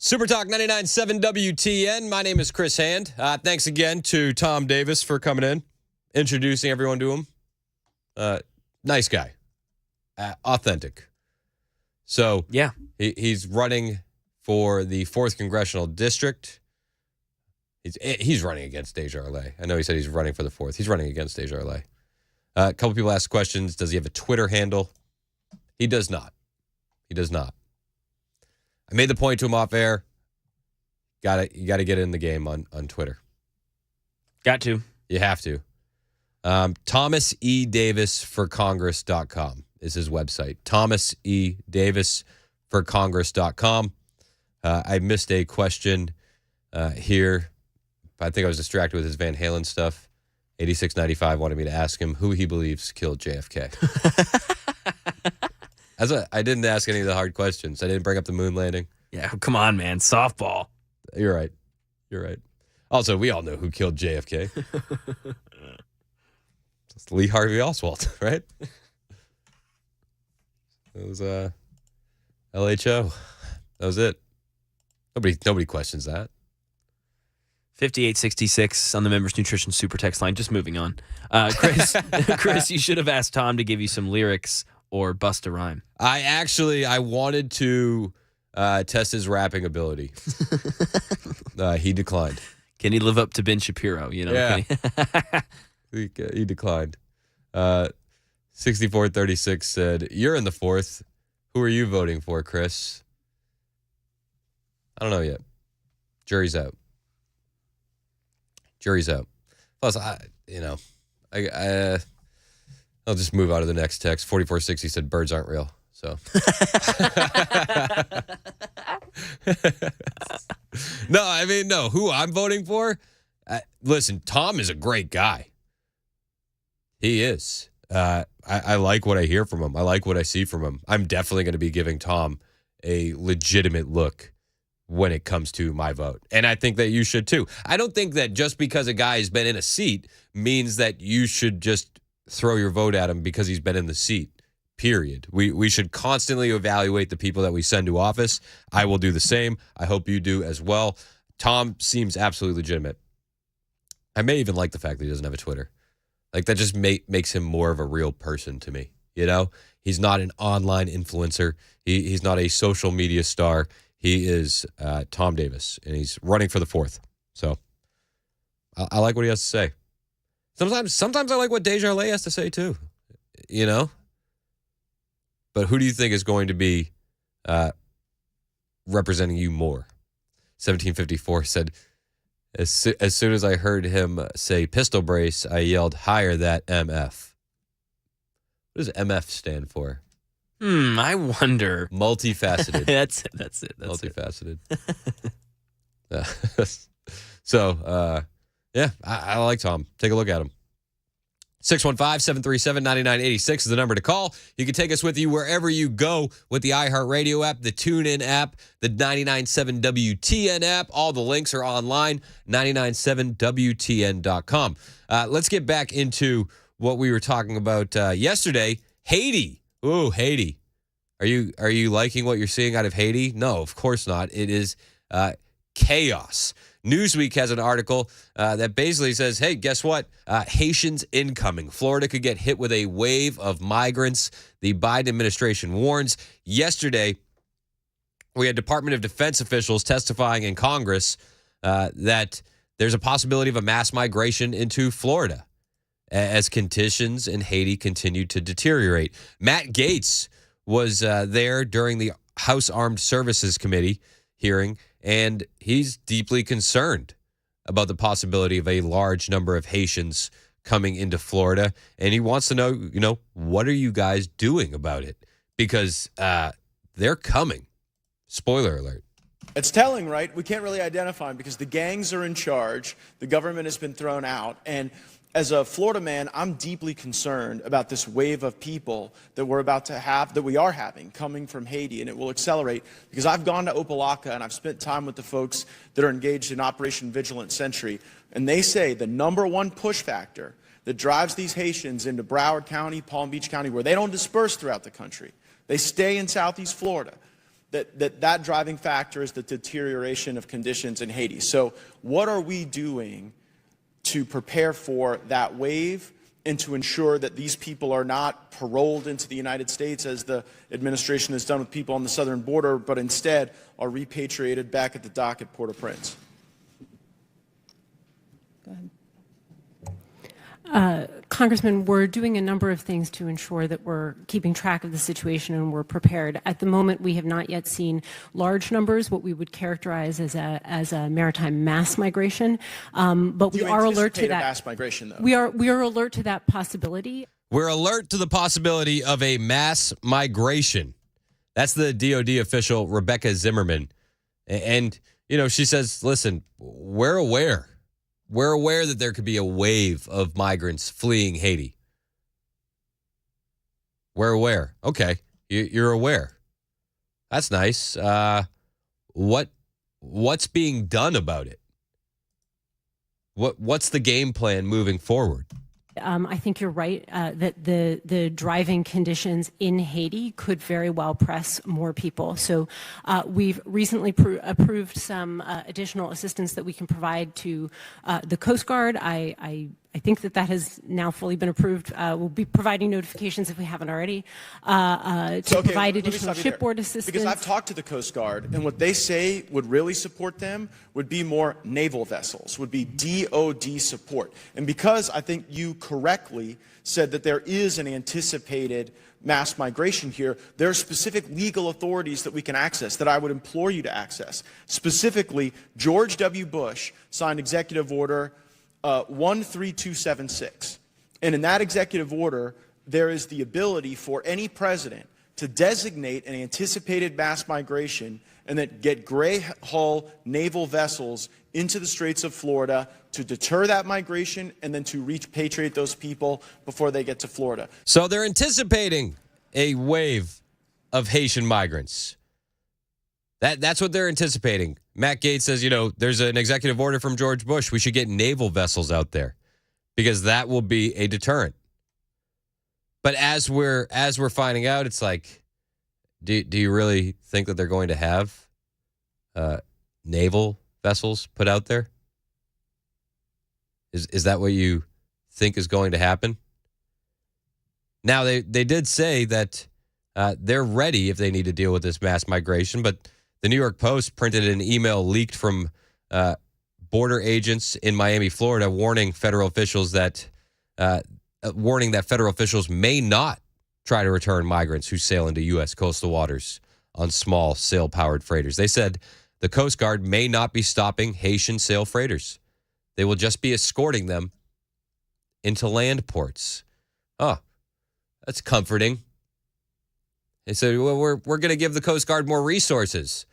Super Talk 99.7 WTN. My name is Chris Hand. Thanks again to Tom Davis for coming in, introducing everyone to him. Nice guy. Authentic. So, yeah, he's running for the 4th Congressional District. He's running against Desjardins. I know he said he's running for the 4th. He's running against Desjardins. A couple people asked questions. Does he have a Twitter handle? He does not. He does not. I made the point to him off air. You got to get in the game on Twitter. Got to. You have to. ThomasEDavisForCongress.com is his website. ThomasEDavisForCongress.com. I missed a question here. I think I was distracted with his Van Halen stuff. 8695 wanted me to ask him who he believes killed JFK. I didn't ask any of the hard questions. I didn't bring up the moon landing. Yeah, come on, man. Softball. You're right. You're right. Also, we all know who killed JFK. It's Lee Harvey Oswald, right? It was LHO. That was it. Nobody questions that. 5866 on the Members Nutrition Super Text line. Just moving on. Chris, you should have asked Tom to give you some lyrics or bust a rhyme. I wanted to test his rapping ability. He declined. Can he live up to Ben Shapiro? You know, yeah. He declined. 6436 said, "You're in the 4th. Who are you voting for, Chris?" I don't know yet. Jury's out. Plus, I'll just move out of the next text. 4460 said birds aren't real. So no. Who I'm voting for? Listen, Tom is a great guy. He is. I like what I hear from him. I like what I see from him. I'm definitely going to be giving Tom a legitimate look when it comes to my vote. And I think that you should too. I don't think that just because a guy has been in a seat means that you should just throw your vote at him because he's been in the seat, period. We should constantly evaluate the people that we send to office. I will do the same. I hope you do as well. Tom seems absolutely legitimate. I may even like the fact that he doesn't have a Twitter. Like, that just makes him more of a real person to me. You know, he's not an online influencer. He's not a social media star. He is Tom Davis, and he's running for the 4th. So I like what he has to say. Sometimes I like what Desjardins has to say too, you know? But who do you think is going to be representing you more? 1754 said, as soon as I heard him say pistol brace, I yelled, higher that MF. What does MF stand for? I wonder. Multifaceted. That's it. Multifaceted. So, yeah, I like Tom. Take a look at him. 615-737-9986 is the number to call. You can take us with you wherever you go with the iHeartRadio app, the TuneIn app, the 99.7 WTN app. All the links are online, 997WTN.com. Let's get back into what we were talking about yesterday. Haiti. Ooh, Haiti. Are you liking what you're seeing out of Haiti? No, of course not. It is chaos. Newsweek has an article that basically says, hey, guess what? Haitians incoming. Florida could get hit with a wave of migrants. The Biden administration warns. Yesterday, we had Department of Defense officials testifying in Congress that there's a possibility of a mass migration into Florida as conditions in Haiti continue to deteriorate. Matt Gaetz was there during the House Armed Services Committee hearing, and he's deeply concerned about the possibility of a large number of Haitians coming into Florida. And he wants to know, what are you guys doing about it? Because they're coming. Spoiler alert. It's telling, right? We can't really identify them because the gangs are in charge. The government has been thrown out. And as a Florida man, I'm deeply concerned about this wave of people that we are having coming from Haiti, and it will accelerate because I've gone to Opelika and I've spent time with the folks that are engaged in Operation Vigilant Sentry, and they say the number one push factor that drives these Haitians into Broward County, Palm Beach County, where they don't disperse throughout the country, they stay in Southeast Florida, that driving factor is the deterioration of conditions in Haiti. So what are we doing to prepare for that wave and to ensure that these people are not paroled into the United States as the administration has done with people on the southern border, but instead are repatriated back at the dock at Port-au-Prince? Go ahead. Congressman, we're doing a number of things to ensure that we're keeping track of the situation and we're prepared. At the moment, we have not yet seen large numbers, what we would characterize as a maritime mass migration. But we are alert to that. Mass migration, though. We are alert to that possibility. We're alert to the possibility of a mass migration. That's the DOD official, Rebecca Zimmerman. And, she says, listen, we're aware. We're aware that there could be a wave of migrants fleeing Haiti. We're aware. Okay, you're aware. That's nice. What's being done about it? What's the game plan moving forward? I think you're right that the driving conditions in Haiti could very well press more people. So we've recently approved some additional assistance that we can provide to the Coast Guard. I think that has now fully been approved. We'll be providing notifications if we haven't already to provide additional shipboard assistance. Because I've talked to the Coast Guard, and what they say would really support them would be more naval vessels, would be DOD support. And because I think you correctly said that there is an anticipated mass migration here, there are specific legal authorities that we can access that I would implore you to access. Specifically, George W. Bush signed Executive Order 13276. And in that executive order, there is the ability for any president to designate an anticipated mass migration and then get gray hull naval vessels into the Straits of Florida to deter that migration and then to repatriate those people before they get to Florida. So they're anticipating a wave of Haitian migrants. That's what they're anticipating. Matt Gaetz says, there's an executive order from George Bush. We should get naval vessels out there because that will be a deterrent. But as we're finding out, it's like, do you really think that they're going to have naval vessels put out there? Is that what you think is going to happen? Now, they did say that they're ready if they need to deal with this mass migration, but the New York Post printed an email leaked from border agents in Miami, Florida, warning federal officials that federal officials may not try to return migrants who sail into U.S. coastal waters on small sail-powered freighters. They said the Coast Guard may not be stopping Haitian sail freighters. They will just be escorting them into land ports. Oh, that's comforting. They said, well, we're going to give the Coast Guard more resources.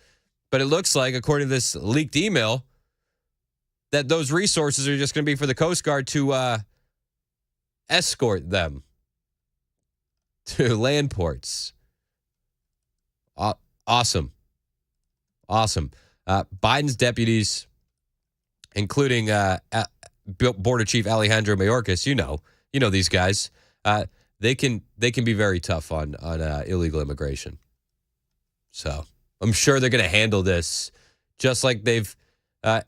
But it looks like, according to this leaked email, that those resources are just going to be for the Coast Guard to escort them to land ports. Awesome. Biden's deputies, including Border Chief Alejandro Mayorkas, you know these guys, they can be very tough on illegal immigration. So I'm sure they're going to handle this just like they've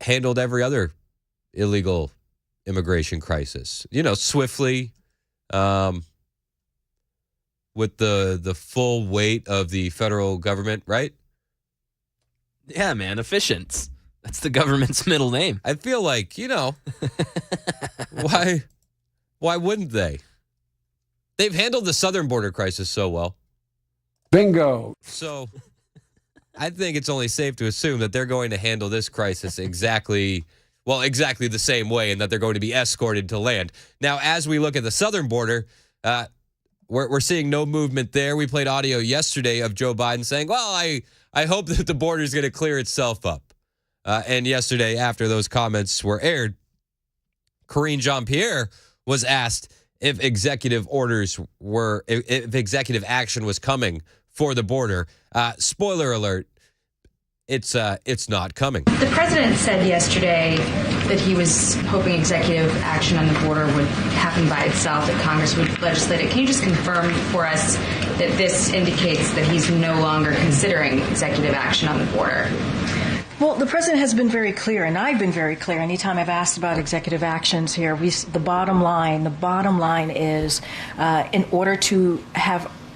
handled every other illegal immigration crisis. Swiftly, with the full weight of the federal government, right? Yeah, man, efficient. That's the government's middle name. I feel like, why wouldn't they? They've handled the southern border crisis so well. Bingo. So I think it's only safe to assume that they're going to handle this crisis exactly the same way, and that they're going to be escorted to land. Now, as we look at the southern border, we're seeing no movement there. We played audio yesterday of Joe Biden saying, well, I hope that the border is going to clear itself up. And yesterday, after those comments were aired, Karine Jean-Pierre was asked if executive action was coming for the border. Spoiler alert, it's not coming. The president said yesterday that he was hoping executive action on the border would happen by itself, that Congress would legislate it. Can you just confirm for us that this indicates that he's no longer considering executive action on the border? Well, the president has been very clear, and I've been very clear. Anytime I've asked about executive actions here, the bottom line is, in order to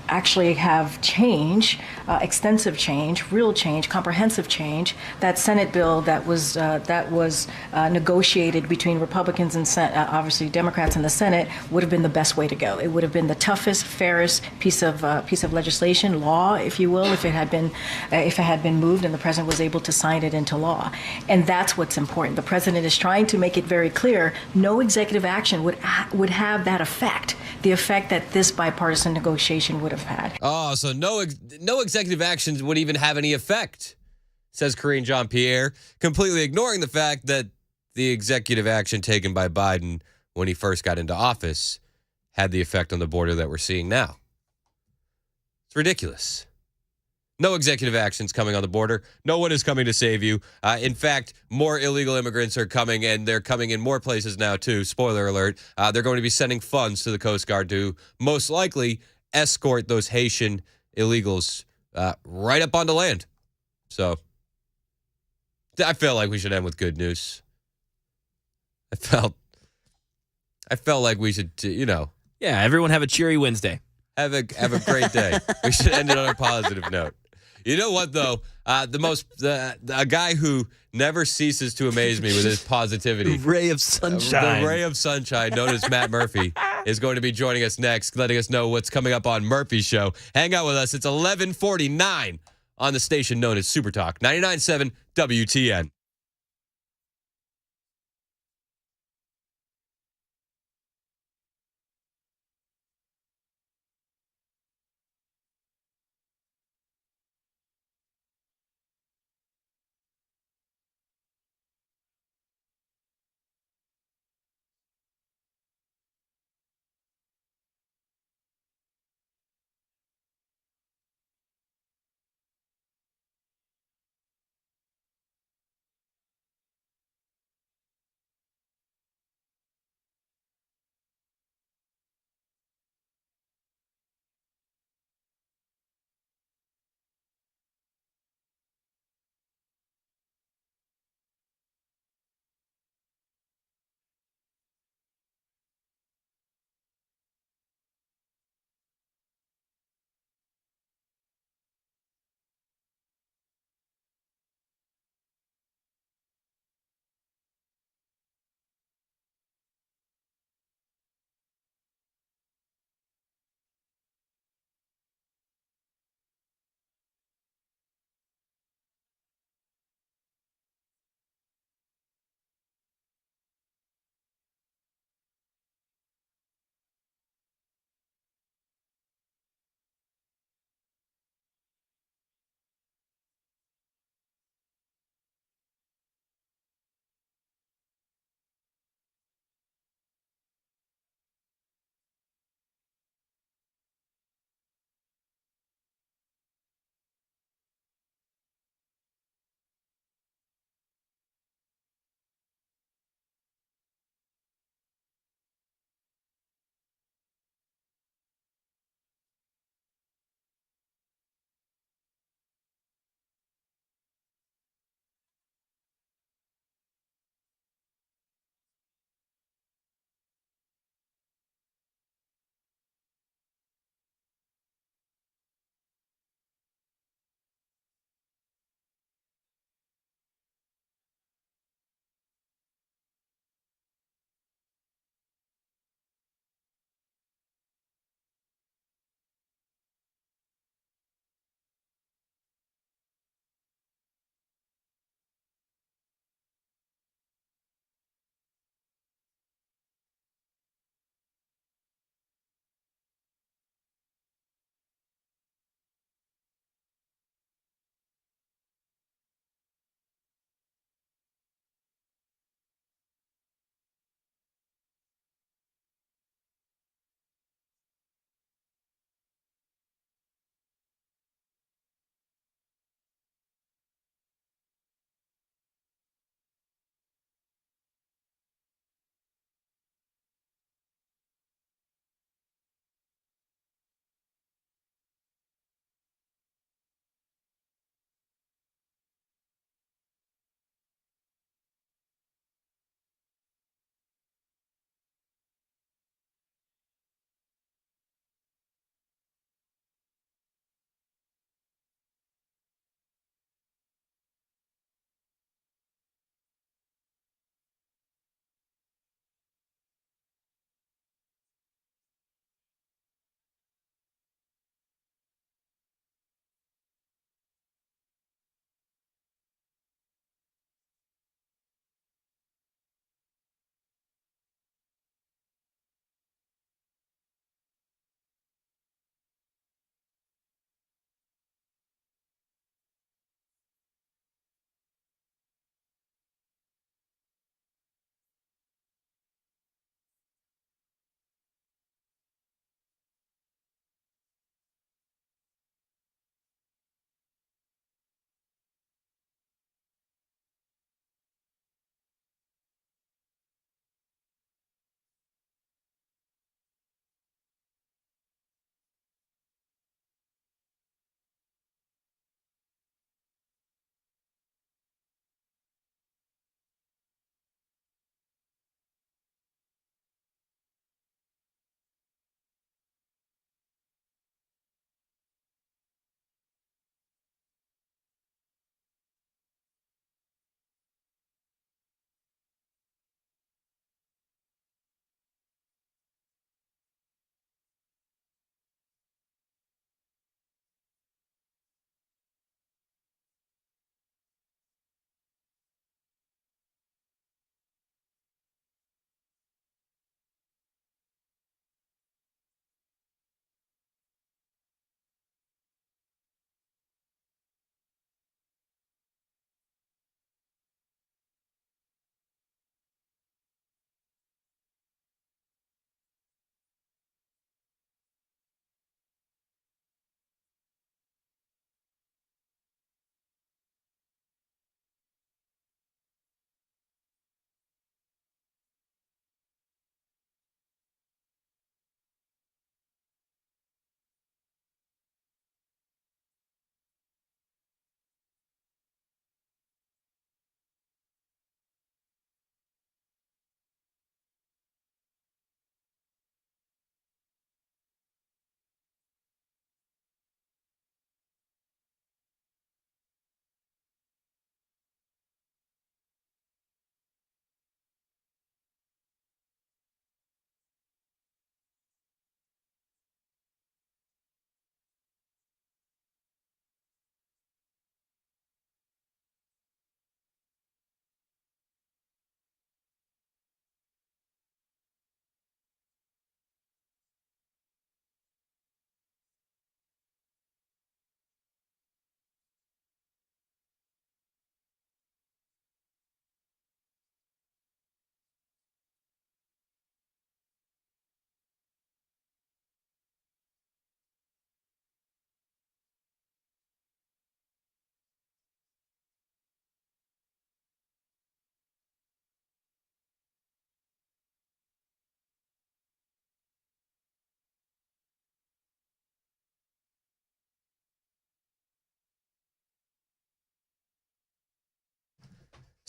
actually have change, extensive change, real change, comprehensive change, that Senate bill that was negotiated between Republicans and obviously Democrats in the Senate would have been the best way to go. It would have been the toughest, fairest piece of legislation, law, if you will, if it had been moved and the president was able to sign it into law. And that's what's important. The president is trying to make it very clear: no executive action would have that effect, the effect that this bipartisan negotiation would have had. Oh, so no executive actions would even have any effect, says Karine Jean-Pierre, completely ignoring the fact that the executive action taken by Biden when he first got into office had the effect on the border that we're seeing now. It's ridiculous. No executive actions coming on the border. No one is coming to save you. In fact, more illegal immigrants are coming, and they're coming in more places now, too. Spoiler alert. They're going to be sending funds to the Coast Guard to most likely escort those Haitian illegals right up onto land. So I feel like we should end with good news. I felt like we should, Yeah, everyone have a cheery Wednesday. Have a great day. We should end it on a positive note. You know what, though? A guy who never ceases to amaze me with his positivity. Ray of sunshine. The ray of sunshine, known as Matt Murphy, is going to be joining us next, letting us know what's coming up on Murphy's Show. Hang out with us. It's 11:49 on the station known as Super Talk 99.7 WTN.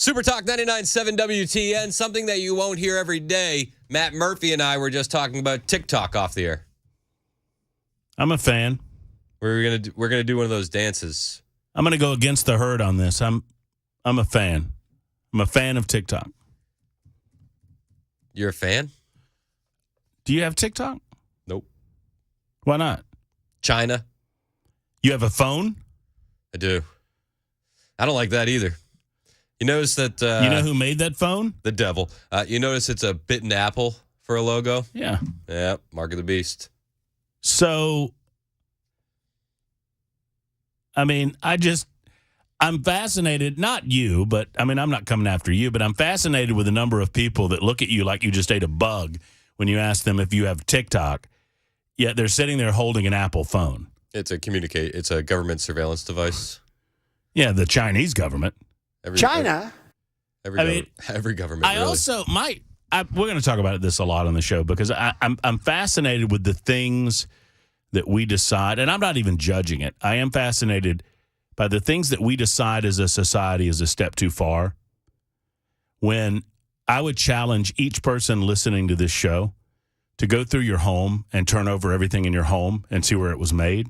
Super Talk 99.7 WTN, something that you won't hear every day. Matt Murphy and I were just talking about TikTok off the air. I'm a fan. We're gonna do one of those dances. I'm gonna go against the herd on this. I'm a fan. I'm a fan of TikTok. You're a fan? Do you have TikTok? Nope. Why not? China. You have a phone? I do. I don't like that either. You notice that... you know who made that phone? The devil. You notice it's a bitten apple for a logo? Yeah. Yeah, mark of the beast. So, I mean, I'm fascinated, not you, but I mean, I'm not coming after you, but I'm fascinated with the number of people that look at you like you just ate a bug when you ask them if you have TikTok, yet they're sitting there holding an Apple phone. It's a government surveillance device. Yeah, the Chinese government. Every China? Every government. I really. also we're going to talk about this a lot on the show because I'm fascinated with the things that we decide, and I'm not even judging it. I am fascinated by the things that we decide as a society is a step too far. When I would challenge each person listening to this show to go through your home and turn over everything in your home and see where it was made,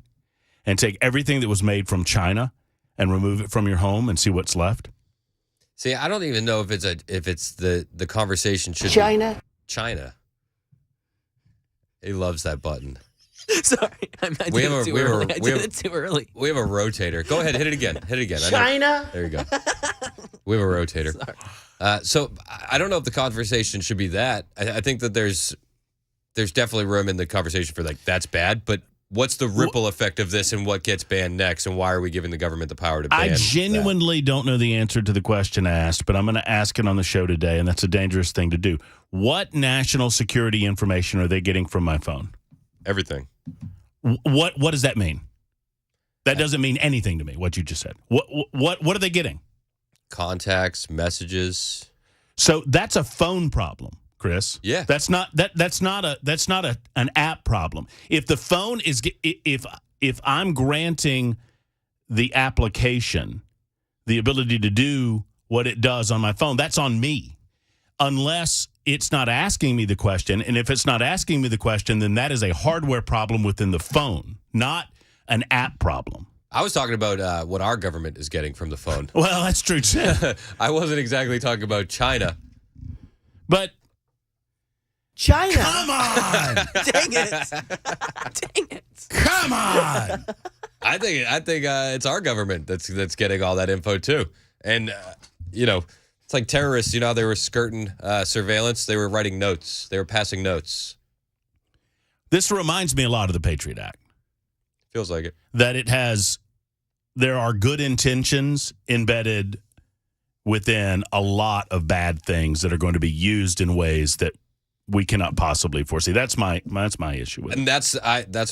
and take everything that was made from China and remove it from your home and see what's left. See, I don't even know if it's the conversation should China. Be China. He loves that button. Sorry, I did it too early. We have a rotator. Go ahead, hit it again. Hit it again. China. There you go. We have a rotator. So I don't know if the conversation should be that. I think that there's definitely room in the conversation for like that's bad, but what's the ripple effect of this and what gets banned next, and why are we giving the government the power to ban I genuinely don't know the answer to the question asked, but I'm going to ask it on the show today, and that's a dangerous thing to do. What national security information are they getting from my phone? Everything. What does that mean? That doesn't mean anything to me, what you just said. What are they getting? Contacts, messages. So that's a phone problem, Chris. Yeah. That's not an app problem. If the phone is if I'm granting the application the ability to do what it does on my phone, that's on me. Unless it's not asking me the question, and if it's not asking me the question, then that is a hardware problem within the phone, not an app problem. I was talking about what our government is getting from the phone. Well, that's true too. I wasn't exactly talking about China. But China. Come on. Dang it. Come on. I think it's our government that's getting all that info too. And it's like terrorists, they were skirting surveillance. They were writing notes. They were passing notes. This reminds me a lot of the Patriot Act. Feels like it. That there are good intentions embedded within a lot of bad things that are going to be used in ways that we cannot possibly foresee. That's my issue with it. And that's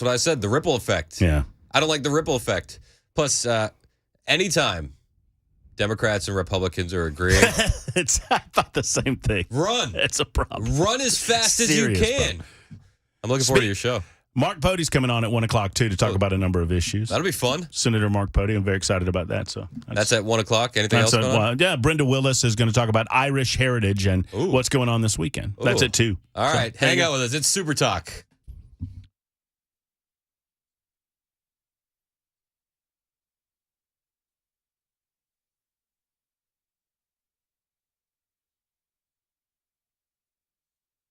what I said, the ripple effect. Yeah. I don't like the ripple effect. Plus, anytime Democrats and Republicans are agreeing. I thought the same thing. Run. It's a problem. Run as fast as you can. Problem. I'm looking forward to your show. Mark Pody's coming on at 1 o'clock, too, to talk about a number of issues. That'll be fun. Senator Mark Pody. I'm very excited about that. So that's at 1 o'clock. Anything else going on? Yeah, Brenda Willis is going to talk about Irish heritage and what's going on this weekend. That's at 2. All right. Hang out with us. It's Super Talk.